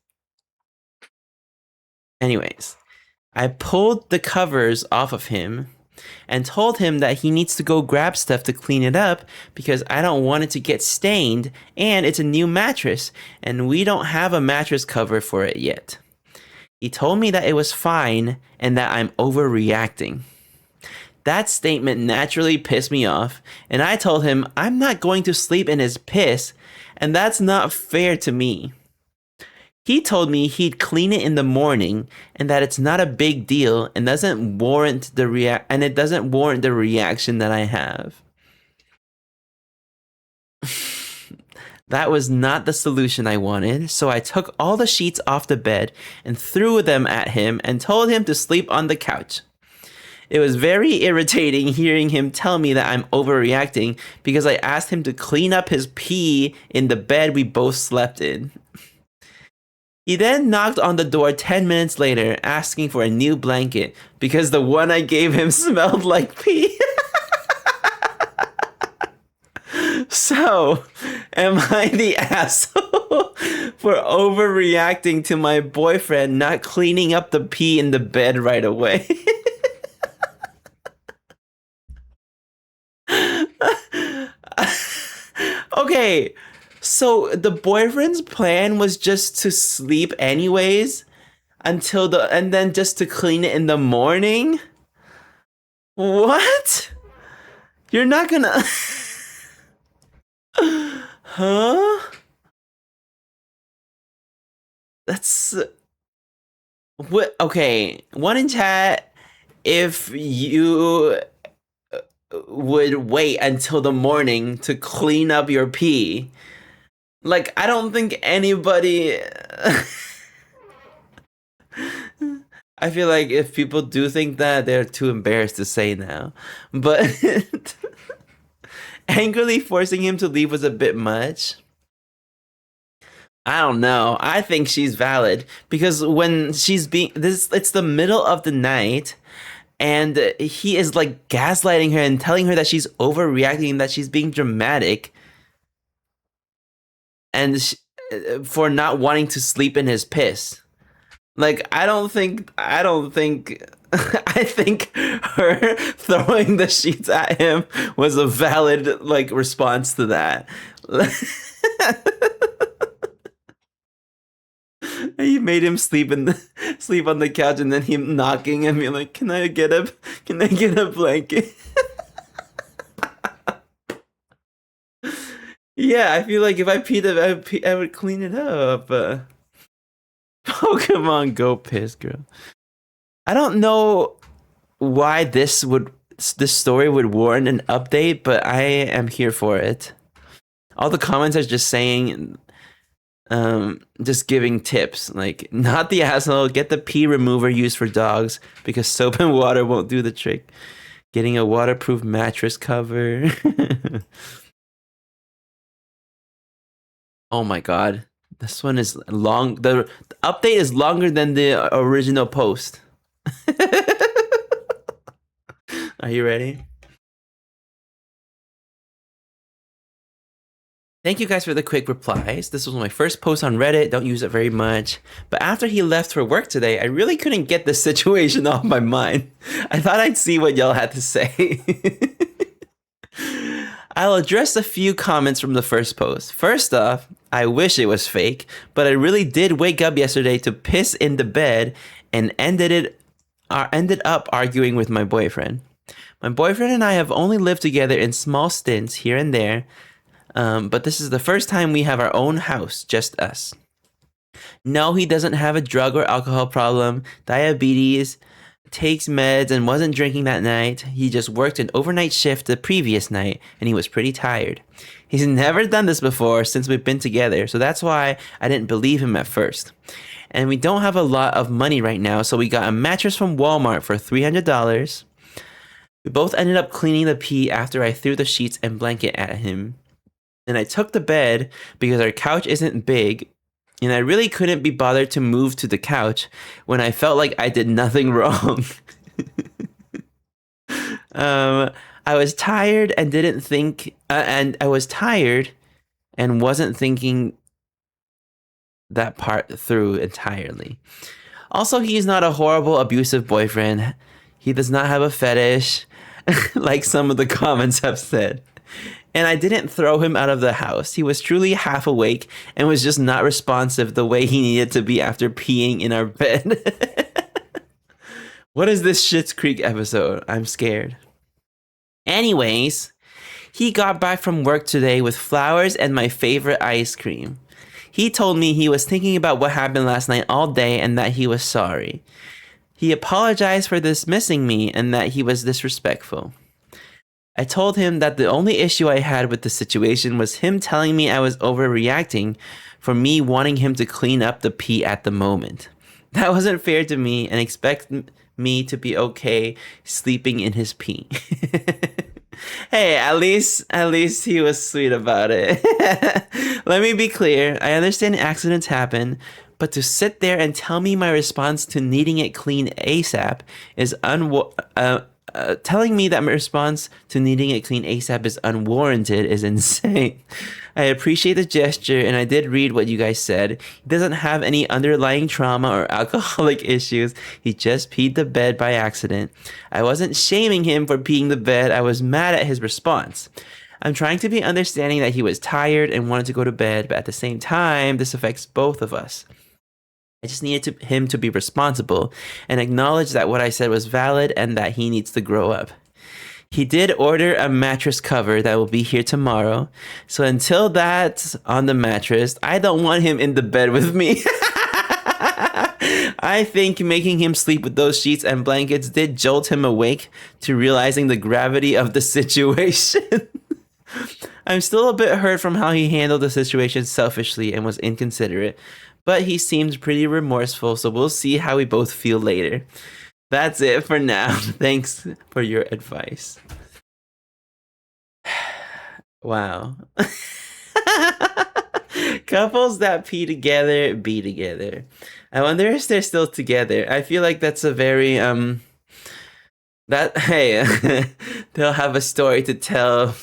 I pulled the covers off of him and told him that he needs to go grab stuff to clean it up because I don't want it to get stained and it's a new mattress and we don't have a mattress cover for it yet. He told me that it was fine and that I'm overreacting. That statement naturally pissed me off and I told him I'm not going to sleep in his piss and that's not fair to me. He told me he'd clean it in the morning and that it's not a big deal and doesn't warrant the reaction that I have. That was not the solution I wanted, so I took all the sheets off the bed and threw them at him and told him to sleep on the couch. It was very irritating hearing him tell me that I'm overreacting because I asked him to clean up his pee in the bed we both slept in. He then knocked on the door 10 minutes later asking for a new blanket because the one I gave him smelled like pee. So, am I the asshole for overreacting to my boyfriend not cleaning up the pee in the bed right away? Okay, so the boyfriend's plan was just to sleep anyways and then just to clean it in the morning? What? You're not gonna Huh? That's what? Okay, one in chat. If you would wait until the morning to clean up your pee, like I don't think anybody. I feel like if people do think that, they're too embarrassed to say now. But angrily forcing him to leave was a bit much. I don't know. I think she's valid because when she's being it's the middle of the night and he is like gaslighting her and telling her that she's overreacting and that she's being dramatic and for not wanting to sleep in his piss. Like I think her throwing the sheets at him was a valid like response to that. He made him sleep on the couch and then him knocking and being like, can I get a blanket? Yeah, I feel like if I peed, I would clean it up. Pokemon Go piss girl. I don't know why this would this story would warrant an update, but I am here for it. All the comments are just saying, just giving tips like, not the asshole, get the pee remover used for dogs because soap and water won't do the trick. Getting a waterproof mattress cover. Oh my god. This one is long. The update is longer than the original post. Are you ready? Thank you guys for the quick replies. This was my first post on Reddit. Don't use it very much. But after he left for work today, I really couldn't get the situation off my mind. I thought I'd see what y'all had to say. I'll address a few comments from the first post. First off, I wish it was fake, but I really did wake up yesterday to piss in the bed and ended up arguing with my boyfriend. My boyfriend and I have only lived together in small stints here and there, but this is the first time we have our own house, just us. No, he doesn't have a drug or alcohol problem, diabetes, takes meds, and wasn't drinking that night. He just worked an overnight shift the previous night, and he was pretty tired. He's never done this before since we've been together, so that's why I didn't believe him at first. And we don't have a lot of money right now, so we got a mattress from Walmart for $300. We both ended up cleaning the pee after I threw the sheets and blanket at him. And I took the bed because our couch isn't big, and I really couldn't be bothered to move to the couch when I felt like I did nothing wrong. I was tired and didn't think, and I was tired and wasn't thinking that part through entirely. Also, he's not a horrible, abusive boyfriend. He does not have a fetish, like some of the comments have said. And I didn't throw him out of the house. He was truly half awake and was just not responsive the way he needed to be after peeing in our bed. What is this Schitt's Creek episode? I'm scared. Anyways, he got back from work today with flowers and my favorite ice cream. He told me he was thinking about what happened last night all day and that he was sorry. He apologized for dismissing me and that he was disrespectful. I told him that the only issue I had with the situation was him telling me I was overreacting for me wanting him to clean up the pee at the moment. That wasn't fair to me and expect me to be okay sleeping in his pee. Hey, at least he was sweet about it. Let me be clear. I understand accidents happen, but to sit there and tell me my response to needing it clean ASAP is telling me that my response to needing it clean ASAP is unwarranted is insane. I appreciate the gesture, and I did read what you guys said. He doesn't have any underlying trauma or alcoholic issues. He just peed the bed by accident. I wasn't shaming him for peeing the bed. I was mad at his response. I'm trying to be understanding that he was tired and wanted to go to bed, but at the same time, this affects both of us. I just needed him to be responsible and acknowledge that what I said was valid and that he needs to grow up. He did order a mattress cover that will be here tomorrow. So until that's on the mattress, I don't want him in the bed with me. I think making him sleep with those sheets and blankets did jolt him awake to realizing the gravity of the situation. I'm still a bit hurt from how he handled the situation selfishly and was inconsiderate, but he seems pretty remorseful, so we'll see how we both feel later. That's it for now. Thanks for your advice. Wow. Couples that pee together, be together. I wonder if they're still together. I feel like that's a very hey, they'll have a story to tell.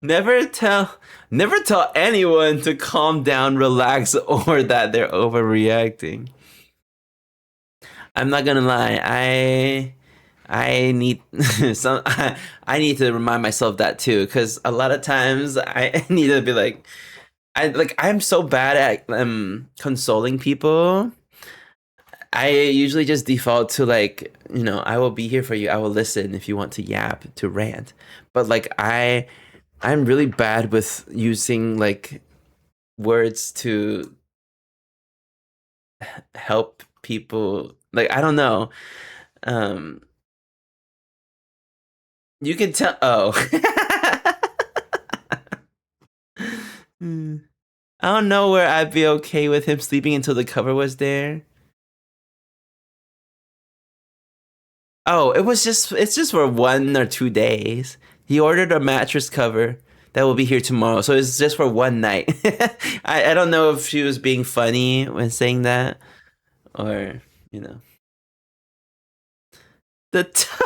Never tell anyone to calm down, relax, or that they're overreacting. I'm not gonna lie, I need I need to remind myself that too, because a lot of times I need to be like, I'm so bad at consoling people. I usually just default to like, I will be here for you. I will listen if you want to yap, to rant. But like I'm really bad with using like words to help people. Like, I don't know. You can tell. Oh. Hmm. I don't know where I'd be okay with him sleeping until the cover was there. Oh, it's just for 1 or 2 days. He ordered a mattress cover that will be here tomorrow. So it's just for one night. I don't know if she was being funny when saying that or, you know. The tub.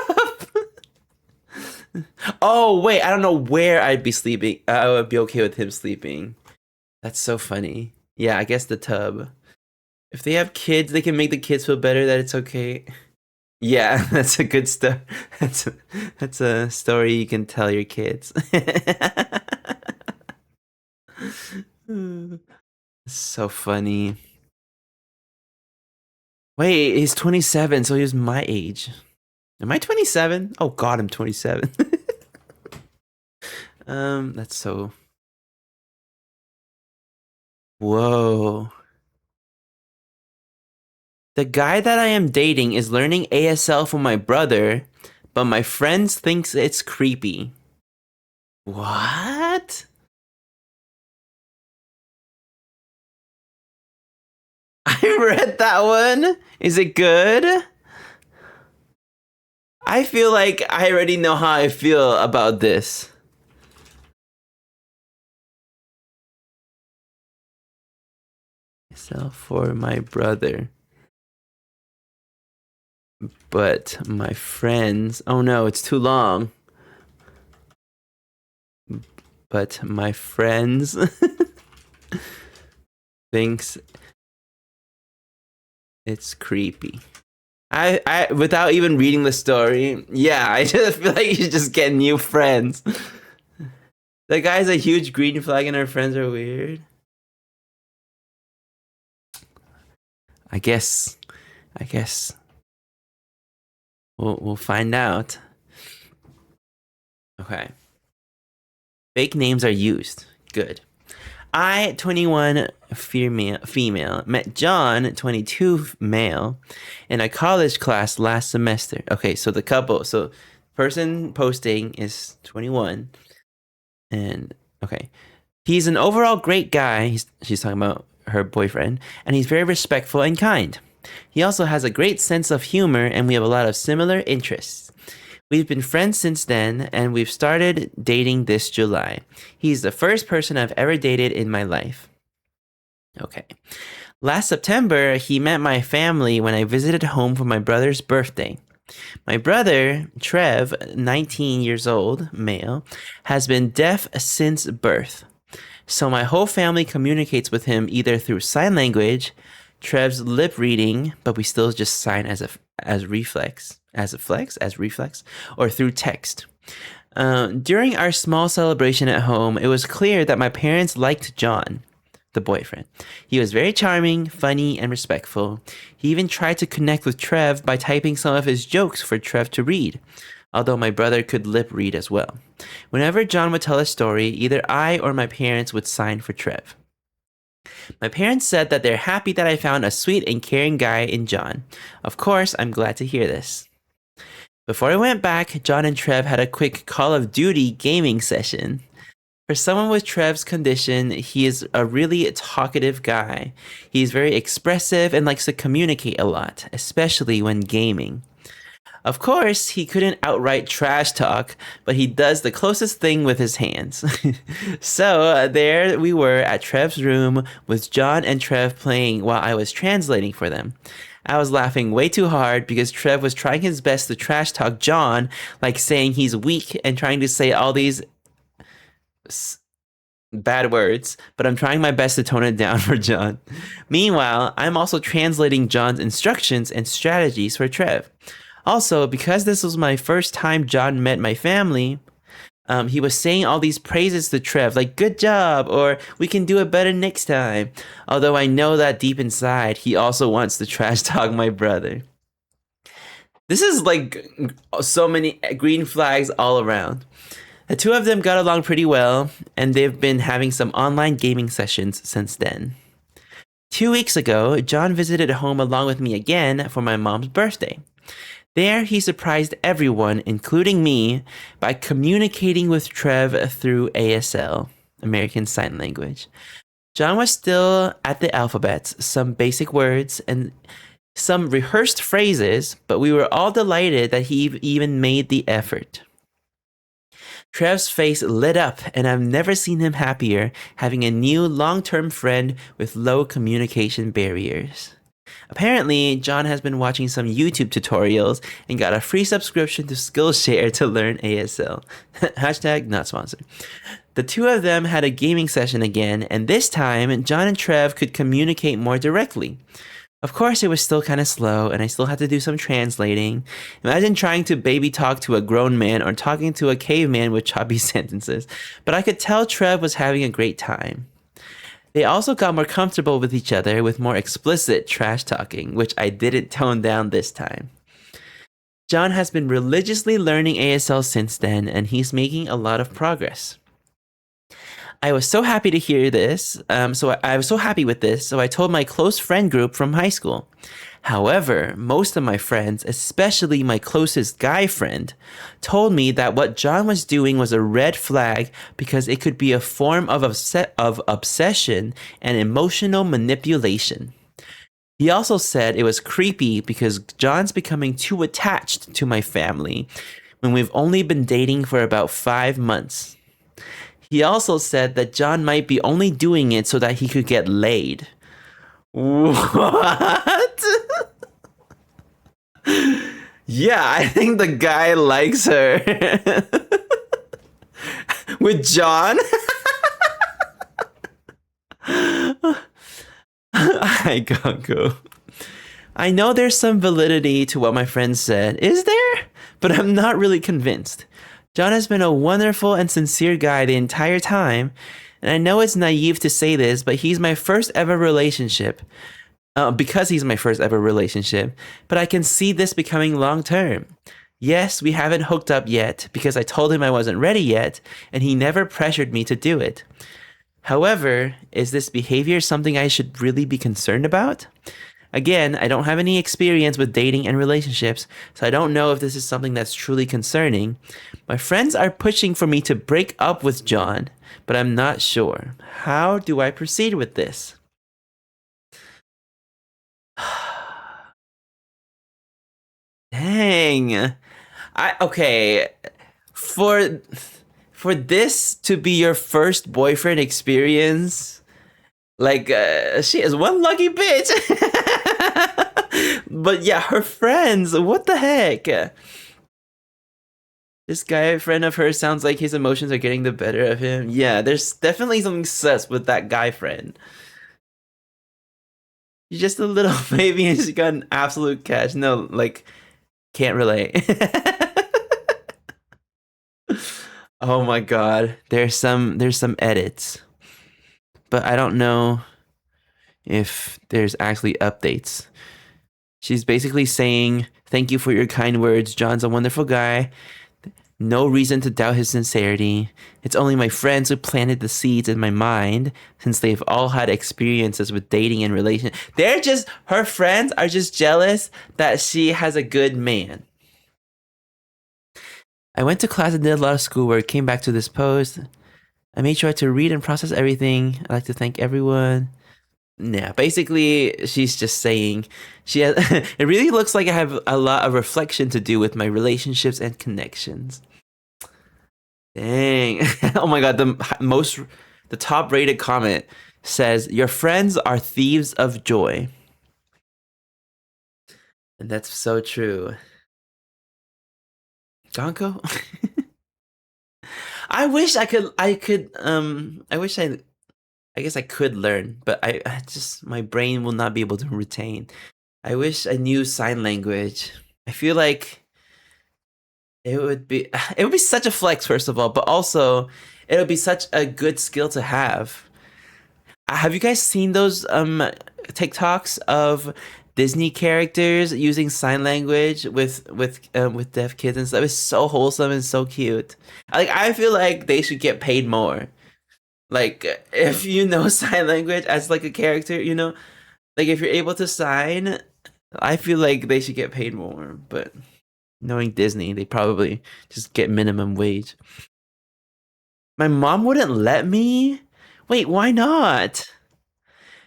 Oh, wait, I don't know where I'd be sleeping. I would be okay with him sleeping. That's so funny. Yeah, I guess the tub. If they have kids, they can make the kids feel better that it's okay. Yeah, that's a good story. That's that's a story you can tell your kids. So funny. Wait, he's 27, so he was my age. Am I 27? Oh God, I'm 27. That's so. Whoa. The guy that I am dating is learning ASL from my brother, but my friends thinks it's creepy. What? I read that one. Is it good? I feel like I already know how I feel about this. So for my brother. But my friends. Oh no, it's too long. But my friends thinks it's creepy. I without even reading the story, yeah, I just feel like you just get new friends. The guy's a huge green flag and our friends are weird. I guess I guess we'll find out. Okay. Fake names are used. Good. I, 21 female, met John, 22 male, in a college class last semester. Okay, so the couple, so person posting is 21, and okay, he's an overall great guy. She's talking about her boyfriend, and he's very respectful and kind. He also has a great sense of humor, and we have a lot of similar interests. We've been friends since then, and we've started dating this July. He's the first person I've ever dated in my life. Okay. Last September, he met my family when I visited home for my brother's birthday. My brother, Trev, 19 years old, male, has been deaf since birth. So my whole family communicates with him either through sign language, Trev's lip reading, but we still just sign as reflex, or through text. During our small celebration at home, it was clear that my parents liked John, the boyfriend. He was very charming, funny, and respectful. He even tried to connect with Trev by typing some of his jokes for Trev to read, although my brother could lip read as well. Whenever John would tell a story, either I or my parents would sign for Trev. My parents said that they're happy that I found a sweet and caring guy in John. Of course, I'm glad to hear this. Before I went back, John and Trev had a quick Call of Duty gaming session. For someone with Trev's condition, he is a really talkative guy. He's very expressive and likes to communicate a lot, especially when gaming. Of course, he couldn't outright trash talk, but he does the closest thing with his hands. So there we were at Trev's room with John and Trev playing while I was translating for them. I was laughing way too hard because Trev was trying his best to trash talk John, like saying he's weak and trying to say all these bad words, but I'm trying my best to tone it down for John. Meanwhile, I'm also translating John's instructions and strategies for Trev. Also, because this was my first time John met my family, he was saying all these praises to Trev, like, good job, or we can do it better next time. Although I know that deep inside, he also wants to trash talk my brother. This is like so many green flags all around. The two of them got along pretty well, and they've been having some online gaming sessions since then. 2 weeks ago, John visited home along with me again for my mom's birthday. There, he surprised everyone, including me, by communicating with Trev through ASL, American Sign Language. John was still at the alphabet, some basic words, and some rehearsed phrases, but we were all delighted that he even made the effort. Trev's face lit up, and I've never seen him happier, having a new long-term friend with low communication barriers. Apparently, John has been watching some YouTube tutorials and got a free subscription to Skillshare to learn ASL. Hashtag not sponsored. The two of them had a gaming session again, and this time, John and Trev could communicate more directly. Of course, it was still kind of slow, and I still had to do some translating. Imagine trying to baby talk to a grown man or talking to a caveman with choppy sentences. But I could tell Trev was having a great time. They also got more comfortable with each other with more explicit trash talking, which I didn't tone down this time. John has been religiously learning ASL since then, and he's making a lot of progress. I was so happy to hear this. I was so happy with this, so I told my close friend group from high school. However, most of my friends, especially my closest guy friend, told me that what John was doing was a red flag because it could be a form of obsession and emotional manipulation. He also said it was creepy because John's becoming too attached to my family when we've only been dating for about 5 months. He also said that John might be only doing it so that he could get laid. What? Yeah, I think the guy likes her. With John? I can't go. I know there's some validity to what my friend said. Is there? But I'm not really convinced. John has been a wonderful and sincere guy the entire time, and I know it's naive to say this, but he's my first ever relationship. Because he's my first ever relationship, but I can see this becoming long term. Yes, we haven't hooked up yet because I told him I wasn't ready yet, and he never pressured me to do it. However, is this behavior something I should really be concerned about? Again, I don't have any experience with dating and relationships, so I don't know if this is something that's truly concerning. My friends are pushing for me to break up with John, but I'm not sure. How do I proceed with this? Dang. Okay. For this to be your first boyfriend experience, like she is one lucky bitch. But yeah, her friends, what the heck? This guy friend of hers sounds like his emotions are getting the better of him. Yeah, there's definitely something sus with that guy friend. He's just a little baby and she's got an absolute catch. No, like, can't relate. Oh my god. There's some edits. But I don't know if there's actually updates. She's basically saying, "Thank you for your kind words. John's a wonderful guy. No reason to doubt his sincerity. It's only my friends who planted the seeds in my mind since they've all had experiences with dating and relation." Her friends are just jealous that she has a good man. I went to class and did a lot of schoolwork, came back to this post. I made sure to read and process everything. I'd like to thank everyone. Yeah, basically, she's just saying she has. It really looks like I have a lot of reflection to do with my relationships and connections. Dang! Oh my god, the top rated comment says, "Your friends are thieves of joy," and that's so true. Gonko. I wish I could. I wish I guess I could learn, but I just my brain will not be able to retain. I wish I knew sign language. I feel like it would be such a flex, first of all, but also it would be such a good skill to have. Have you guys seen those TikToks of Disney characters using sign language with deaf kids and stuff? It's so wholesome and so cute. Like, I feel like they should get paid more. Like, if you know sign language as like a character, like if you're able to sign, I feel like they should get paid more. But Knowing Disney, they probably just get minimum wage. My mom wouldn't let me? Wait, why not?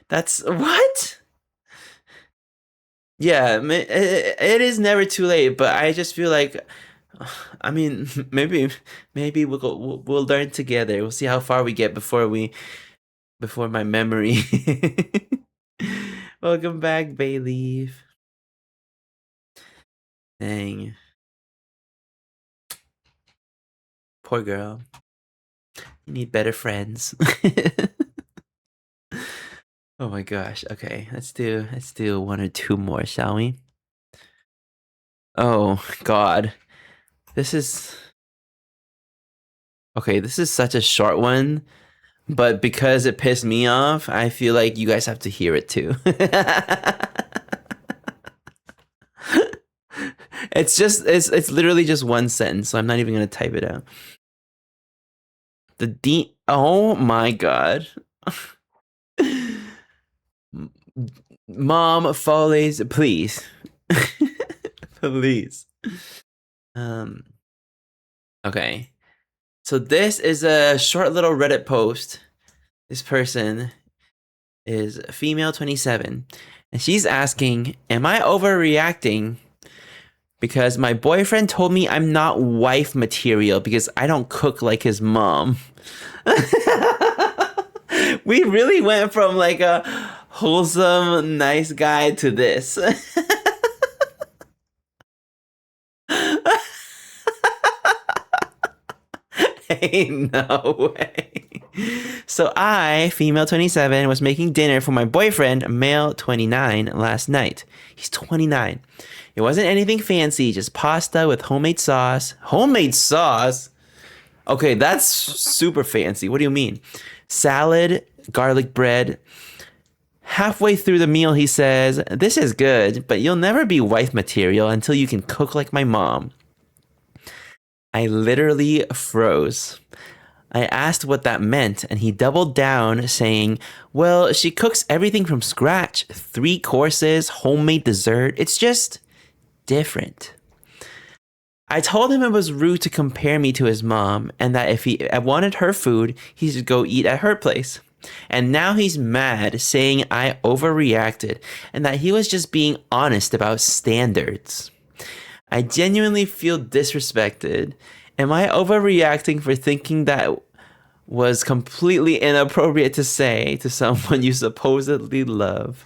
That's what? Yeah, it is never too late, but I just feel like, I mean, maybe we'll learn together. We'll see how far we get before my memory. Welcome back, Bayleaf. Dang, poor girl. You need better friends. Oh my gosh. Okay, let's do one or two more, shall we? Oh God, this is okay. This is such a short one, but because it pissed me off, I feel like you guys have to hear it too. It's literally just one sentence, so I'm not even gonna type it out. The D. Oh my God. Mom follies, please. Please. Um okay. So this is a short little Reddit post. This person is female 27 and she's asking, "Am I overreacting because my boyfriend told me I'm not wife material because I don't cook like his mom?" We really went from like a wholesome, nice guy to this. Ain't no way. So I, female 27, was making dinner for my boyfriend, male 29, last night. He's 29. It wasn't anything fancy, just pasta with homemade sauce. Homemade sauce? Okay, that's super fancy. What do you mean? Salad, garlic bread. Halfway through the meal, he says, "This is good, but you'll never be wife material until you can cook like my mom." I literally froze. I asked what that meant, and he doubled down, saying, "Well, she cooks everything from scratch, 3 courses, homemade dessert. It's just different." I told him it was rude to compare me to his mom, and that if he wanted her food, he should go eat at her place. And now he's mad, saying I overreacted, and that he was just being honest about standards. I genuinely feel disrespected. Am I overreacting for thinking that was completely inappropriate to say to someone you supposedly love?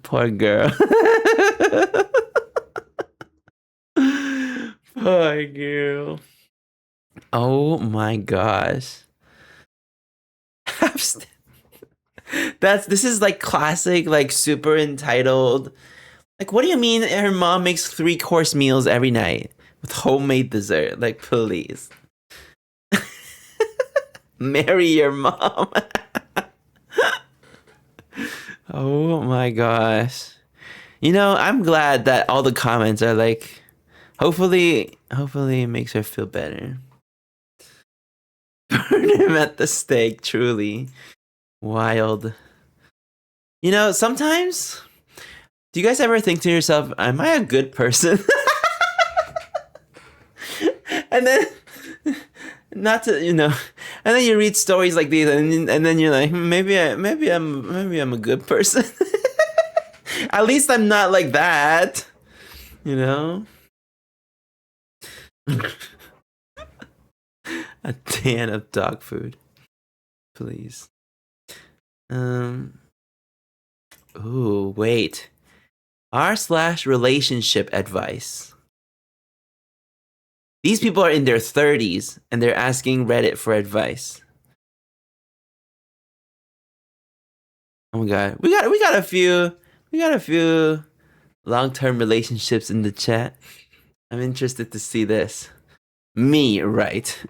Poor girl. Poor girl. Oh my gosh. This is like classic, like super entitled. Like, what do you mean her mom makes 3 course meals every night with homemade dessert? Like, please. Marry your mom. Oh my gosh. I'm glad that all the comments are like, hopefully it makes her feel better. Burn him at the stake, truly. Wild. Sometimes, do you guys ever think to yourself, am I a good person? And then, not to, and then you read stories like these, and then you're like, maybe I'm a good person. At least I'm not like that, you know. A can of dog food, please. Ooh, wait. R/relationship advice. These people are in their 30s and they're asking Reddit for advice. Oh my god. We got a few long-term relationships in the chat. I'm interested to see this. Me, right?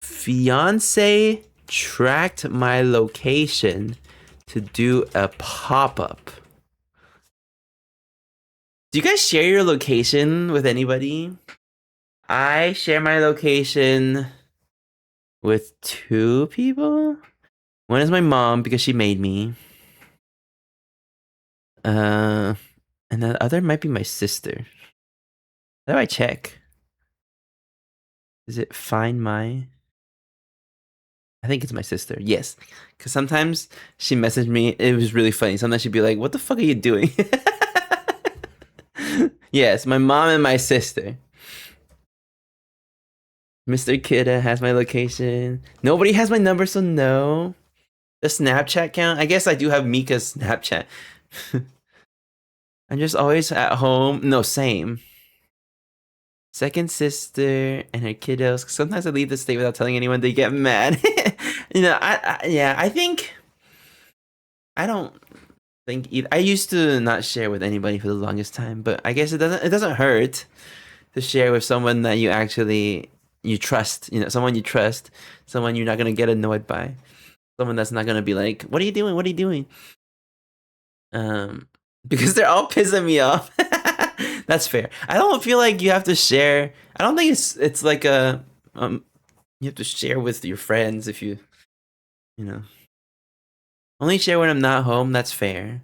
Fiance tracked my location to do a pop-up. Do you guys share your location with anybody? I share my location with 2 people. One is my mom because she made me. And And the other might be my sister. How do I check? Is it find my? I think it's my sister. Yes, because sometimes she messaged me. It was really funny. Sometimes she'd be like, "What the fuck are you doing?" Yes, my mom and my sister. Mr. Kidda has my location. Nobody has my number, so no. The Snapchat count? I guess I do have Mika's Snapchat. I'm just always at home. No, same. Second sister and her kiddos. Sometimes I leave the state without telling anyone. They get mad. Yeah. I think I don't think either. I used to not share with anybody for the longest time, but I guess it doesn't hurt to share with someone that you trust. Someone you trust, someone you're not gonna get annoyed by, someone that's not gonna be like, "What are you doing? What are you doing?" Um, because they're all pissing me off. That's fair. I don't feel like you have to share. I don't think it's like a you have to share with your friends if you know only share when I'm not home. That's fair.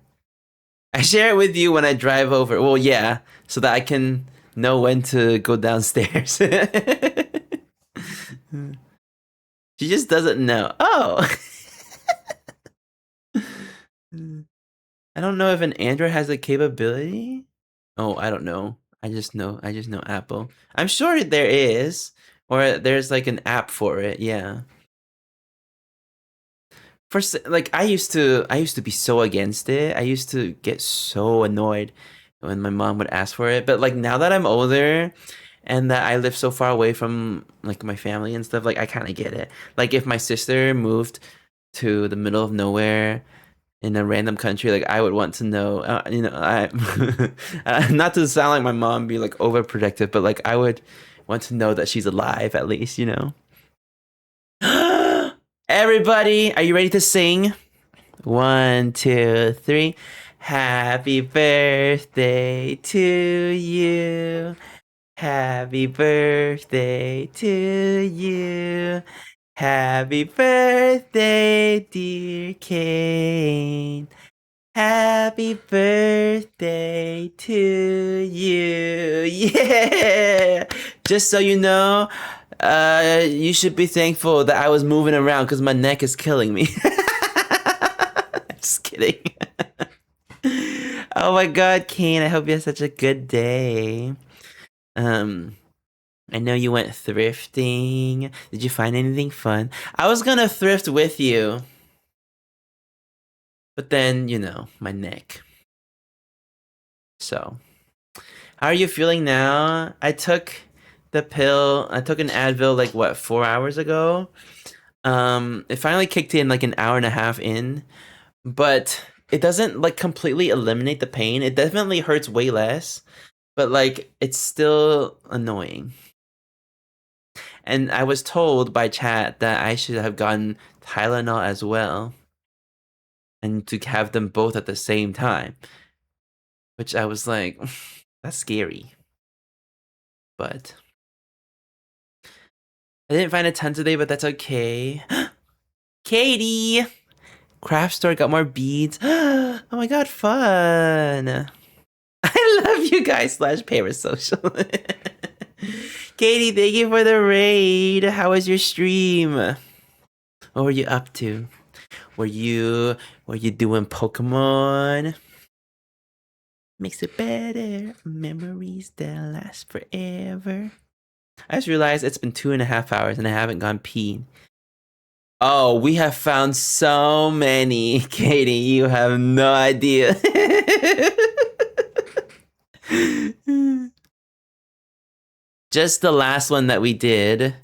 I share it with you when I drive over. Well, yeah, so that I can know when to go downstairs. She just doesn't know. Oh. I don't know if an Android has the capability. Oh, I don't know. I just know Apple. I'm sure there is, or there's like an app for it. Yeah. Like I used to be so against it. I used to get so annoyed when my mom would ask for it. But like now that I'm older and that I live so far away from like my family and stuff, like I kind of get it. Like if my sister moved to the middle of nowhere in a random country, like I would want to know, I not to sound like my mom, be like overprotective, but like I would want to know that she's alive at least. Everybody, are you ready to sing? 1, 2, 3. Happy birthday to you. Happy birthday to you. Happy birthday, dear Kane. Happy birthday to you. Yeah. Just so you know, you should be thankful that I was moving around because my neck is killing me. Just kidding. Oh my god, Kane, I hope you had such a good day. Um, I know you went thrifting. Did you find anything fun? I was gonna thrift with you, but then, my neck. So, how are you feeling now? I took the pill. I took an Advil like what, 4 hours ago. It finally kicked in like an hour and a half in, but it doesn't like completely eliminate the pain. It definitely hurts way less, but like it's still annoying. And I was told by chat that I should have gotten Tylenol as well and to have them both at the same time, which I was like, that's scary. But I didn't find a ton today, but that's okay. Katie! Craft store got more beads. Oh my god, fun! I love you guys slash parasocial. Katie, thank you for the raid. How was your stream? What were you up to? Were you doing Pokemon? Makes it better. Memories that last forever. I just realized it's been 2.5 hours and I haven't gone pee. Oh, we have found so many, Katie. You have no idea. Just the last one that we did.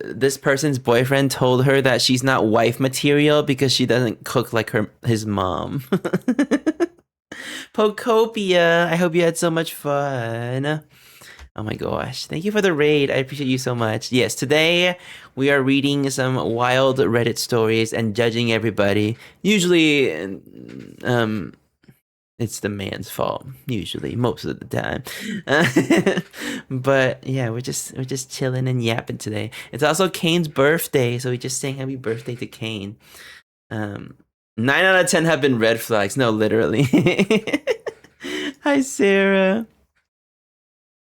This person's boyfriend told her that she's not wife material because she doesn't cook like his mom. Pokopia, I hope you had so much fun. Oh my gosh. Thank you for the raid. I appreciate you so much. Yes, today we are reading some wild Reddit stories and judging everybody. Usually, it's the man's fault. Usually, most of the time. But yeah, we're just chilling and yapping today. It's also Kane's birthday, so we just saying happy birthday to Kane. 9 out of 10 have been red flags. No, literally. Hi, Sarah.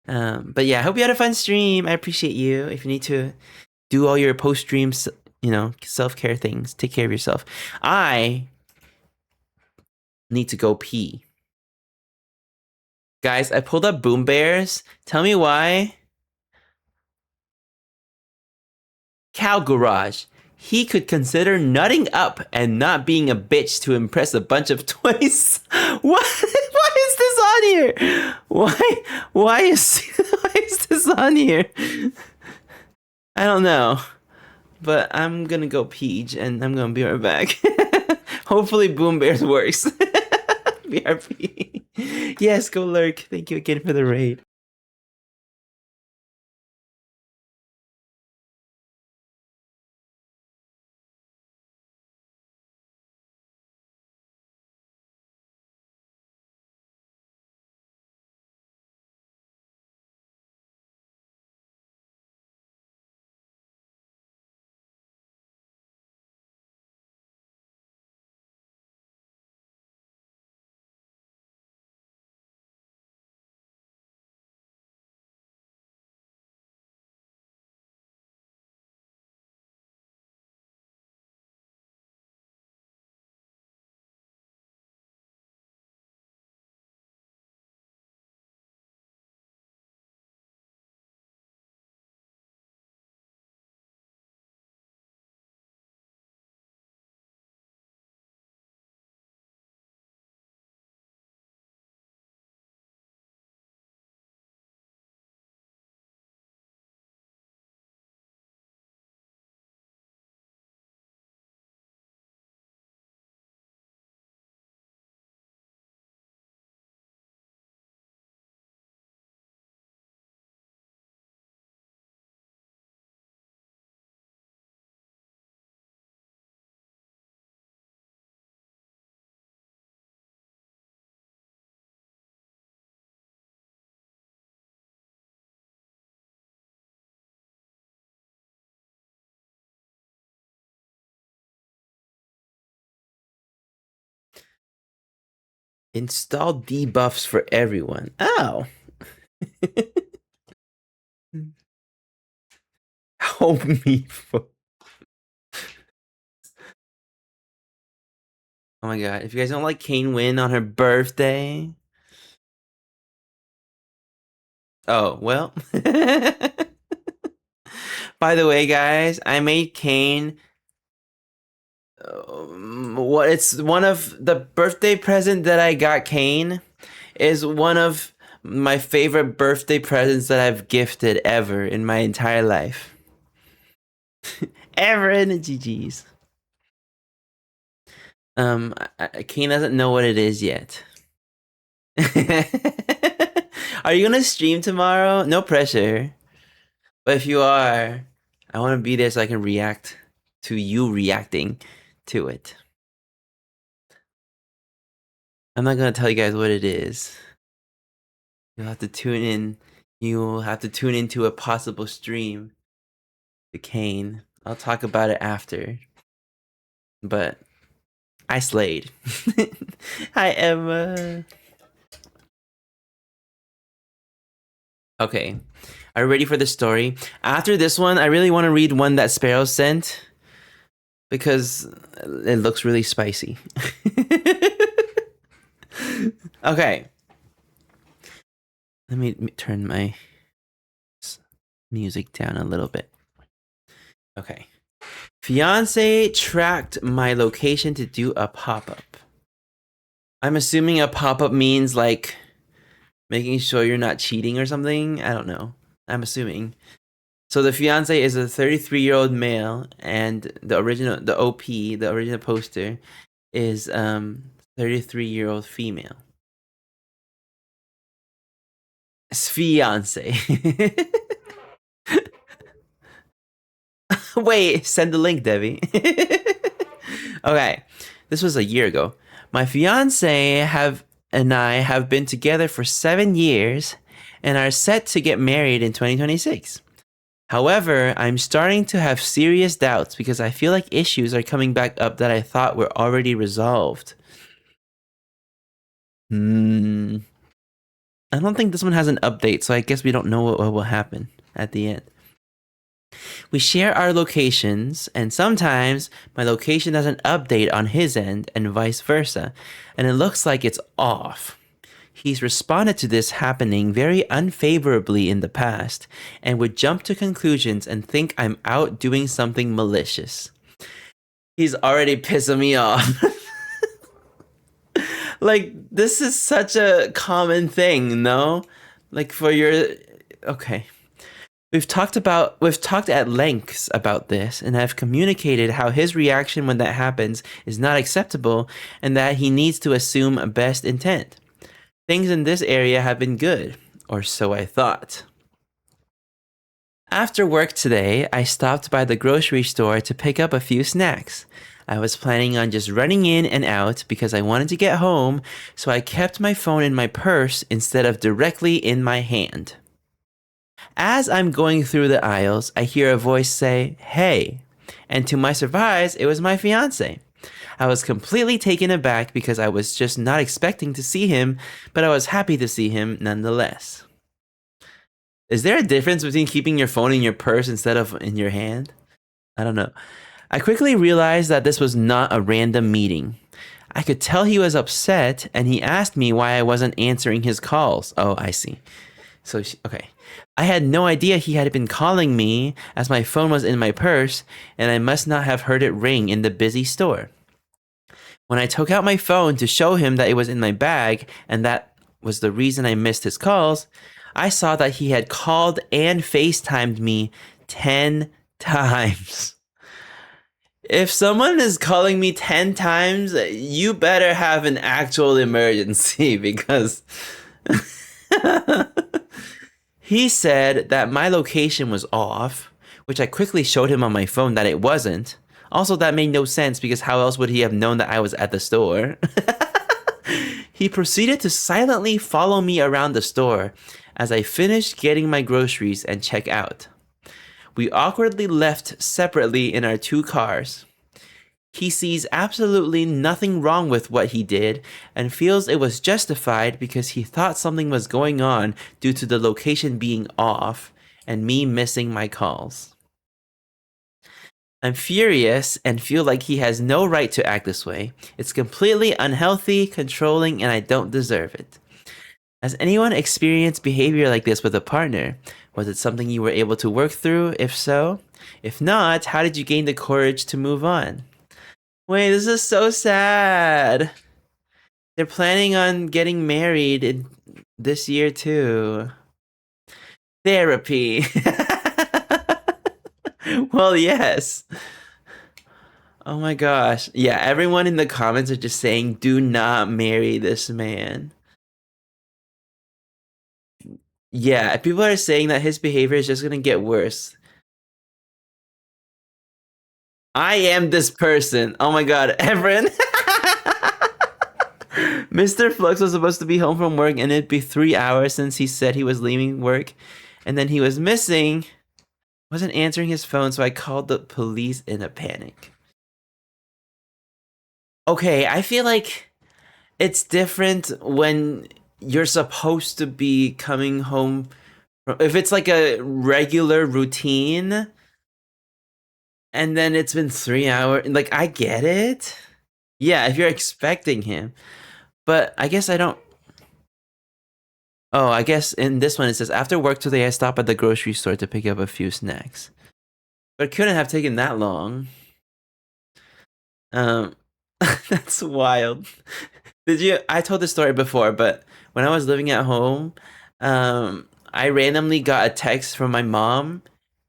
But yeah, I hope you had a fun stream. I appreciate you. If you need to do all your post streams, self-care things, take care of yourself. I need to go pee. Guys, I pulled up Boom Bears. Tell me why. Cow Garage. He could consider nutting up and not being a bitch to impress a bunch of toys. What? Why is this on here? Why is this on here? I don't know. But I'm gonna go peach and I'm gonna be right back. Hopefully Boom Bears works. BRP. Yes, go lurk. Thank you again for the raid. Install debuffs for everyone. Oh. Help me. Oh my god. If you guys don't like Kane win on her birthday. Oh, well. By the way, guys, I made Kane. It's one of the birthday present that I got Kane is one of my favorite birthday presents that I've gifted ever in my entire life. Ever in the GG's. Kane doesn't know what it is yet. Are you gonna stream tomorrow? No pressure. But if you are, I want to be there so I can react to you reacting to it. I'm not gonna tell you guys what it is. You'll have to tune in. You'll have to tune into a possible stream. The Kane. I'll talk about it after. But I slayed. Hi, Emma. Okay. Are you ready for the story? After this one, I really want to read one that Sparrow sent because it looks really spicy. Okay. Let me turn my music down a little bit. Okay. Fiance tracked my location to do a pop-up. I'm assuming a pop-up means like making sure you're not cheating or something. I don't know. I'm assuming. So the fiance is a 33-year-old male, and the original poster, is 33-year-old female. Fiance. Wait, send the link, Debbie. Okay, this was a year ago. My fiance and I have been together for 7 years and are set to get married in 2026. However, I'm starting to have serious doubts because I feel like issues are coming back up that I thought were already resolved. Hmm. I don't think this one has an update, so I guess we don't know what will happen at the end. We share our locations, and sometimes my location doesn't update on his end, and vice versa, and it looks like it's off. He's responded to this happening very unfavorably in the past, and would jump to conclusions and think I'm out doing something malicious. He's already pissing me off. Like, this is such a common thing, no? Like, for your. Okay. We've talked at lengths about this and have communicated how his reaction when that happens is not acceptable and that he needs to assume best intent. Things in this area have been good, or so I thought. After work today, I stopped by the grocery store to pick up a few snacks. I was planning on just running in and out because I wanted to get home, so I kept my phone in my purse instead of directly in my hand. As I'm going through the aisles, I hear a voice say, "Hey." And to my surprise, it was my fiance. I was completely taken aback because I was just not expecting to see him, but I was happy to see him nonetheless. Is there a difference between keeping your phone in your purse instead of in your hand? I don't know. I quickly realized that this was not a random meeting. I could tell he was upset, and he asked me why I wasn't answering his calls. Oh, I see. So, okay. I had no idea he had been calling me as my phone was in my purse, and I must not have heard it ring in the busy store. When I took out my phone to show him that it was in my bag and that was the reason I missed his calls, I saw that he had called and FaceTimed me 10 times. If someone is calling me 10 times, you better have an actual emergency because he said that my location was off, which I quickly showed him on my phone that it wasn't. Also, that made no sense because how else would he have known that I was at the store? He proceeded to silently follow me around the store as I finished getting my groceries and check out. We awkwardly left separately in our two cars. He sees absolutely nothing wrong with what he did and feels it was justified because he thought something was going on due to the location being off and me missing my calls. I'm furious and feel like he has no right to act this way. It's completely unhealthy, controlling, and I don't deserve it. Has anyone experienced behavior like this with a partner? Was it something you were able to work through? If so, if not, how did you gain the courage to move on? Wait, this is so sad. They're planning on getting married this year too. Therapy. Well, yes. Oh my gosh. Yeah, everyone in the comments are just saying, do not marry this man. Yeah, people are saying that his behavior is just gonna get worse. I am this person. Oh my god, Everin. Mr. Flux was supposed to be home from work and it'd be 3 hours since he said he was leaving work. And then he was missing. Wasn't answering his phone, so I called the police in a panic. Okay, I feel like it's different when you're supposed to be coming home. If it's like a regular routine and then it's been 3 hours, like I get it. Yeah, if you're expecting him. But I guess I don't. Oh, I guess in this one it says, after work today, I stopped at the grocery store to pick up a few snacks. But it couldn't have taken that long. Um, that's wild. Did you? I told this story before, but when I was living at home, I randomly got a text from my mom,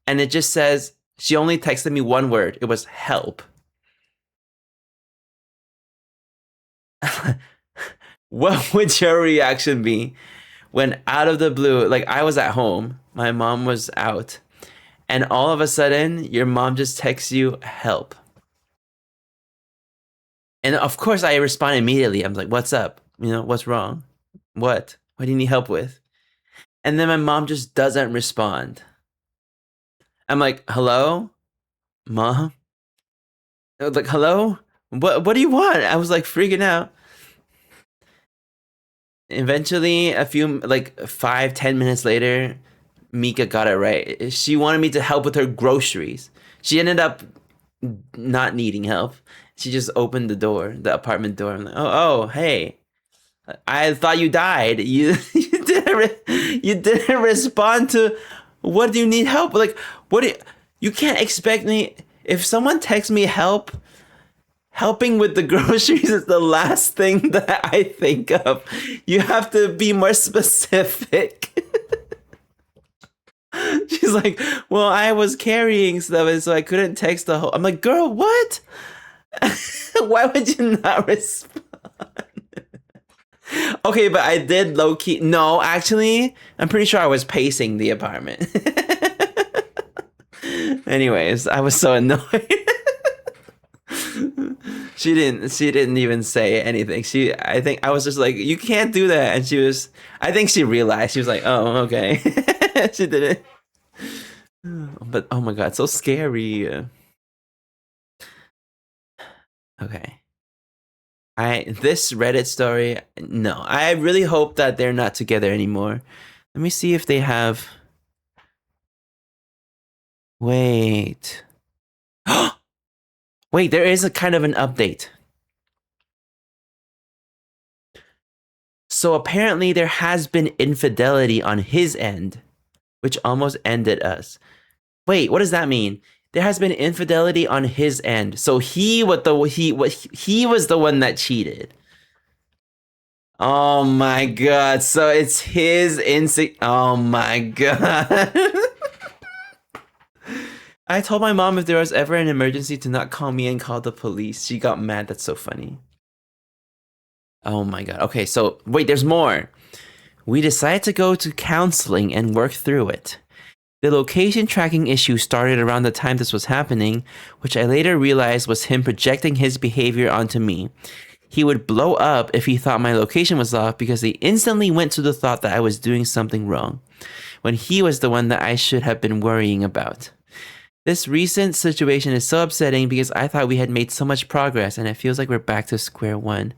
and it just says she only texted me one word. It was help. What would your reaction be when out of the blue, like I was at home, my mom was out, and all of a sudden your mom just texts you help? And of course I respond immediately. I'm like, what's up? What's wrong? What do you need help with? And then my mom just doesn't respond. I'm like, hello, mom. I was like, hello, what do you want? I was like freaking out. Eventually, a few like 5, 10 minutes later, Mika got it right. She wanted me to help with her groceries. She ended up not needing help. She just opened the door, the apartment door. I'm like, oh, hey, I thought you died. You you didn't respond to what do you need help? Like, what do you can't expect me if someone texts me helping with the groceries is the last thing that I think of. You have to be more specific. She's like, well, I was carrying stuff, and so I couldn't text the whole. I'm like, girl, what? Why would you not respond? Okay, but I did low key. No, actually, I'm pretty sure I was pacing the apartment. Anyways, I was so annoyed. She didn't even say anything. I think I was just like, you can't do that. And I think she realized. She was like, oh, okay. She did it. But oh my god, so scary. Okay. This Reddit story, no. I really hope that they're not together anymore. Let me see if they have. Wait. Wait, there is a kind of an update. So apparently there has been infidelity on his end, which almost ended us. Wait, what does that mean? There has been infidelity on his end. So he was the one that cheated. Oh my god. So it's his instinct. Oh my god. I told my mom if there was ever an emergency to not call me and call the police. She got mad. That's so funny. Oh my god. Okay, so wait, there's more. We decided to go to counseling and work through it. The location tracking issue started around the time this was happening, which I later realized was him projecting his behavior onto me. He would blow up if he thought my location was off because he instantly went to the thought that I was doing something wrong, when he was the one that I should have been worrying about. This recent situation is so upsetting because I thought we had made so much progress and it feels like we're back to square one.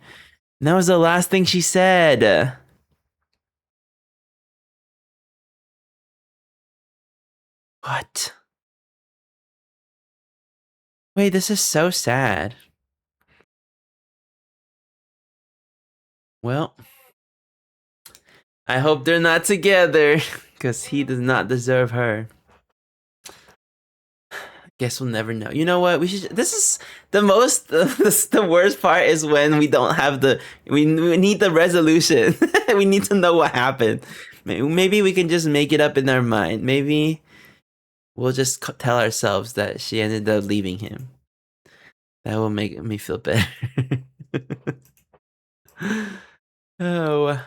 And that was the last thing she said. What? Wait, this is so sad. Well, I hope they're not together because he does not deserve her. Guess we'll never know. You know what? We should. This is the most. The worst part is when we don't have the. We need the resolution. We need to know what happened. Maybe we can just make it up in our mind. Maybe we'll just tell ourselves that she ended up leaving him. That will make me feel better. Oh.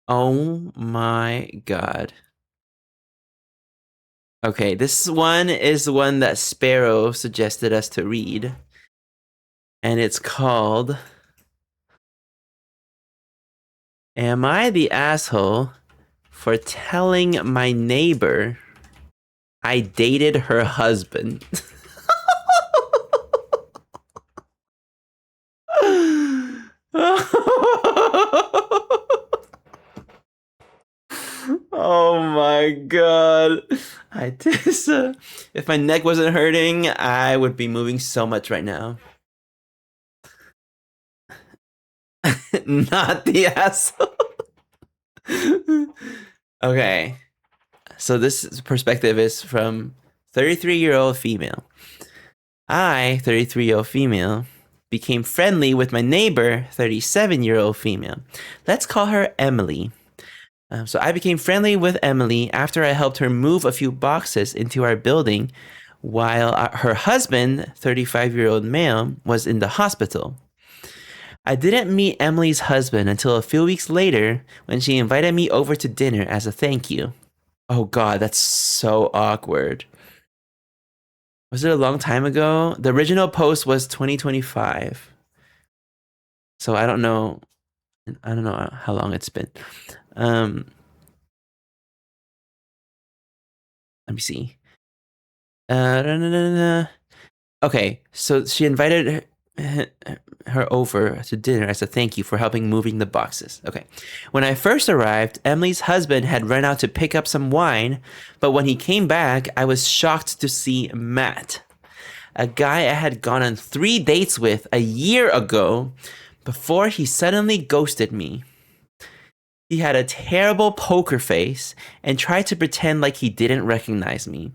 Oh my god. Okay, this one is one that Sparrow suggested us to read. And it's called Am I the Asshole for Telling My Neighbor I Dated Her Husband? Oh my god. If my neck wasn't hurting, I would be moving so much right now. Not the asshole. Okay. So this perspective is from 33-year-old female. I, 33-year-old female, became friendly with my neighbor, 37-year-old female. Let's call her Emily. So I became friendly with Emily after I helped her move a few boxes into our building while her husband, 35-year-old male, was in the hospital. I didn't meet Emily's husband until a few weeks later when she invited me over to dinner as a thank you. Oh god, that's so awkward. Was it a long time ago? The original post was 2025. So I don't know. I don't know how long it's been. Let me see. Na, na, na, na. Okay, so she invited her over to dinner as a thank you for helping moving the boxes. Okay. When I first arrived, Emily's husband had run out to pick up some wine, but when he came back, I was shocked to see Matt, a guy I had gone on 3 dates with a year ago before he suddenly ghosted me. He had a terrible poker face and tried to pretend like he didn't recognize me.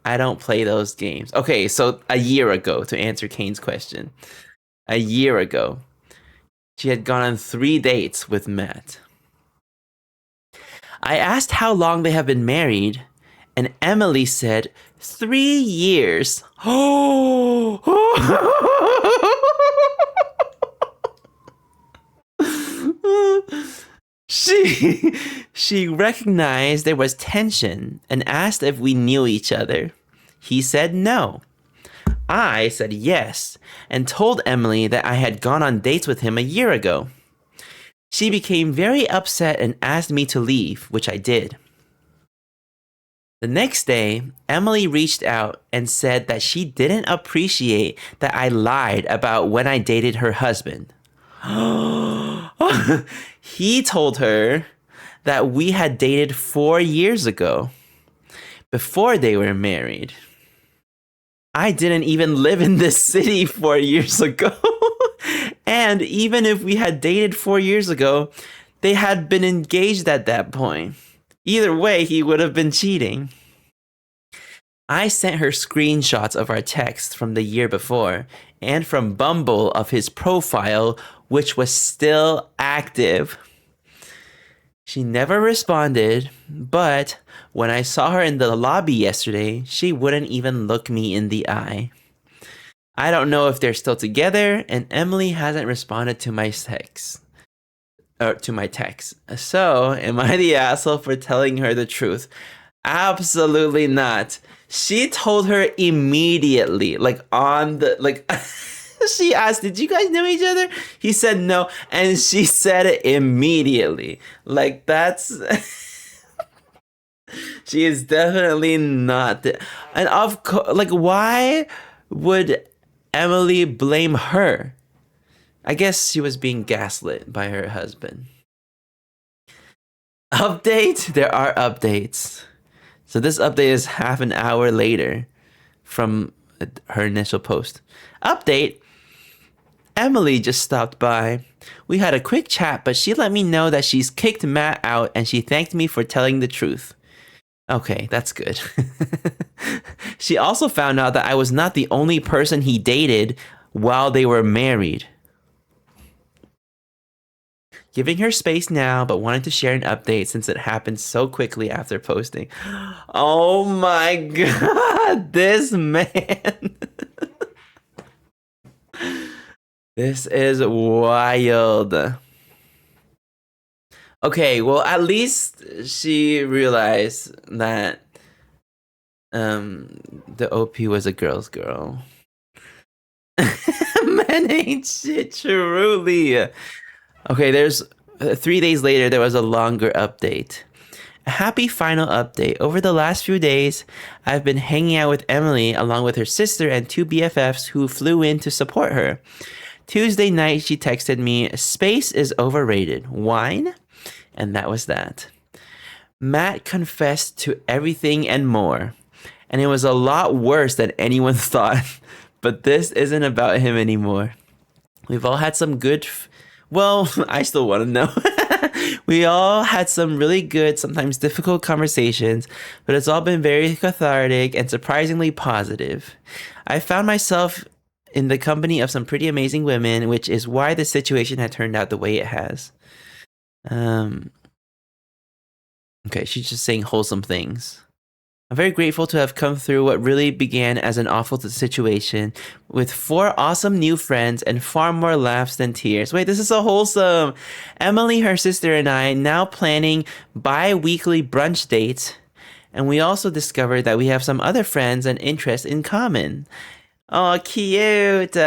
I don't play those games. Okay, so a year ago, to answer Kane's question. A year ago, she had gone on 3 dates with Matt. I asked how long they have been married, and Emily said 3 years. Oh! She recognized there was tension and asked if we knew each other. He said no. I said yes and told Emily that I had gone on dates with him a year ago. She became very upset and asked me to leave, which I did. The next day, Emily reached out and said that she didn't appreciate that I lied about when I dated her husband. He told her that we had dated 4 years ago, before they were married. I didn't even live in this city 4 years ago. And even if we had dated 4 years ago, they had been engaged at that point. Either way, he would have been cheating. I sent her screenshots of our text from the year before and from Bumble of his profile, which was still active. She never responded, but when I saw her in the lobby yesterday, she wouldn't even look me in the eye. I don't know if they're still together, and Emily hasn't responded to my text. So, am I the asshole for telling her the truth? Absolutely not. She told her immediately, she asked, did you guys know each other? He said no, and she said it immediately. She is definitely not. And of course, why would Emily blame her? I guess she was being gaslit by her husband. Update? There are updates. So this update is half an hour later from her initial post. Update. Emily just stopped by. We had a quick chat, but she let me know that she's kicked Matt out and she thanked me for telling the truth. Okay, that's good. She also found out that I was not the only person he dated while they were married. Giving her space now, but wanted to share an update since it happened so quickly after posting. Oh my god, this man. This is wild. Okay, well, at least she realized that the OP was a girl's girl. Man ain't shit, truly. Okay, there's 3 days later, there was a longer update. A happy final update. Over the last few days, I've been hanging out with Emily along with her sister and 2 BFFs who flew in to support her. Tuesday night, she texted me, space is overrated. Wine? And that was that. Matt confessed to everything and more. And it was a lot worse than anyone thought. But this isn't about him anymore. We've all had some good... Well, I still want to know. We all had some really good, sometimes difficult conversations, but it's all been very cathartic and surprisingly positive. I found myself in the company of some pretty amazing women, which is why the situation had turned out the way it has. Okay, she's just saying wholesome things. I'm very grateful to have come through what really began as an awful situation with 4 awesome new friends and far more laughs than tears. Wait, this is so wholesome. Emily, her sister, and I now planning bi-weekly brunch dates. And we also discovered that we have some other friends and interests in common. Oh, cute.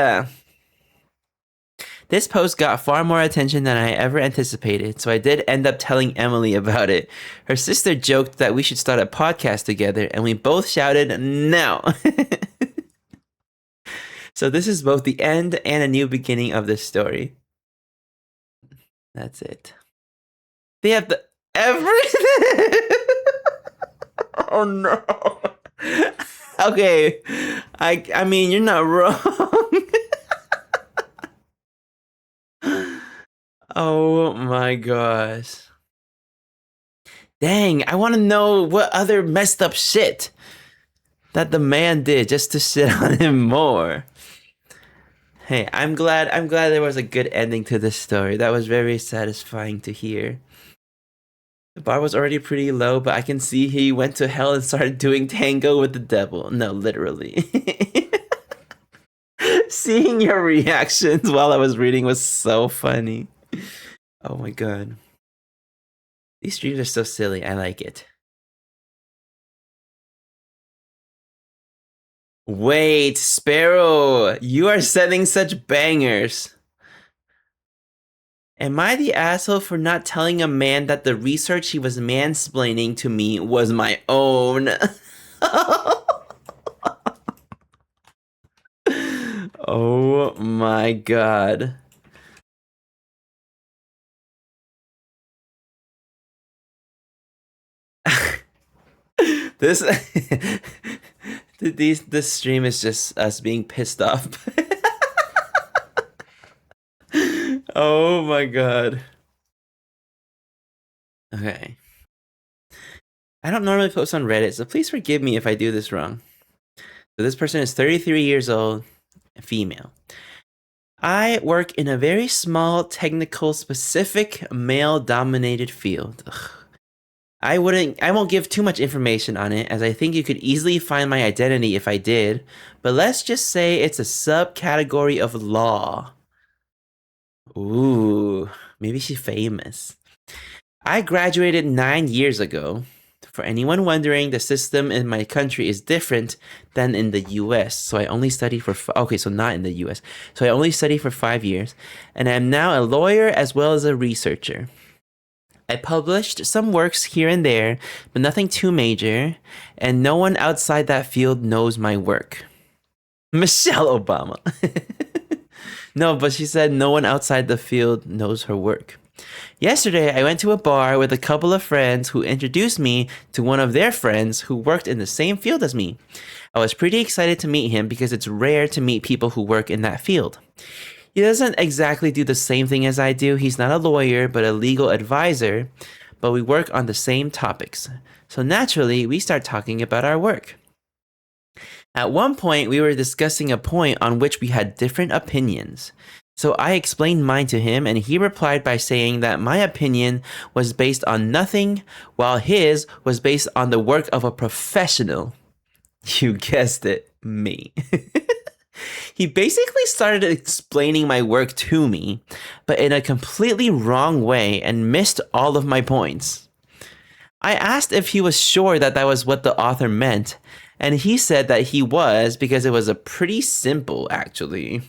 This post got far more attention than I ever anticipated, so I did end up telling Emily about it. Her sister joked that we should start a podcast together, and we both shouted, no. So this is both the end and a new beginning of this story. That's it. They have the everything. Oh no. Okay. I mean, you're not wrong. Oh my gosh. Dang, I want to know what other messed up shit that the man did just to shit on him more. Hey, I'm glad there was a good ending to this story. That was very satisfying to hear. The bar was already pretty low, but I can see he went to hell and started doing tango with the devil. No, literally. Seeing your reactions while I was reading was so funny. Oh my god. These streams are so silly. I like it. Wait, Sparrow, you are sending such bangers. Am I the asshole for not telling a man that the research he was mansplaining to me was my own? Oh my god. This this stream is just us being pissed off. Oh my god. Okay. I don't normally post on Reddit, so please forgive me if I do this wrong. So this person is 33 years old, female. I work in a very small, technical, specific, male-dominated field. Ugh. I won't give too much information on it, as I think you could easily find my identity if I did, but let's just say it's a subcategory of law. Ooh, maybe she's famous. I graduated 9 years ago. For anyone wondering, the system in my country is different than in the US. So I only studied for, so not in the US. So I only studied for 5 years, and I'm now a lawyer as well as a researcher. I published some works here and there, but nothing too major, and no one outside that field knows my work. Michelle Obama. No, but she said no one outside the field knows her work. Yesterday, I went to a bar with a couple of friends who introduced me to one of their friends who worked in the same field as me. I was pretty excited to meet him because it's rare to meet people who work in that field. He doesn't exactly do the same thing as I do. He's not a lawyer, but a legal advisor, but we work on the same topics. So naturally, we start talking about our work. At one point, we were discussing a point on which we had different opinions. So I explained mine to him, and he replied by saying that my opinion was based on nothing, while his was based on the work of a professional. You guessed it, me. He basically started explaining my work to me, but in a completely wrong way and missed all of my points. I asked if he was sure that that was what the author meant, and he said that he was because it was a pretty simple, actually.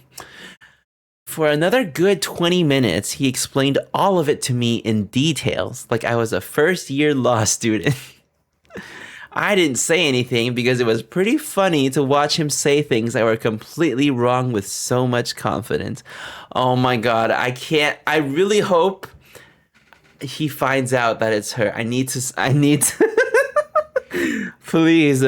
For another good 20 minutes, he explained all of it to me in details, like I was a first-year law student. I didn't say anything because it was pretty funny to watch him say things that were completely wrong with so much confidence. Oh my god, I really hope he finds out that it's her. I need to, please.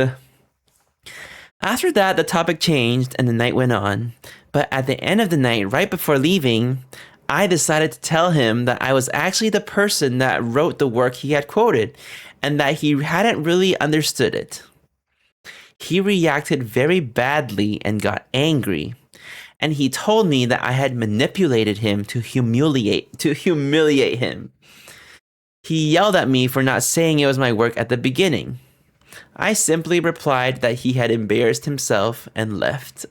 After that, the topic changed and the night went on. But at the end of the night, right before leaving, I decided to tell him that I was actually the person that wrote the work he had quoted, and that he hadn't really understood it. He reacted very badly and got angry, and he told me that I had manipulated him to humiliate him. He yelled at me for not saying it was my work at the beginning. I simply replied that he had embarrassed himself and left.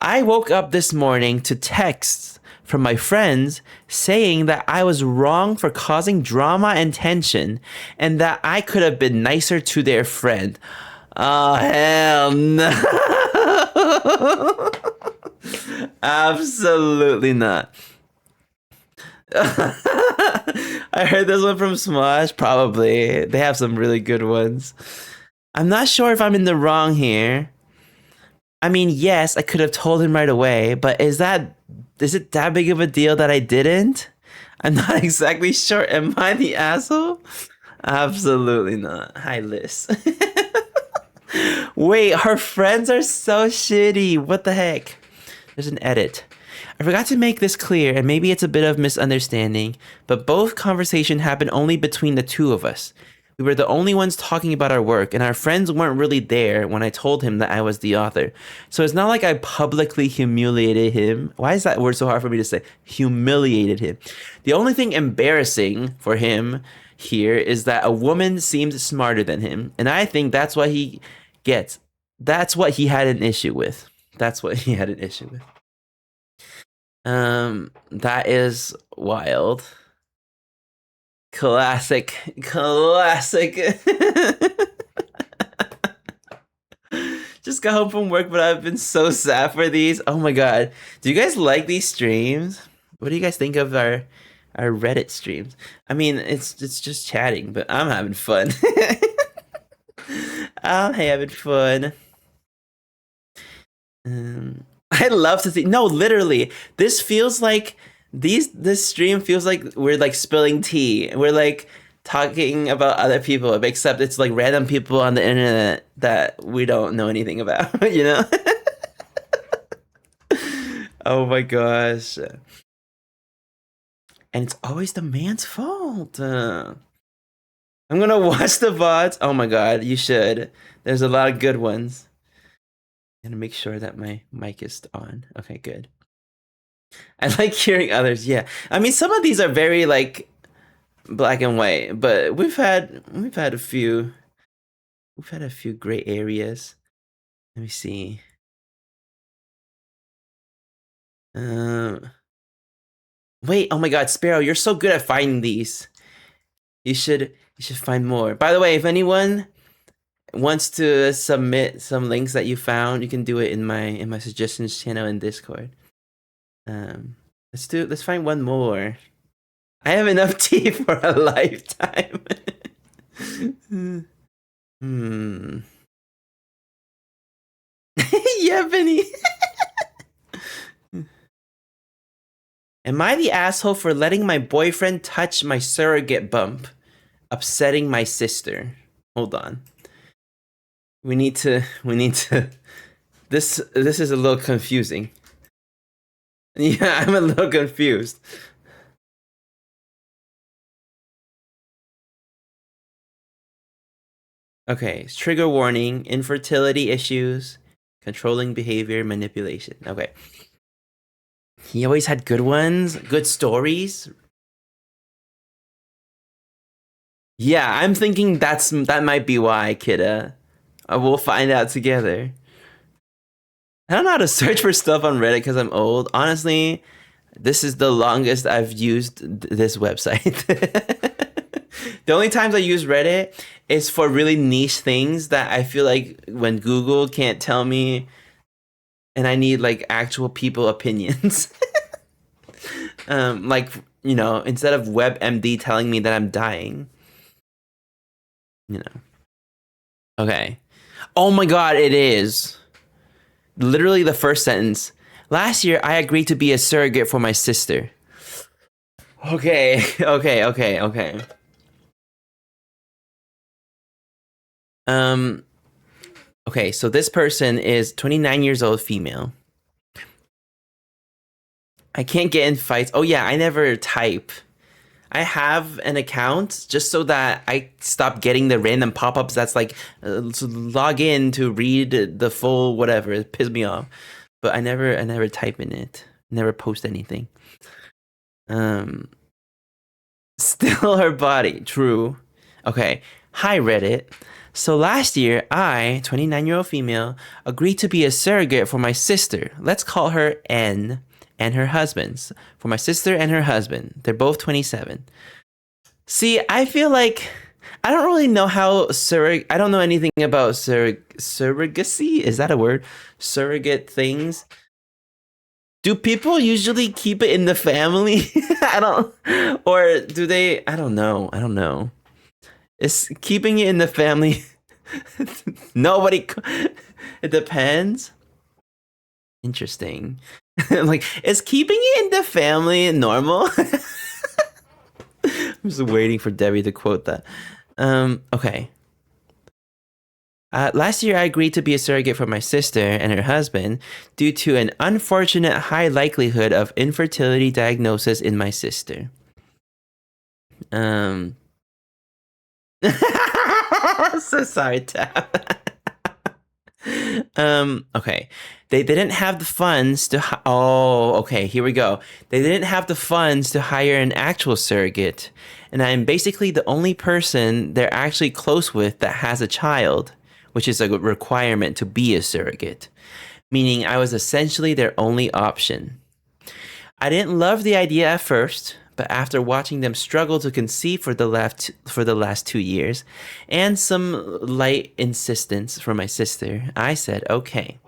I woke up this morning to texts from my friends saying that I was wrong for causing drama and tension and that I could have been nicer to their friend. Oh, hell no. Absolutely not. I heard this one from Smosh. Probably. They have some really good ones. I'm not sure if I'm in the wrong here. I mean, yes, I could have told him right away, but is it that big of a deal that I didn't? I'm not exactly sure. Am I the asshole? Absolutely not. Hi, Liz. Wait, her friends are so shitty. What the heck? There's an edit. I forgot to make this clear, and maybe it's a bit of misunderstanding, but both conversation happened only between the two of us. We were the only ones talking about our work, and our friends weren't really there when I told him that I was the author. So it's not like I publicly humiliated him. Why is that word so hard for me to say? Humiliated him. The only thing embarrassing for him here is that a woman seemed smarter than him, and I think that's what he gets. That's what he had an issue with. That's what he had an issue with. That is wild. Classic. Just got home from work, but I've been so sad for these. Oh my god. Do you guys like these streams? What do you guys think of our Reddit streams? I mean, it's just chatting, but I'm having fun. I'm having fun. I love to see. No, literally, this feels like this stream feels like we're like spilling tea. We're like talking about other people, except it's like random people on the internet that we don't know anything about. You know? Oh my gosh. And it's always the man's fault. I'm gonna watch the VODs. Oh my god, you should. There's a lot of good ones. I'm gonna make sure that my mic is on. Okay, good. I like hearing others. Yeah, I mean, some of these are very like black and white, but we've had a few gray areas. Let me see. Wait. Oh my God, Sparrow, you're so good at finding these. You should find more. By the way, if anyone wants to submit some links that you found, you can do it in my suggestions channel in Discord. Let's find one more. I have enough tea for a lifetime. Yeah, Benny. Am I the asshole for letting my boyfriend touch my surrogate bump, upsetting my sister? Hold on. We need to. This is a little confusing. Yeah, I'm a little confused. Okay, trigger warning, infertility issues, controlling behavior, manipulation. Okay. He always had good ones, good stories. Yeah, I'm thinking that might be why, kidda. We'll find out together. I don't know how to search for stuff on Reddit because I'm old. Honestly, this is the longest I've used this website. The only times I use Reddit is for really niche things that I feel like when Google can't tell me and I need like actual people opinions. Like, you know, instead of WebMD telling me that I'm dying. You know. Okay. Oh my God, it is. Literally the first sentence. Last year, I agreed to be a surrogate for my sister. Okay. Okay, so this person is 29 years old, female. I can't get in fights. Oh yeah, I never type. I have an account just so that I stop getting the random pop-ups that's like to log in to read the full whatever. It pisses me off. But I never type in it. Never post anything. Still her body. True. Okay. Hi Reddit. So last year, I, 29-year-old female, agreed to be a surrogate for my sister. Let's call her N. And her husband's. For my sister and her husband. They're both 27. See, I feel like I don't really know how I don't know anything about surrogacy. Is that a word? Surrogate things. Do people usually keep it in the family? I don't, or do they? I don't know. I don't know. Is keeping it in the family? Nobody. It depends. Interesting. Like, is keeping it in the family normal? I'm just waiting for Debbie to quote that. Okay. Last year, I agreed to be a surrogate for my sister and her husband due to an unfortunate high likelihood of infertility diagnosis in my sister. Um, so sorry, Tab. Okay. They didn't have the funds to. Oh, okay. Here we go. They didn't have the funds to hire an actual surrogate, and I'm basically the only person they're actually close with that has a child, which is a requirement to be a surrogate, meaning I was essentially their only option. I didn't love the idea at first, but after watching them struggle to conceive for the last 2 years, and some light insistence from my sister, I said okay.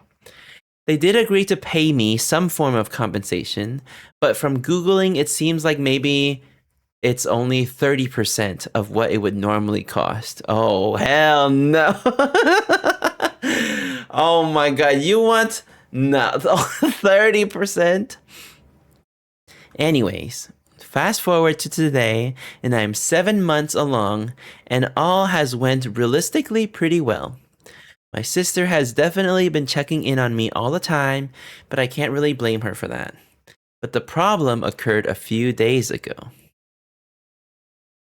They did agree to pay me some form of compensation, but from Googling, it seems like maybe it's only 30% of what it would normally cost. Oh, hell no. Oh my God. You want no 30%? Anyways, fast forward to today, and I'm 7 months along, and all has went realistically pretty well. My sister has definitely been checking in on me all the time, but I can't really blame her for that. But the problem occurred a few days ago.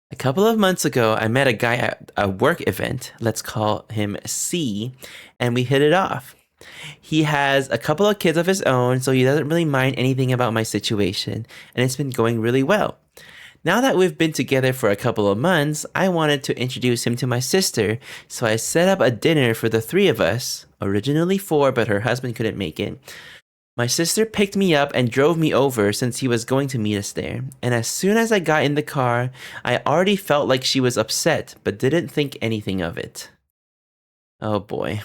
A couple of months ago, I met a guy at a work event, let's call him C, and we hit it off. He has a couple of kids of his own, so he doesn't really mind anything about my situation, and it's been going really well. Now that we've been together for a couple of months, I wanted to introduce him to my sister, so I set up a dinner for the three of us, originally four, but her husband couldn't make it. My sister picked me up and drove me over since he was going to meet us there, and as soon as I got in the car, I already felt like she was upset, but didn't think anything of it. Oh boy.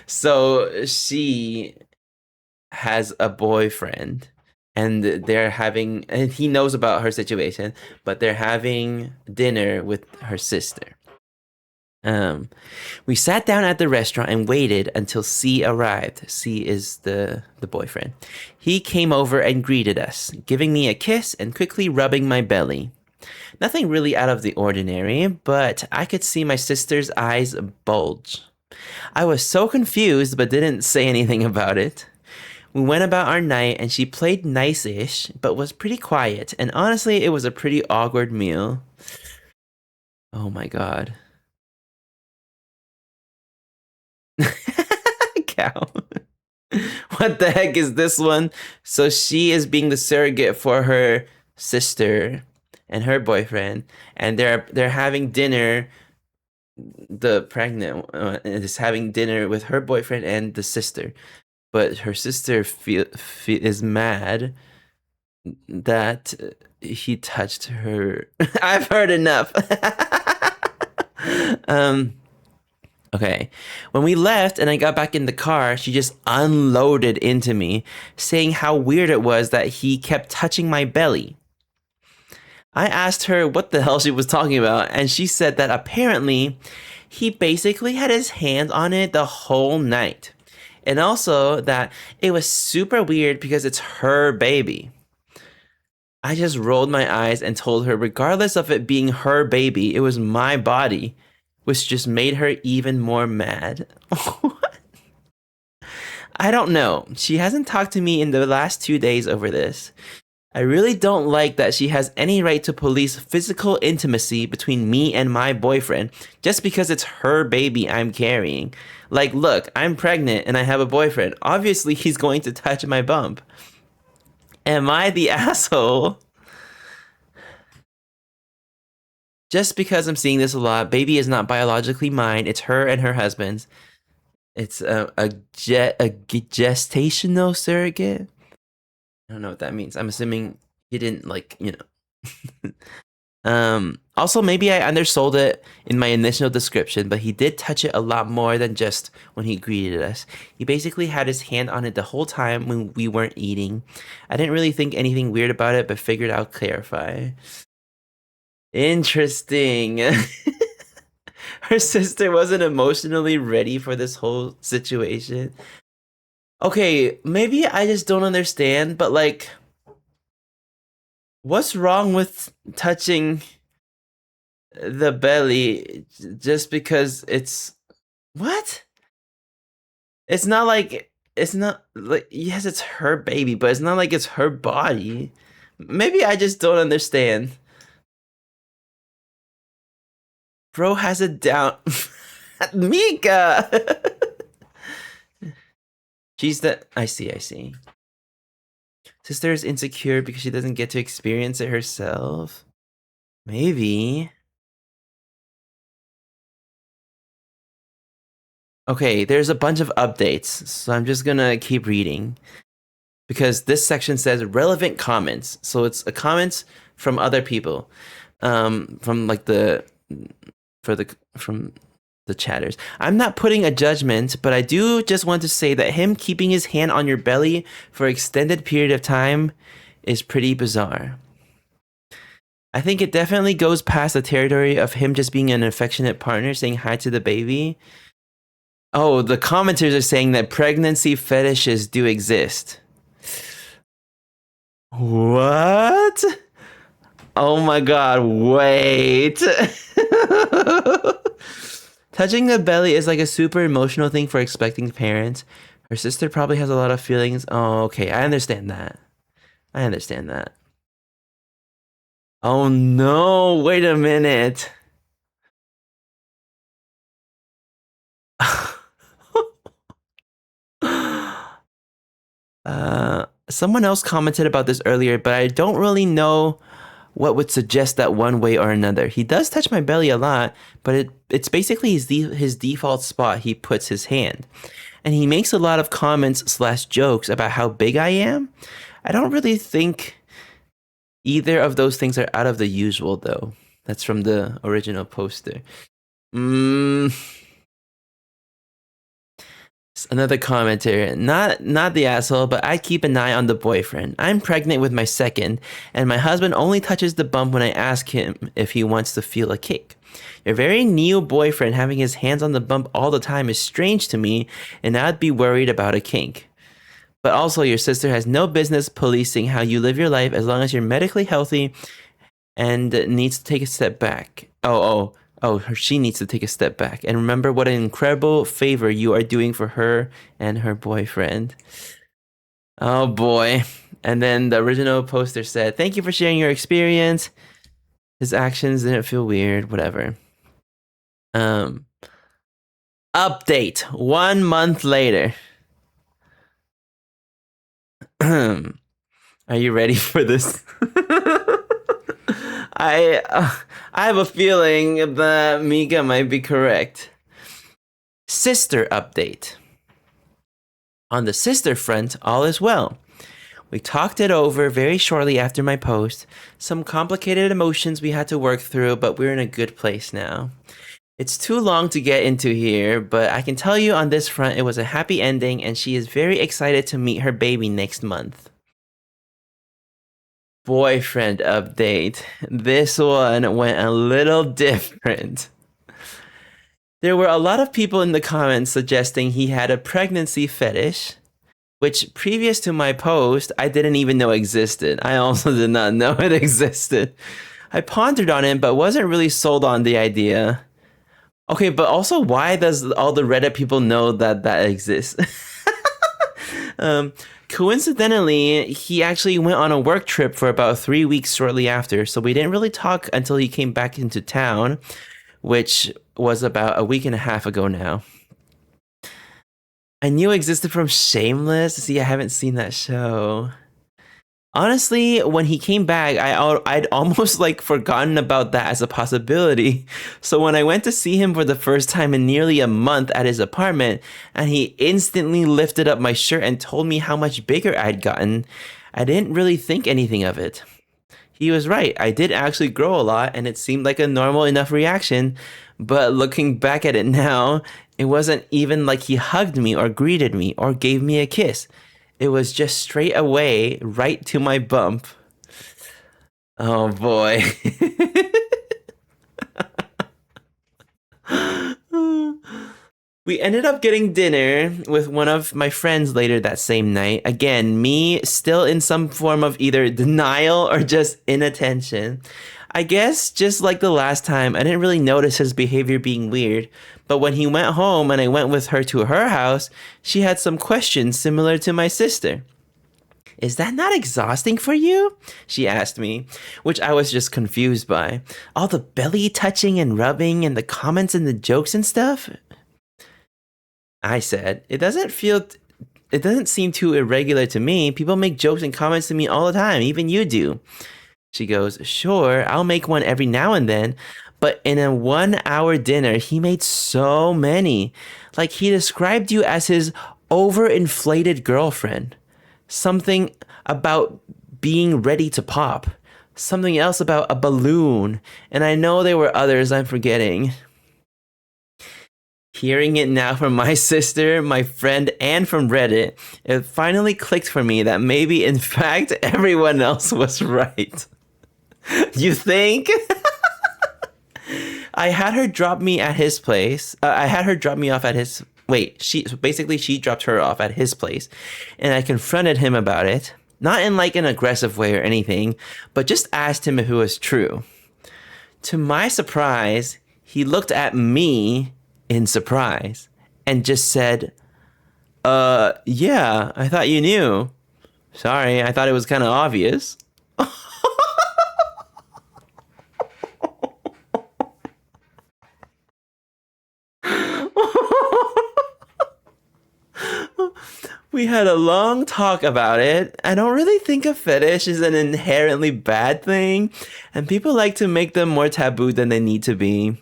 So she has a boyfriend and and he knows about her situation, but they're having dinner with her sister. We sat down at the restaurant and waited until C arrived. C is the boyfriend. He came over and greeted us, giving me a kiss and quickly rubbing my belly. Nothing really out of the ordinary, but I could see my sister's eyes bulge. I was so confused but didn't say anything about it. We went about our night and she played nice-ish, but was pretty quiet, and honestly, it was a pretty awkward meal. Oh my God. Cow. What the heck is this one? So she is being the surrogate for her sister and her boyfriend, and they're having dinner. The pregnant is having dinner with her boyfriend and the sister, but her sister is mad that he touched her. I've heard enough. um. Okay. When we left and I got back in the car, she just unloaded into me, saying how weird it was that he kept touching my belly. I asked her what the hell she was talking about, and she said that apparently he basically had his hand on it the whole night. And also that it was super weird because it's her baby. I just rolled my eyes and told her, regardless of it being her baby, it was my body, which just made her even more mad. I don't know. She hasn't talked to me in the last 2 days over this. I really don't like that she has any right to police physical intimacy between me and my boyfriend just because it's her baby I'm carrying. Like, look, I'm pregnant and I have a boyfriend. Obviously, he's going to touch my bump. Am I the asshole? Just because I'm seeing this a lot, baby is not biologically mine. It's her and her husband's. It's a gestational surrogate. I don't know what that means. I'm assuming he didn't, like, Also, maybe I undersold it in my initial description, but he did touch it a lot more than just when he greeted us. He basically had his hand on it the whole time when we weren't eating. I didn't really think anything weird about it, but figured I'll clarify. Interesting. Her sister wasn't emotionally ready for this whole situation. Okay, maybe I just don't understand, but like, what's wrong with touching the belly just because it's what? It's not like yes, it's her baby, but it's not like it's her body. Maybe I just don't understand. Bro has it down. Mika. She's the I see. Sister is insecure because she doesn't get to experience it herself. Maybe. Okay, there's a bunch of updates, so I'm just gonna keep reading because this section says relevant comments. So it's a comments from other people, from like from the chatters. I'm not putting a judgment, but I do just want to say that him keeping his hand on your belly for extended period of time is pretty bizarre. I think it definitely goes past the territory of him just being an affectionate partner saying hi to the baby. Oh, the commenters are saying that pregnancy fetishes do exist. What? Oh my god, wait. Touching the belly is like a super emotional thing for expecting parents. Her sister probably has a lot of feelings. Oh, okay, I understand that. I understand that. Oh no, wait a minute. Someone else commented about this earlier, but I don't really know what would suggest that one way or another. He does touch my belly a lot, but it's basically his default spot he puts his hand. And he makes a lot of comments slash jokes about how big I am. I don't really think either of those things are out of the usual, though. That's from the original poster. Another commenter, not the asshole, but I keep an eye on the boyfriend. I'm pregnant with my second, and my husband only touches the bump when I ask him if he wants to feel a kick. Your very new boyfriend having his hands on the bump all the time is strange to me, and I'd be worried about a kink. But also, your sister has no business policing how you live your life as long as you're medically healthy and needs to take a step back. She needs to take a step back and remember what an incredible favor you are doing for her and her boyfriend. Oh boy. And then the original poster said, "Thank you for sharing your experience. His actions didn't feel weird, whatever." Update 1 month later. Are you ready for this? I have a feeling that Mika might be correct. Sister update. On the sister front, all is well. We talked it over very shortly after my post. Some complicated emotions we had to work through, but we're in a good place now. It's too long to get into here, but I can tell you on this front it was a happy ending and she is very excited to meet her baby next month. Boyfriend update. This one went a little different. There were a lot of people in the comments suggesting he had a pregnancy fetish, which previous to my post, I didn't even know existed. I also did not know it existed. I pondered on it, but wasn't really sold on the idea. Okay, but also, why does all the Reddit people know that that exists? Coincidentally, he actually went on a work trip for about 3 weeks shortly after, so we didn't really talk until he came back into town, which was about a week and a half ago now. I knew it existed from Shameless. See, I haven't seen that show. Honestly, when he came back, I'd almost like forgotten about that as a possibility. So when I went to see him for the first time in nearly a month at his apartment, and he instantly lifted up my shirt and told me how much bigger I'd gotten, I didn't really think anything of it. He was right. I did actually grow a lot, and it seemed like a normal enough reaction. But looking back at it now, it wasn't even like he hugged me or greeted me or gave me a kiss. It was just straight away, right to my bump. Oh boy. We ended up getting dinner with one of my friends later that same night. Again, me still in some form of either denial or just inattention. I guess just like the last time, I didn't really notice his behavior being weird. But when he went home and I went with her to her house, she had some questions similar to my sister. Is that not exhausting for you? She asked me, which I was just confused by. All the belly touching and rubbing and the comments and the jokes and stuff? I said, it doesn't seem too irregular to me. People make jokes and comments to me all the time, even you do. She goes, sure, I'll make one every now and then. But in a 1 hour dinner, he made so many. Like he described you as his overinflated girlfriend. Something about being ready to pop. Something else about a balloon. And I know there were others I'm forgetting. Hearing it now from my sister, my friend, and from Reddit, it finally clicked for me that maybe, in fact, everyone else was right. You think? I had her drop me at his place. I had her drop me off at his. Wait, she dropped her off at his place, and I confronted him about it. Not in like an aggressive way or anything, but just asked him if it was true. To my surprise, he looked at me in surprise and just said, yeah, I thought you knew. Sorry, I thought it was kind of obvious. We had a long talk about it. I don't really think a fetish is an inherently bad thing, and people like to make them more taboo than they need to be.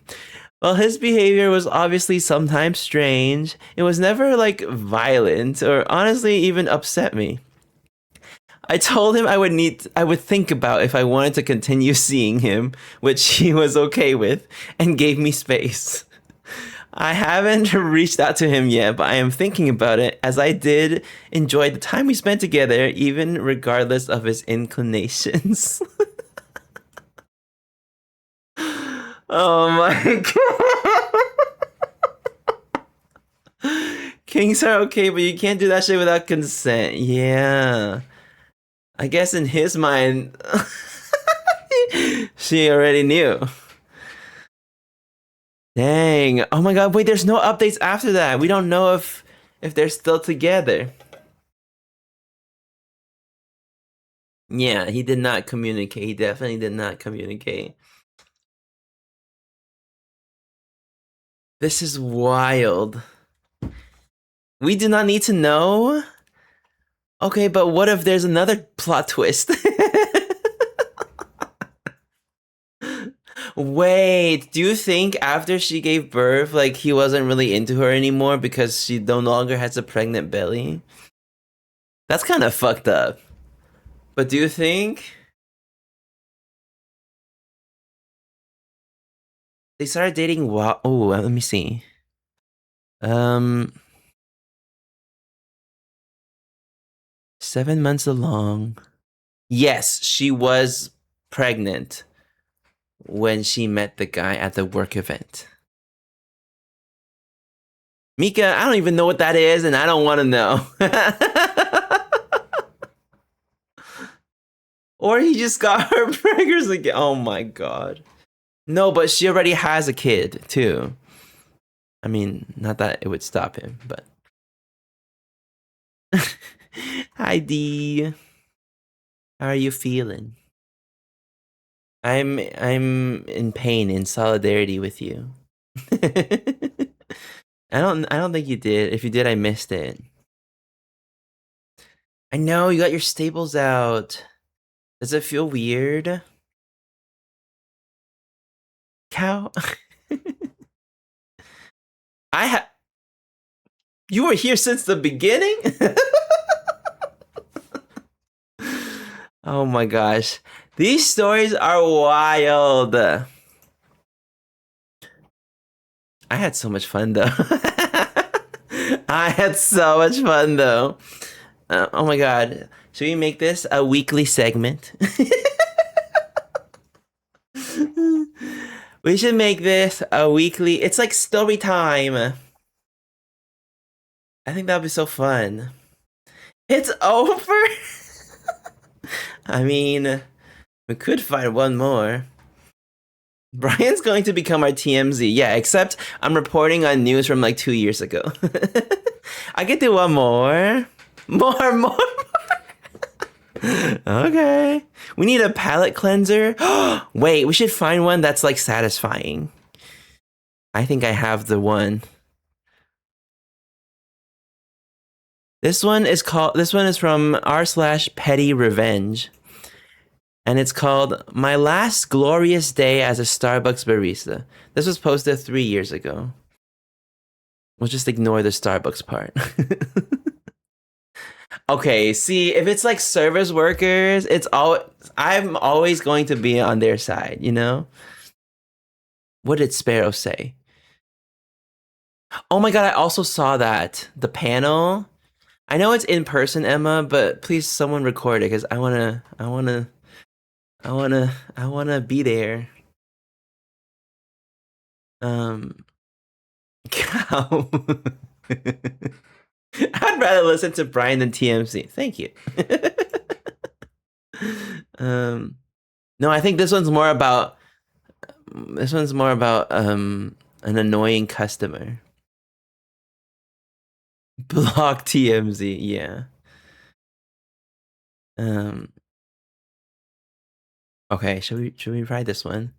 While his behavior was obviously sometimes strange, it was never like violent or honestly even upset me. I told him I would think about if I wanted to continue seeing him, which he was okay with, and gave me space. I haven't reached out to him yet, but I am thinking about it as I did enjoy the time we spent together, even regardless of his inclinations. Oh my god. Kings are okay, but you can't do that shit without consent. Yeah. I guess in his mind, she already knew. Dang. Oh my god, wait, there's no updates after that. We don't know if they're still together. Yeah, he did not communicate. He definitely did not communicate. This is wild. We do not need to know. Okay, but what if there's another plot twist? Wait, do you think after she gave birth, like he wasn't really into her anymore because she no longer has a pregnant belly? That's kind of fucked up. But do you think they started dating? Oh, let me see. Um, 7 months along. Yes, she was pregnant when she met the guy at the work event. Mika, I don't even know what that is, and I don't want to know. Or he just got her preggers again. Oh my god. No, but she already has a kid, too. I mean, not that it would stop him, but. Hi, D. How are you feeling? I'm in pain, in solidarity with you. I don't think you did. If you did, I missed it. I know you got your staples out. Does it feel weird? Cow? I have. You were here since the beginning? Oh my gosh. These stories are wild. I had so much fun though. I had so much fun though. Oh my god. Should we make this a weekly segment? We should make this a weekly. It's like story time. I think that'd be so fun. It's over? I mean, we could find one more. Brian's going to become our TMZ. Yeah, except I'm reporting on news from like 2 years ago. I could do one more. More. Okay. We need a palate cleanser. Wait, we should find one that's like satisfying. I think I have the one. This one is from r/petty revenge. And it's called My Last Glorious Day as a Starbucks Barista. This was posted 3 years ago. We'll just ignore the Starbucks part. Okay, see, if it's like service workers, I'm always going to be on their side, you know? What did Sparrow say? Oh my god, I also saw that. The panel. I know it's in person, Emma, but please someone record it because I wanna be there. Cow. I'd rather listen to Brian than TMZ. Thank you. No, I think this one's more about an annoying customer. Block TMZ, yeah. Okay, should we try this one?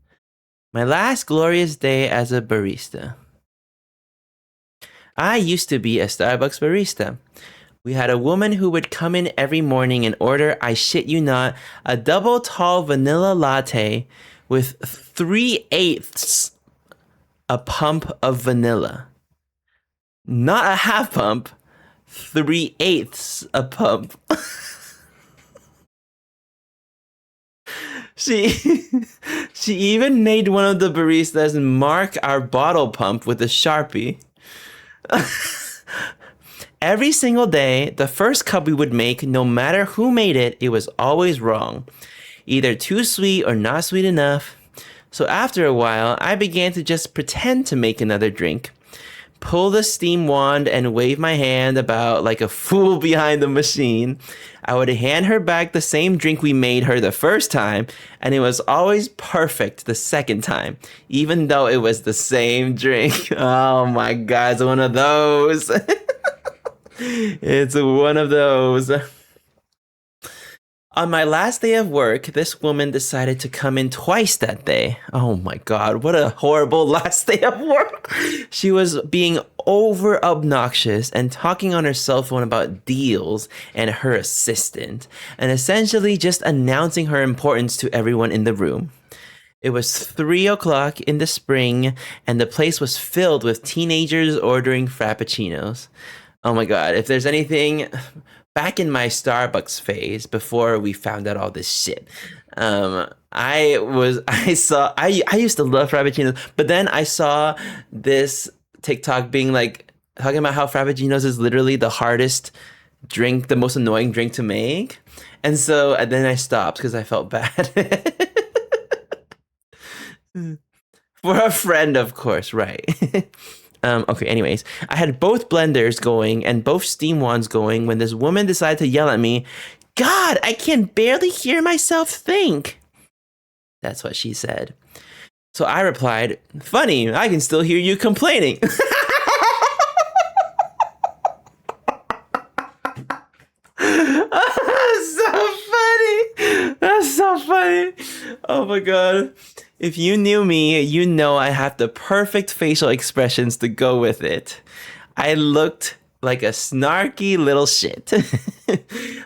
My last glorious day as a barista. I used to be a Starbucks barista. We had a woman who would come in every morning and order, I shit you not, a double tall vanilla latte with 3/8 a pump of vanilla. Not a half pump, 3/8 a pump. She even made one of the baristas mark our bottle pump with a Sharpie. Every single day, the first cup we would make, no matter who made it, it was always wrong. Either too sweet or not sweet enough. So after a while, I began to just pretend to make another drink. Pull the steam wand and wave my hand about like a fool behind the machine. I would hand her back the same drink we made her the first time, and it was always perfect the second time, even though it was the same drink. Oh my god, it's one of those. It's one of those. On my last day of work, this woman decided to come in twice that day. Oh my god, what a horrible last day of work. She was being over obnoxious and talking on her cell phone about deals and her assistant, and essentially just announcing her importance to everyone in the room. It was 3 o'clock in the spring, and the place was filled with teenagers ordering frappuccinos. Oh my god, if there's anything... Back in my Starbucks phase, before we found out all this shit, I used to love frappuccinos, but then I saw this TikTok being like talking about how frappuccinos is literally the hardest drink, the most annoying drink to make, and then I stopped because I felt bad. For a friend, of course, right? Okay, anyways, I had both blenders going and both steam wands going when this woman decided to yell at me, "God, I can barely hear myself think." That's what she said. So I replied, "Funny, I can still hear you complaining." That's so funny. Oh my god. If you knew me, you know I have the perfect facial expressions to go with it. I looked like a snarky little shit.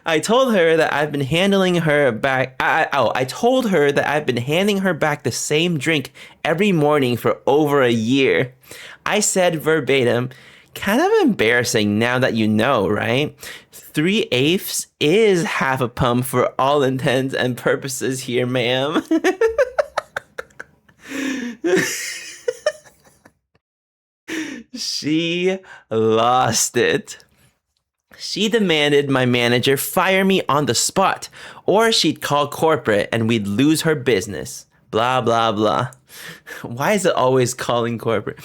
I told her that I've been handling her back. I told her that I've been handing her back the same drink every morning for over a year. I said verbatim, Kind of embarrassing now that you know, right? 3/8 is half a pump for all intents and purposes here, ma'am. She lost it. She demanded my manager fire me on the spot, or she'd call corporate and we'd lose her business. Blah, blah, blah. Why is it always calling corporate?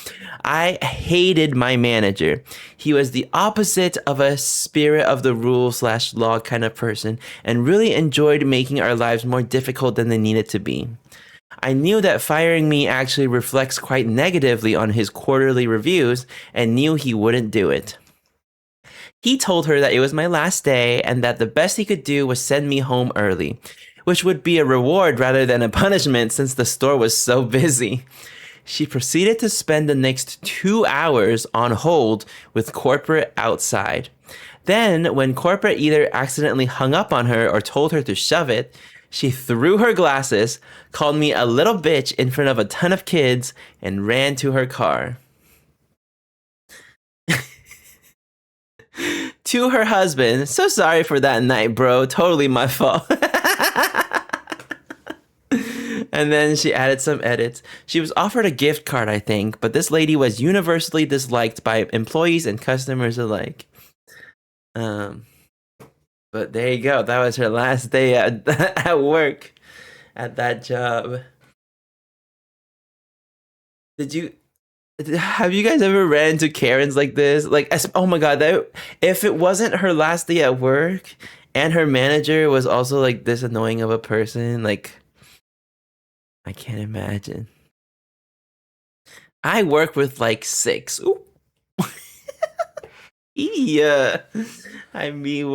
I hated my manager. He was the opposite of a spirit of the rule slash law kind of person and really enjoyed making our lives more difficult than they needed to be. I knew that firing me actually reflects quite negatively on his quarterly reviews and knew he wouldn't do it. He told her that it was my last day and that the best he could do was send me home early, which would be a reward rather than a punishment since the store was so busy. She proceeded to spend the next 2 hours on hold with corporate outside. Then, when corporate either accidentally hung up on her or told her to shove it, she threw her glasses, called me a little bitch in front of a ton of kids, and ran to her car. To her husband, so sorry for that night, bro. Totally my fault. And then she added some edits. She was offered a gift card, I think, but this lady was universally disliked by employees and customers alike. But there you go. That was her last day at work, at that job. Have you guys ever ran into Karens like this? Like, oh my god, if it wasn't her last day at work and her manager was also like this annoying of a person, like, I can't imagine. I work with like 6. Ooh. Yeah. I mean,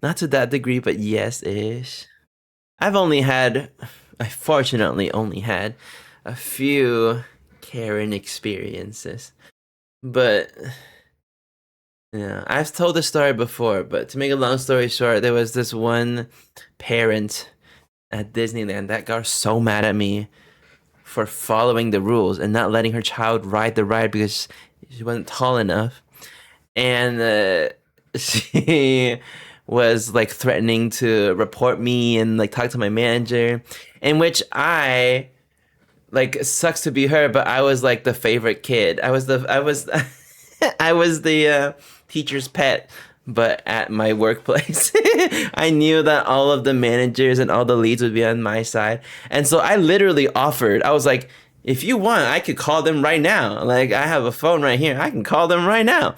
not to that degree, but yes-ish. I fortunately only had a few Karen experiences. But yeah, I've told the story before, but to make a long story short, there was this one parent at Disneyland that got so mad at me for following the rules and not letting her child ride the ride because she wasn't tall enough. And she was like threatening to report me and like talk to my manager, in which I like sucks to be her, but I was like the favorite kid. I was I was the teacher's pet, but at my workplace. I knew that all of the managers and all the leads would be on my side. And so I literally offered, I was like, if you want, I could call them right now. Like, I have a phone right here. I can call them right now.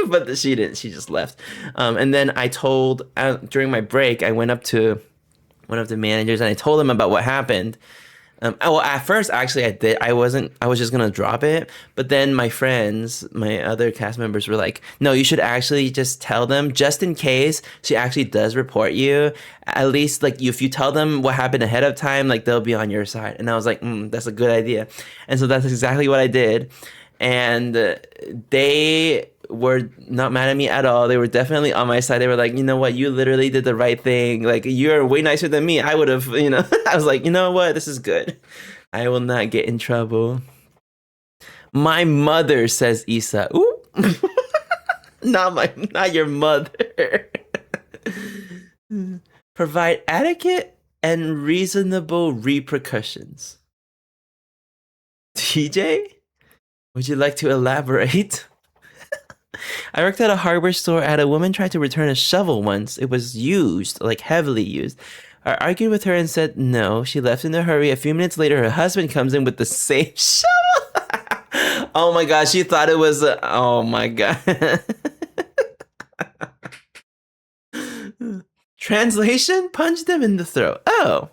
But she didn't. She just left. And then I told, during my break, I went up to one of the managers and I told him about what happened. Well, at first, actually, I did. I was just gonna drop it, but then my friends, my other cast members, were like, "No, you should actually just tell them, just in case she actually does report you. At least, like, if you tell them what happened ahead of time, like, they'll be on your side." And I was like, "That's a good idea," and so that's exactly what I did. And they were not mad at me at all. They were definitely on my side. They were like, you know what, you literally did the right thing. Like, you're way nicer than me. I would have, I was like, you know what, this is good. I will not get in trouble. My mother, says Isa. Ooh. Not your mother. Provide adequate and reasonable repercussions. TJ, would you like to elaborate? I worked at a hardware store. I had a woman try to return a shovel once. It was used, like heavily used. I argued with her and said no. She left in a hurry. A few minutes later, her husband comes in with the same shovel. Oh my god, she thought it was oh my god. Translation? Punched him in the throat. Oh.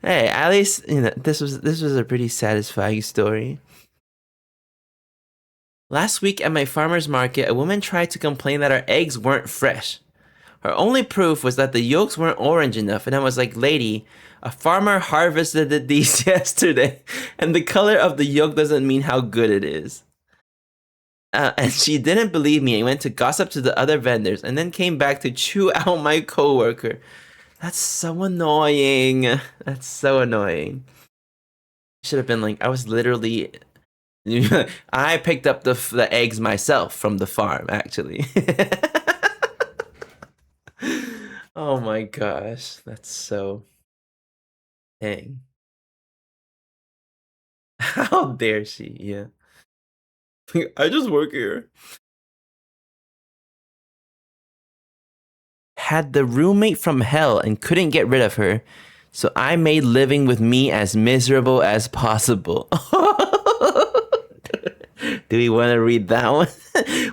Hey, at least, this was a pretty satisfying story. Last week at my farmer's market, a woman tried to complain that our eggs weren't fresh. Her only proof was that the yolks weren't orange enough, and I was like, lady, a farmer harvested these yesterday, and the color of the yolk doesn't mean how good it is. And she didn't believe me and went to gossip to the other vendors, and then came back to chew out my coworker. That's so annoying. That's so annoying. should have been like, I was literally, I picked up the eggs myself from the farm, actually. Oh my gosh, that's so dang. How dare she? Yeah. I just work here. Had the roommate from hell and couldn't get rid of her, so I made living with me as miserable as possible. Do we want to read that one?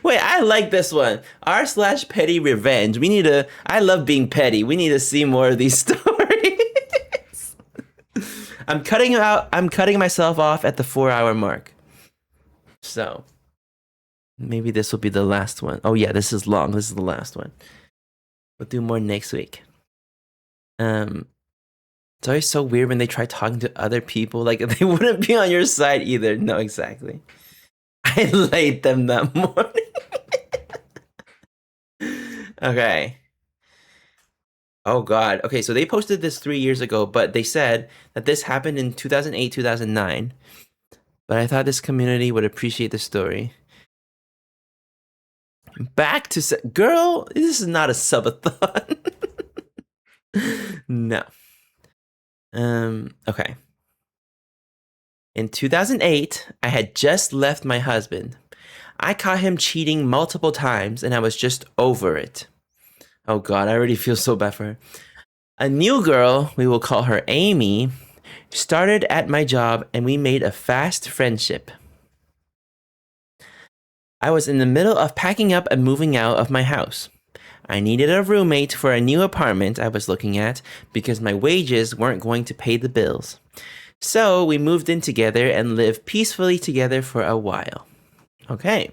Wait, I like this one. R/petty revenge. We need to. I love being petty. We need to see more of these stories. I'm cutting out. I'm cutting myself off at the 4-hour mark. So maybe this will be the last one. Oh yeah, this is long. This is the last one. We'll do more next week. It's always so weird when they try talking to other people. Like they wouldn't be on your side either. No, exactly. I laid them that morning. Okay. Oh God. Okay, so they posted this 3 years ago, but they said that this happened in 2008, 2009. But I thought this community would appreciate the story. Back to girl. This is not a subathon. No. Okay. In 2008, I had just left my husband. I caught him cheating multiple times and I was just over it. Oh God, I already feel so bad for her. A new girl, we will call her Amy, started at my job and we made a fast friendship. I was in the middle of packing up and moving out of my house. I needed a roommate for a new apartment I was looking at because my wages weren't going to pay the bills. So we moved in together and lived peacefully together for a while. Okay.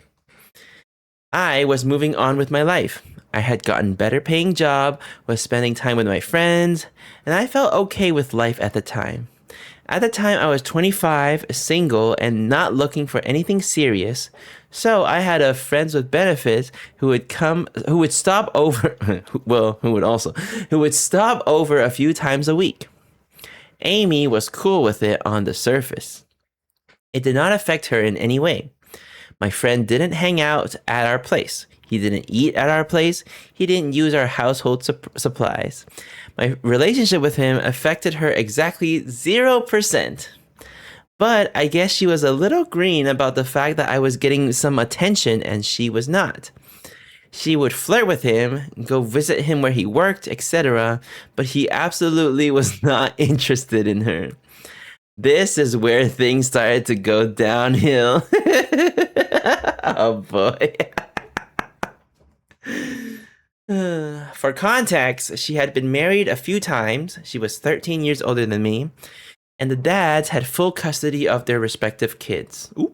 I was moving on with my life. I had gotten better paying job, was spending time with my friends, and I felt okay with life at the time. At the time, I was 25, single, and not looking for anything serious. So I had a friends with benefits who would stop over, who would stop over a few times a week. Amy was cool with it on the surface. It did not affect her in any way. My friend didn't hang out at our place. He didn't eat at our place. He didn't use our household supplies. My relationship with him affected her exactly 0%. But I guess she was a little green about the fact that I was getting some attention and she was not. She would flirt with him, go visit him where he worked, etc. But he absolutely was not interested in her. This is where things started to go downhill. Oh boy. For context, she had been married a few times. She was 13 years older than me. And the dads had full custody of their respective kids. Ooh.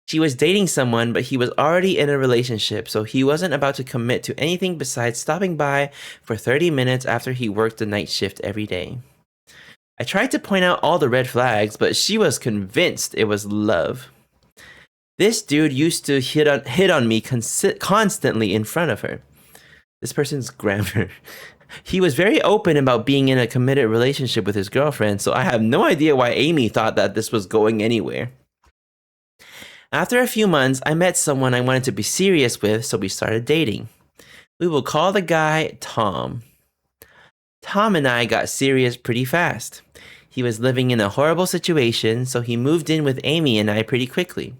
She was dating someone, but he was already in a relationship, so he wasn't about to commit to anything besides stopping by for 30 minutes after he worked the night shift every day. I tried to point out all the red flags, but she was convinced it was love. This dude used to hit on me constantly in front of her. This person's grammar. He was very open about being in a committed relationship with his girlfriend, so I have no idea why Amy thought that this was going anywhere. After a few months, I met someone I wanted to be serious with, so we started dating. We will call the guy Tom. Tom and I got serious pretty fast. He was living in a horrible situation, so he moved in with Amy and I pretty quickly.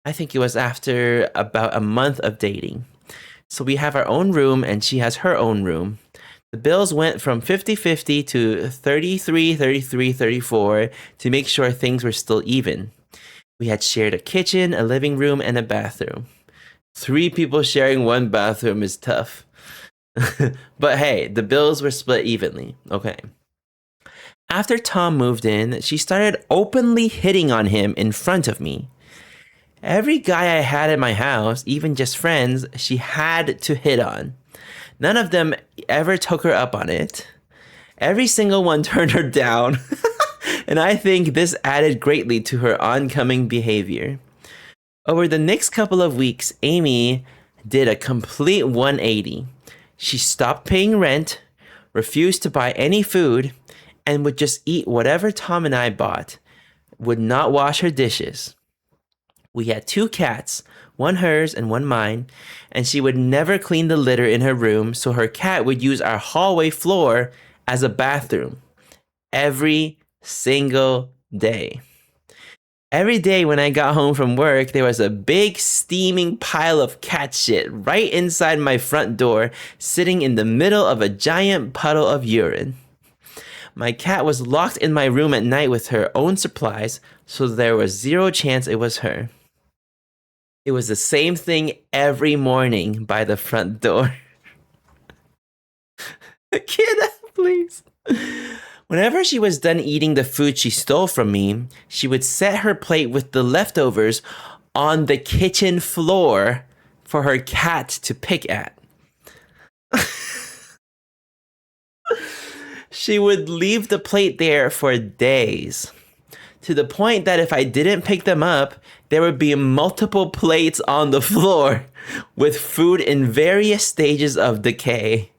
I think it was after about a month of dating. So we have our own room and she has her own room. The bills went from 50-50 to 33-34 to make sure things were still even. We had shared a kitchen, a living room, and a bathroom. 3 people sharing one bathroom is tough. But hey, the bills were split evenly. Okay. After Tom moved in, she started openly hitting on him in front of me. Every guy I had at my house, even just friends, she had to hit on. None of them ever took her up on it. Every single one turned her down. And I think this added greatly to her oncoming behavior. Over the next couple of weeks, Amy did a complete 180. She stopped paying rent, refused to buy any food, and would just eat whatever Tom and I bought, would not wash her dishes. We had two cats, one hers and one mine, and she would never clean the litter in her room, so her cat would use our hallway floor as a bathroom every single day. Every day when I got home from work, there was a big steaming pile of cat shit right inside my front door, sitting in the middle of a giant puddle of urine. My cat was locked in my room at night with her own supplies, so there was zero chance it was her. It was the same thing every morning by the front door. Kid, please. Whenever she was done eating the food she stole from me, she would set her plate with the leftovers on the kitchen floor for her cat to pick at. She would leave the plate there for days, to the point that if I didn't pick them up, there would be multiple plates on the floor with food in various stages of decay.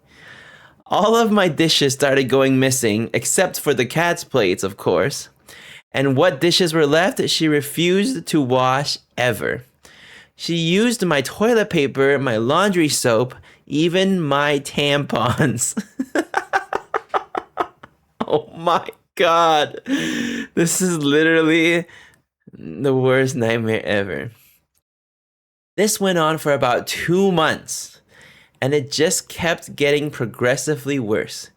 All of my dishes started going missing, except for the cat's plates, of course. And what dishes were left, she refused to wash ever. She used my toilet paper, my laundry soap, even my tampons. Oh my God. This is literally the worst nightmare ever. This went on for about 2 months, and it just kept getting progressively worse.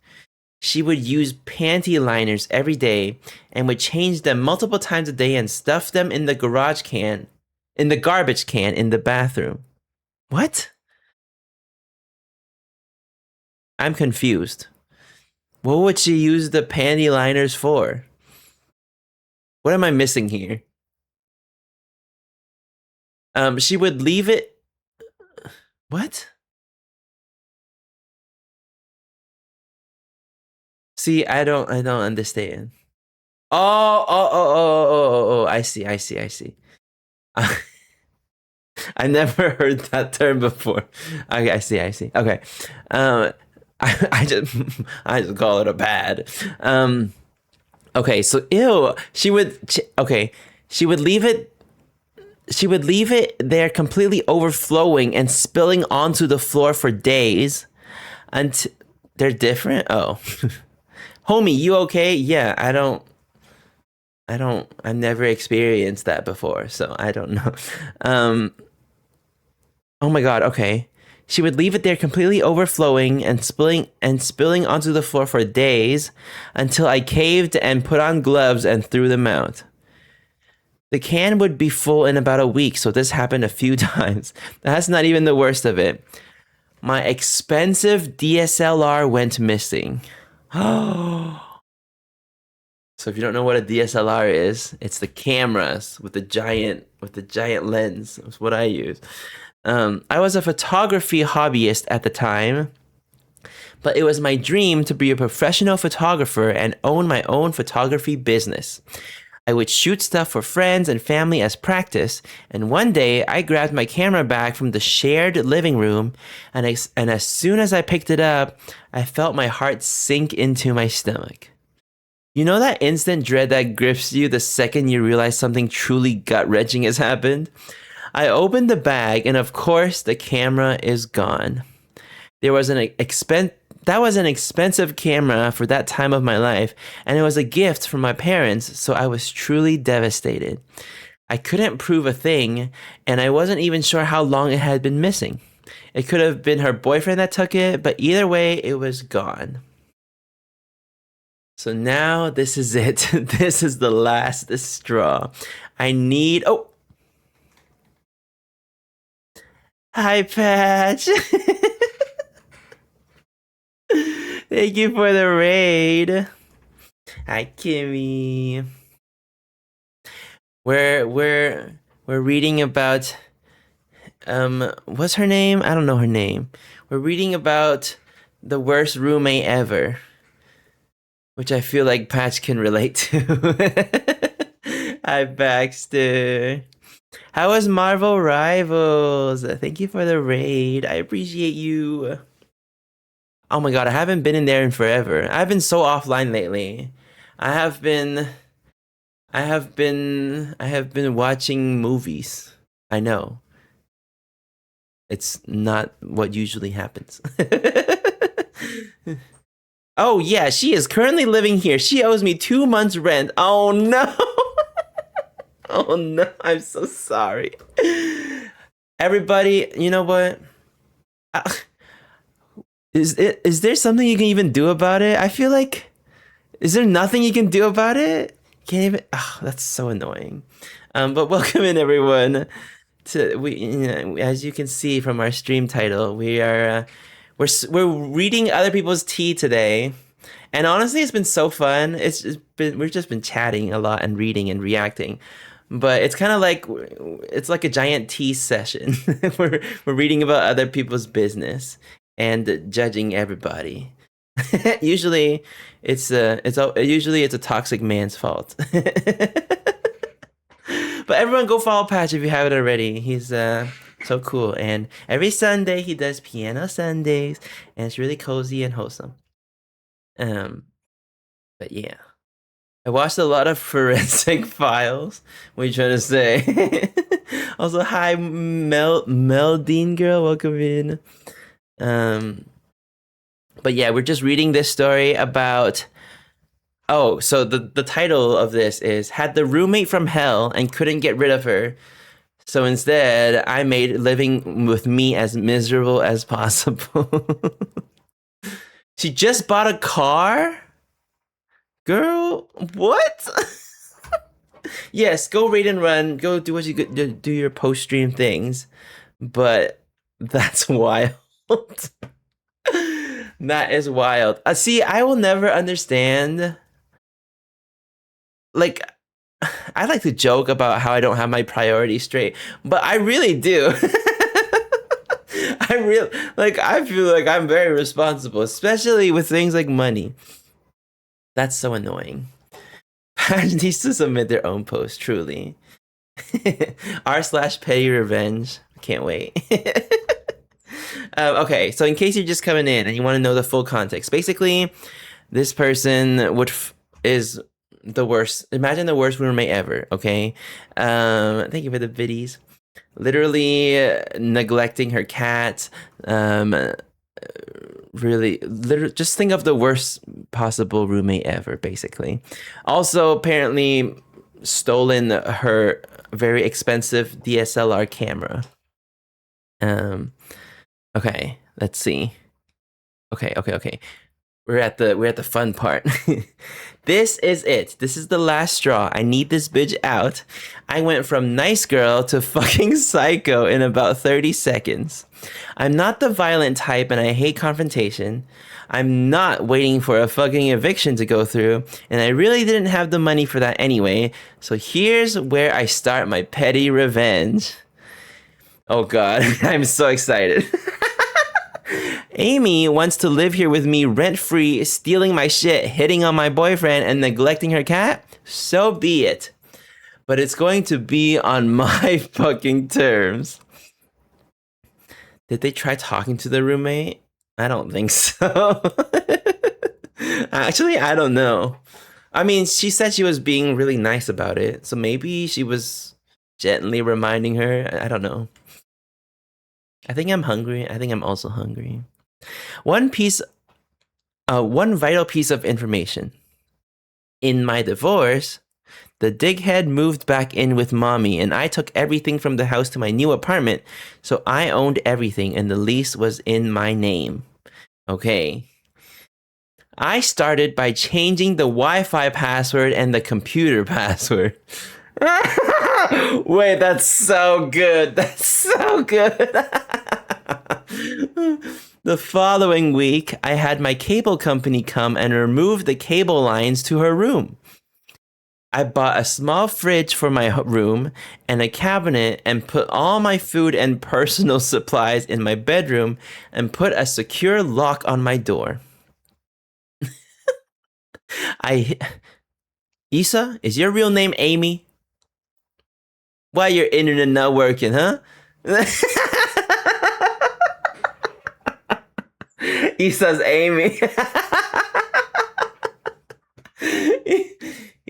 She would use panty liners every day and would change them multiple times a day and stuff them in the garbage can in the bathroom. What? I'm confused. What would she use the panty liners for? What am I missing here? She would leave it. What? See, I don't understand. Oh, I see. I never heard that term before. Okay, I see. Okay. I just call it a pad. Okay, so ew. She would leave it there completely overflowing and spilling onto the floor for days. And they're different? Oh. Homie, you okay? Yeah, I've never experienced that before, so I don't know. Oh my God, okay. She would leave it there completely overflowing and spilling onto the floor for days until I caved and put on gloves and threw them out. The can would be full in about a week, so this happened a few times. That's not even the worst of it. My expensive DSLR went missing. So if you don't know what a DSLR is, it's the cameras with the giant lens. That's what I use. I was a photography hobbyist at the time, but it was my dream to be a professional photographer and own my own photography business. I would shoot stuff for friends and family as practice, and one day I grabbed my camera bag from the shared living room, and as soon as I picked it up, I felt my heart sink into my stomach. You know that instant dread that grips you the second you realize something truly gut-wrenching has happened? I opened the bag, and of course, the camera is gone. That was an expensive camera for that time of my life, and it was a gift from my parents, so I was truly devastated. I couldn't prove a thing, and I wasn't even sure how long it had been missing. It could have been her boyfriend that took it, but either way, it was gone. So now this is it. This is the last straw. Oh! Hi, Patch! Thank you for the raid. Hi, Kimmy. We're reading about what's her name? I don't know her name. We're reading about the worst roommate ever, which I feel like Patch can relate to. Hi, Baxter. How was Marvel Rivals? Thank you for the raid. I appreciate you. Oh my God, I haven't been in there in forever. I've been so offline lately. I have been I have been watching movies. I know. It's not what usually happens. Oh yeah, she is currently living here. She owes me 2 months rent. Oh no. Oh no, I'm so sorry. Everybody, you know what? Uh, is there something you can even do about it? I feel like is there nothing you can do about it? Can't even. Oh, that's so annoying. But welcome in everyone to as you can see from our stream title, we're reading other people's tea today. And honestly, it's been so fun. We've just been chatting a lot and reading and reacting. But it's kind of like it's like a giant tea session. We're reading about other people's business and judging everybody. Usually, it's a toxic man's fault. But everyone go follow Patch if you haven't already. He's so cool. And every Sunday he does piano Sundays, and it's really cozy and wholesome. Um, but yeah. I watched a lot of forensic files. What are you trying to say? Also, hi Meldine girl, welcome in. Um, but yeah, we're just reading this story about. Oh, so the title of this is "Had the roommate from hell and couldn't get rid of her. So instead, I made living with me as miserable as possible." She just bought a car? Girl, what? Yes, go raid and run. Go do what you do your post stream things. But that's wild. That is wild. See, I will never understand. Like, I like to joke about how I don't have my priorities straight, but I really do. I feel like I'm very responsible, especially with things like money. That's so annoying. Page needs to submit their own post, truly. R/petty revenge. Can't wait. Okay, so in case you're just coming in and you want to know the full context, basically, this person is the worst. Imagine the worst roommate ever. Okay, thank you for the biddies. Literally neglecting her cat. Really, literally, just think of the worst possible roommate ever. Basically, also apparently stolen her very expensive DSLR camera. Okay, let's see. Okay. We're at the fun part. This is it. This is the last straw. I need this bitch out. I went from nice girl to fucking psycho in about 30 seconds. I'm not the violent type and I hate confrontation. I'm not waiting for a fucking eviction to go through, and I really didn't have the money for that anyway. So here's where I start my petty revenge. Oh god, I'm so excited. Amy wants to live here with me rent-free, stealing my shit, hitting on my boyfriend, and neglecting her cat? So be it. But it's going to be on my fucking terms. Did they try talking to the roommate? I don't think so. Actually, I don't know. I mean, she said she was being really nice about it, so maybe she was gently reminding her. I don't know. I think I'm hungry. I think I'm also hungry. One vital piece of information. In my divorce, the dighead moved back in with mommy, and I took everything from the house to my new apartment, so I owned everything, and the lease was in my name. Okay. I started by changing the Wi-Fi password and the computer password. Wait, that's so good. That's so good. The following week, I had my cable company come and remove the cable lines to her room. I bought a small fridge for my room and a cabinet and put all my food and personal supplies in my bedroom and put a secure lock on my door. Issa, is your real name Amy? Why your internet not working, huh? Issa's Amy.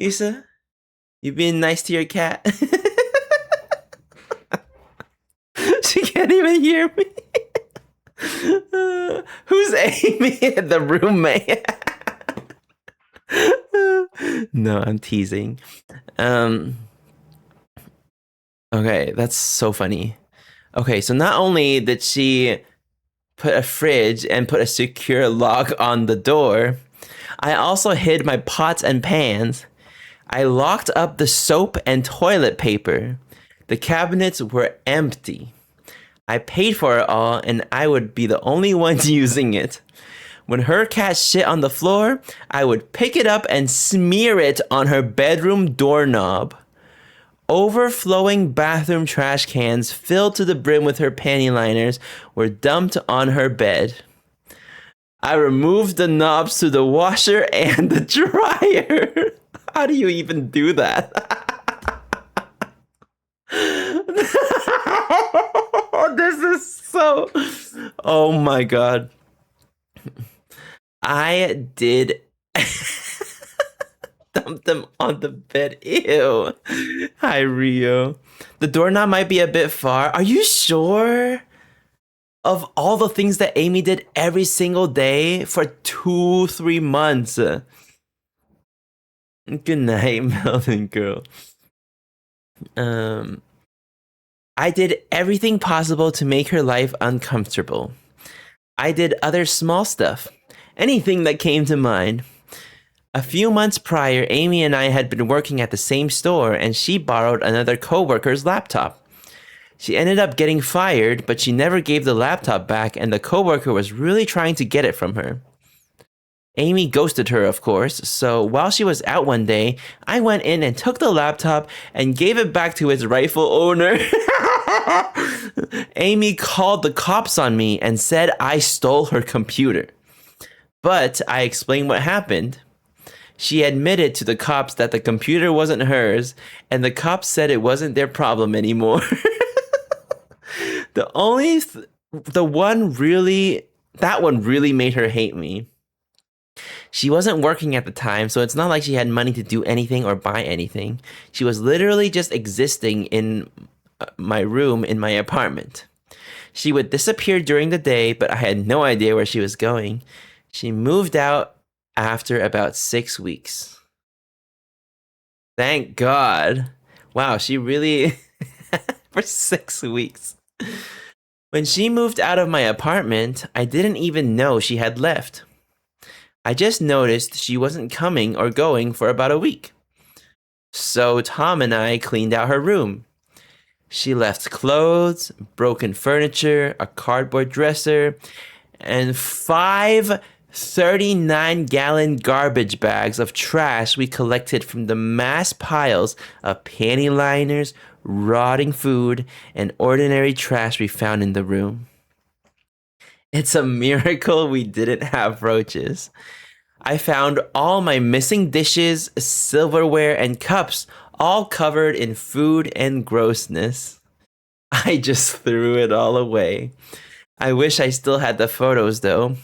Isa, you being nice to your cat? She can't even hear me. Who's Amy? The roommate. No, I'm teasing. Okay, that's so funny. Okay, so not only did she put a fridge and put a secure lock on the door, I also hid my pots and pans. I locked up the soap and toilet paper. The cabinets were empty. I paid for it all, and I would be the only one using it. When her cat shit on the floor, I would pick it up and smear it on her bedroom doorknob. Overflowing bathroom trash cans filled to the brim with her panty liners were dumped on her bed. I removed the knobs to the washer and the dryer. How do you even do that? This is so... Oh my god. I did... Dump them on the bed. Ew. Hi, Rio. The doorknob might be a bit far. Are you sure? Of all the things that Amy did every single day for 2-3 months. Good night, Melvin girl. I did everything possible to make her life uncomfortable. I did other small stuff. Anything that came to mind. A few months prior, Amy and I had been working at the same store, and she borrowed another coworker's laptop. She ended up getting fired, but she never gave the laptop back, and the coworker was really trying to get it from her. Amy ghosted her, of course, so while she was out one day, I went in and took the laptop and gave it back to its rightful owner. Amy called the cops on me and said I stole her computer. But I explained what happened. She admitted to the cops that the computer wasn't hers, and the cops said it wasn't their problem anymore. That one really made her hate me. She wasn't working at the time, so it's not like she had money to do anything or buy anything. She was literally just existing in my room in my apartment. She would disappear during the day, but I had no idea where she was going. She moved out after about 6 weeks. Thank God. Wow, she really... for 6 weeks. When she moved out of my apartment, I didn't even know she had left. I just noticed she wasn't coming or going for about a week. So Tom and I cleaned out her room. She left clothes, broken furniture, a cardboard dresser, and 5 39-gallon garbage bags of trash we collected from the mass piles of panty liners, rotting food, and ordinary trash we found in the room. It's a miracle we didn't have roaches. I found all my missing dishes, silverware, and cups all covered in food and grossness. I just threw it all away. I wish I still had the photos though.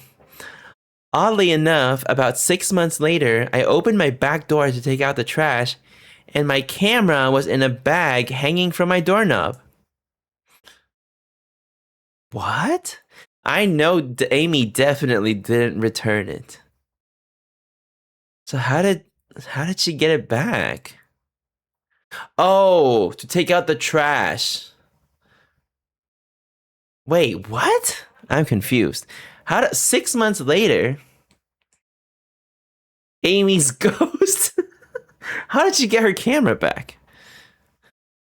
Oddly enough, about 6 months later, I opened my back door to take out the trash, and my camera was in a bag hanging from my doorknob. What? I know Amy definitely didn't return it. So how did she get it back? Oh, to take out the trash. Wait, what? I'm confused. 6 months later, Amy's ghost? How did she get her camera back?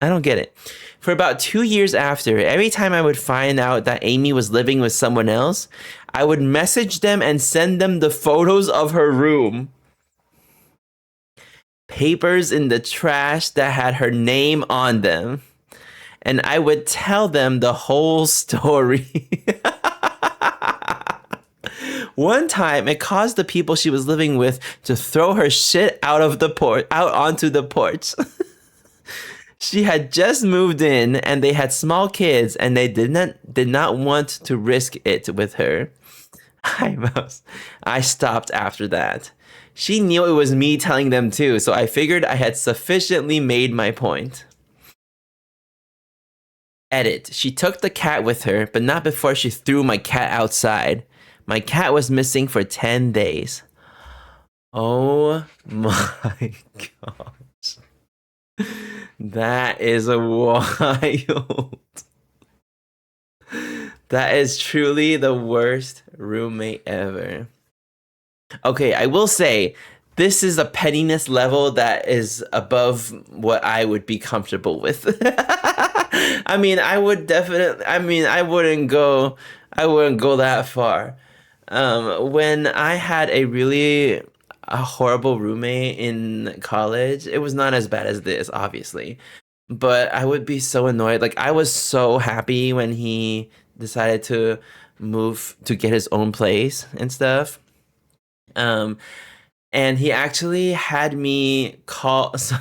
I don't get it. For about 2 years after, every time I would find out that Amy was living with someone else, I would message them and send them the photos of her room. Papers in the trash that had her name on them. And I would tell them the whole story. One time, it caused the people she was living with to throw her shit out onto the porch. She had just moved in, and they had small kids, and they did not want to risk it with her. Hi, Mouse. I stopped after that. She knew it was me telling them too, so I figured I had sufficiently made my point. Edit. She took the cat with her, but not before she threw my cat outside. My cat was missing for 10 days. Oh my gosh. That is wild. That is truly the worst roommate ever. Okay, I will say this is a pettiness level that is above what I would be comfortable with. I mean, I would definitely, I mean, I wouldn't go that far. When I had a horrible roommate in college, it was not as bad as this, obviously. But I would be so annoyed. Like, I was so happy when he decided to move to get his own place and stuff. Um, and he actually had me call. So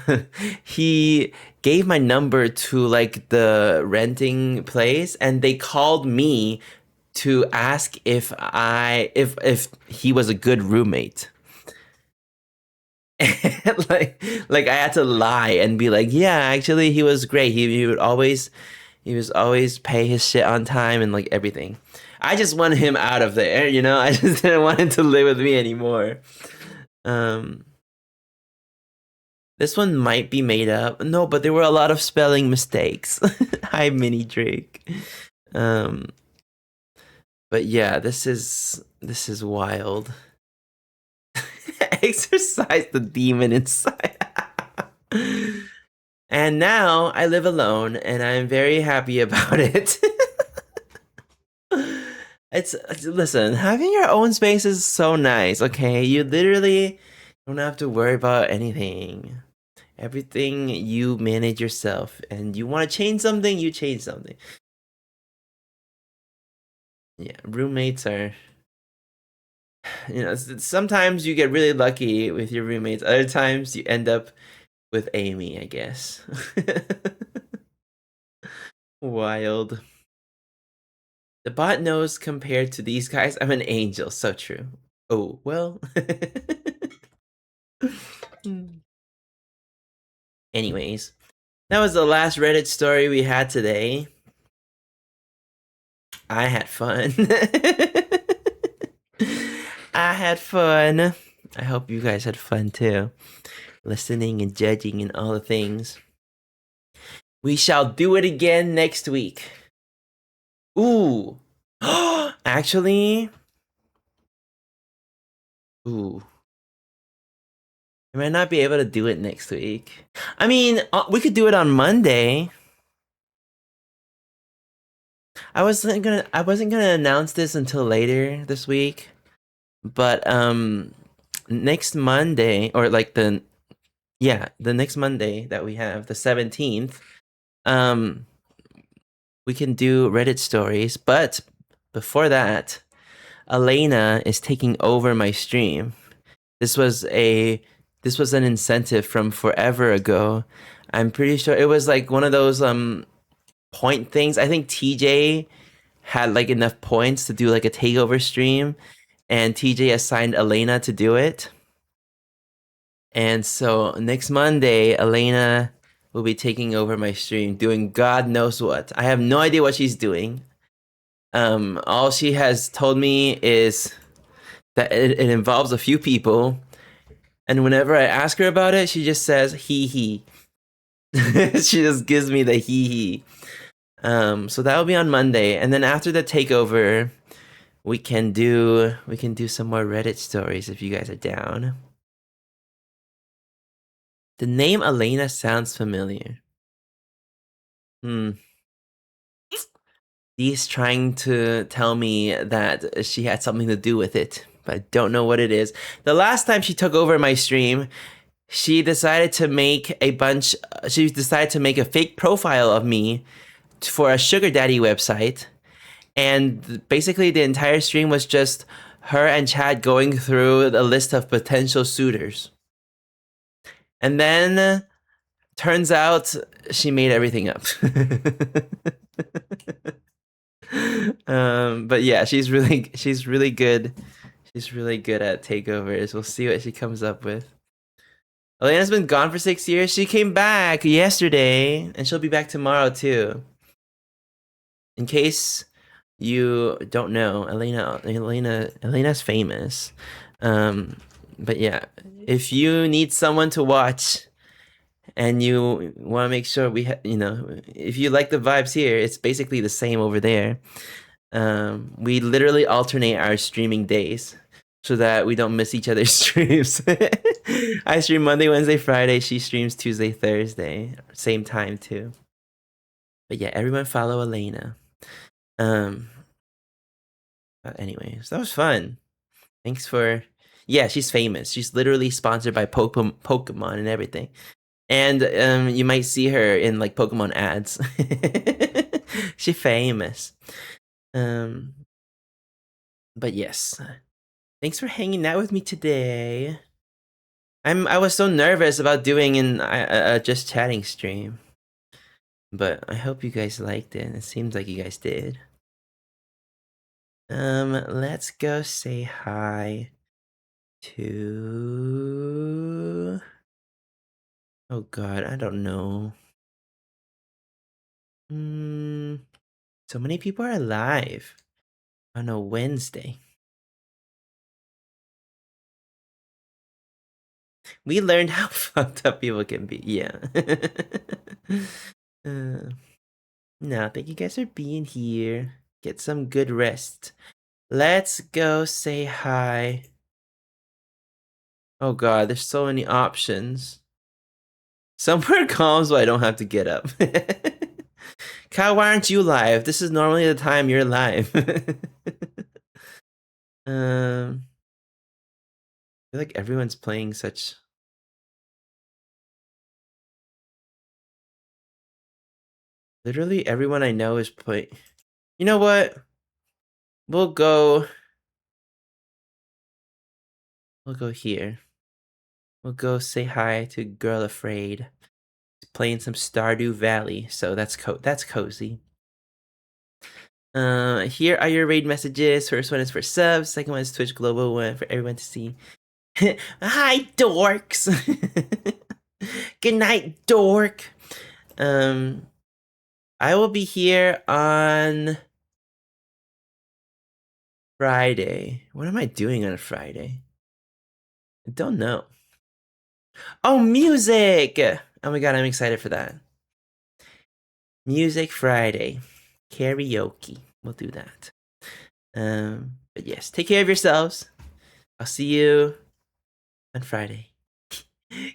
he gave my number to like the renting place, and they called me to ask if he was a good roommate. Like I had to lie and be like, yeah, actually he was great. He was always pay his shit on time and like everything. I just wanted him out of there, you know? I just didn't want him to live with me anymore. Um this one might be made up. No, but there were a lot of spelling mistakes. Hi, Mini Drake. Um but yeah, this is wild. Exercise the demon inside. And now I live alone and I'm very happy about it. Listen, having your own space is so nice, okay? You literally don't have to worry about anything. Everything you manage yourself, and you want to change something, you change something. Yeah, roommates are, sometimes you get really lucky with your roommates. Other times you end up with Amy, I guess. Wild. The bot knows compared to these guys, I'm an angel. So true. Oh, well. Anyways, that was the last Reddit story we had today. I had fun. I had fun. I hope you guys had fun too. Listening and judging and all the things. We shall do it again next week. Ooh. Actually. Ooh. I might not be able to do it next week. I mean, we could do it on Monday. I wasn't gonna announce this until later this week, but next Monday, or like the next Monday that we have, the 17th, um we can do Reddit stories, but before that, Elena is taking over my stream. This was an incentive from forever ago. I'm pretty sure it was like one of those point things. I think TJ had like enough points to do like a takeover stream, and TJ assigned Elena to do it. And so next Monday, Elena will be taking over my stream, doing God knows what. I have no idea what she's doing. All she has told me is that it involves a few people, and whenever I ask her about it, she just says hee hee. She just gives me the hee hee. So that'll be on Monday, and then after the takeover, we can do some more Reddit stories if you guys are down. The name Elena sounds familiar. He's trying to tell me that she had something to do with it, but I don't know what it is. The last time she took over my stream, she decided to make a fake profile of me for a sugar daddy website. And basically the entire stream was just her and Chad going through a list of potential suitors. And then turns out she made everything up. But yeah, she's really good. She's really good at takeovers. We'll see what she comes up with. Elena's been gone for 6 years. She came back yesterday, and she'll be back tomorrow too. In case you don't know, Elena's famous. But yeah, if you need someone to watch and you want to make sure if you like the vibes here, it's basically the same over there. We literally alternate our streaming days so that we don't miss each other's streams. I stream Monday, Wednesday, Friday. She streams Tuesday, Thursday. Same time too. But yeah, everyone follow Elena. But anyways, that was fun. Thanks for... Yeah, she's famous. She's literally sponsored by Pokemon and everything. And you might see her in like Pokemon ads. She's famous. But yes, thanks for hanging out with me today. I was so nervous about doing an just chatting stream, but I hope you guys liked it. It seems like you guys did. Let's go say hi to... Oh God, I don't know. So many people are live on a Wednesday. We learned how fucked up people can be. Yeah. No, thank you guys for being here. Get some good rest. Let's go say hi. Oh God, there's so many options. Somewhere calm so I don't have to get up. Kyle, why aren't you live? This is normally the time you're live. I feel like everyone's playing such... Literally everyone I know is playing... You know what? We'll go here. We'll go say hi to Girl Afraid. He's playing some Stardew Valley, so that's cozy. Here are your raid messages. First one is for subs. Second one is Twitch Global one for everyone to see. Hi, dorks. Good night, dork. I will be here on Friday. What am I doing on a Friday? I don't know. Oh, music! Oh my God, I'm excited for that. Music Friday. Karaoke. We'll do that. But yes, take care of yourselves. I'll see you on Friday.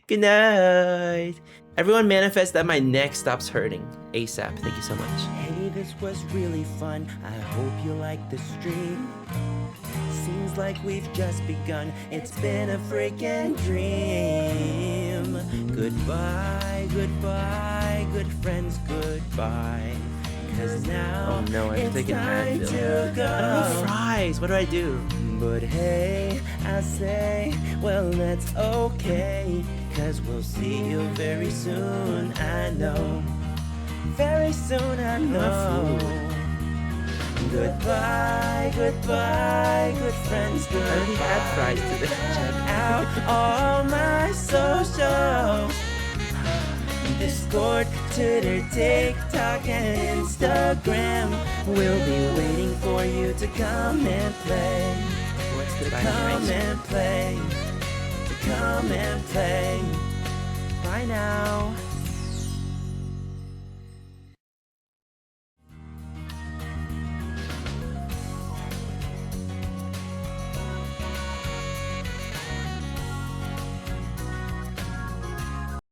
Good night. Everyone manifest that my neck stops hurting ASAP. Thank you so much. Hey, this was really fun. I hope you like the stream. Seems like we've just begun. It's been a freaking dream. Goodbye, goodbye, good friends, goodbye. Cause now oh no, I have to take an time to go. I don't have fries. What do I do? But hey, I say, well, that's okay. Cause we'll see you very soon, I know. Very soon, I know. Goodbye, goodbye, good friends, goodbye. I already had fries today. Check out all my socials. Discord, Twitter, TikTok, and Instagram. We'll be waiting for you to come and play. Come and play. Come and play. Bye now.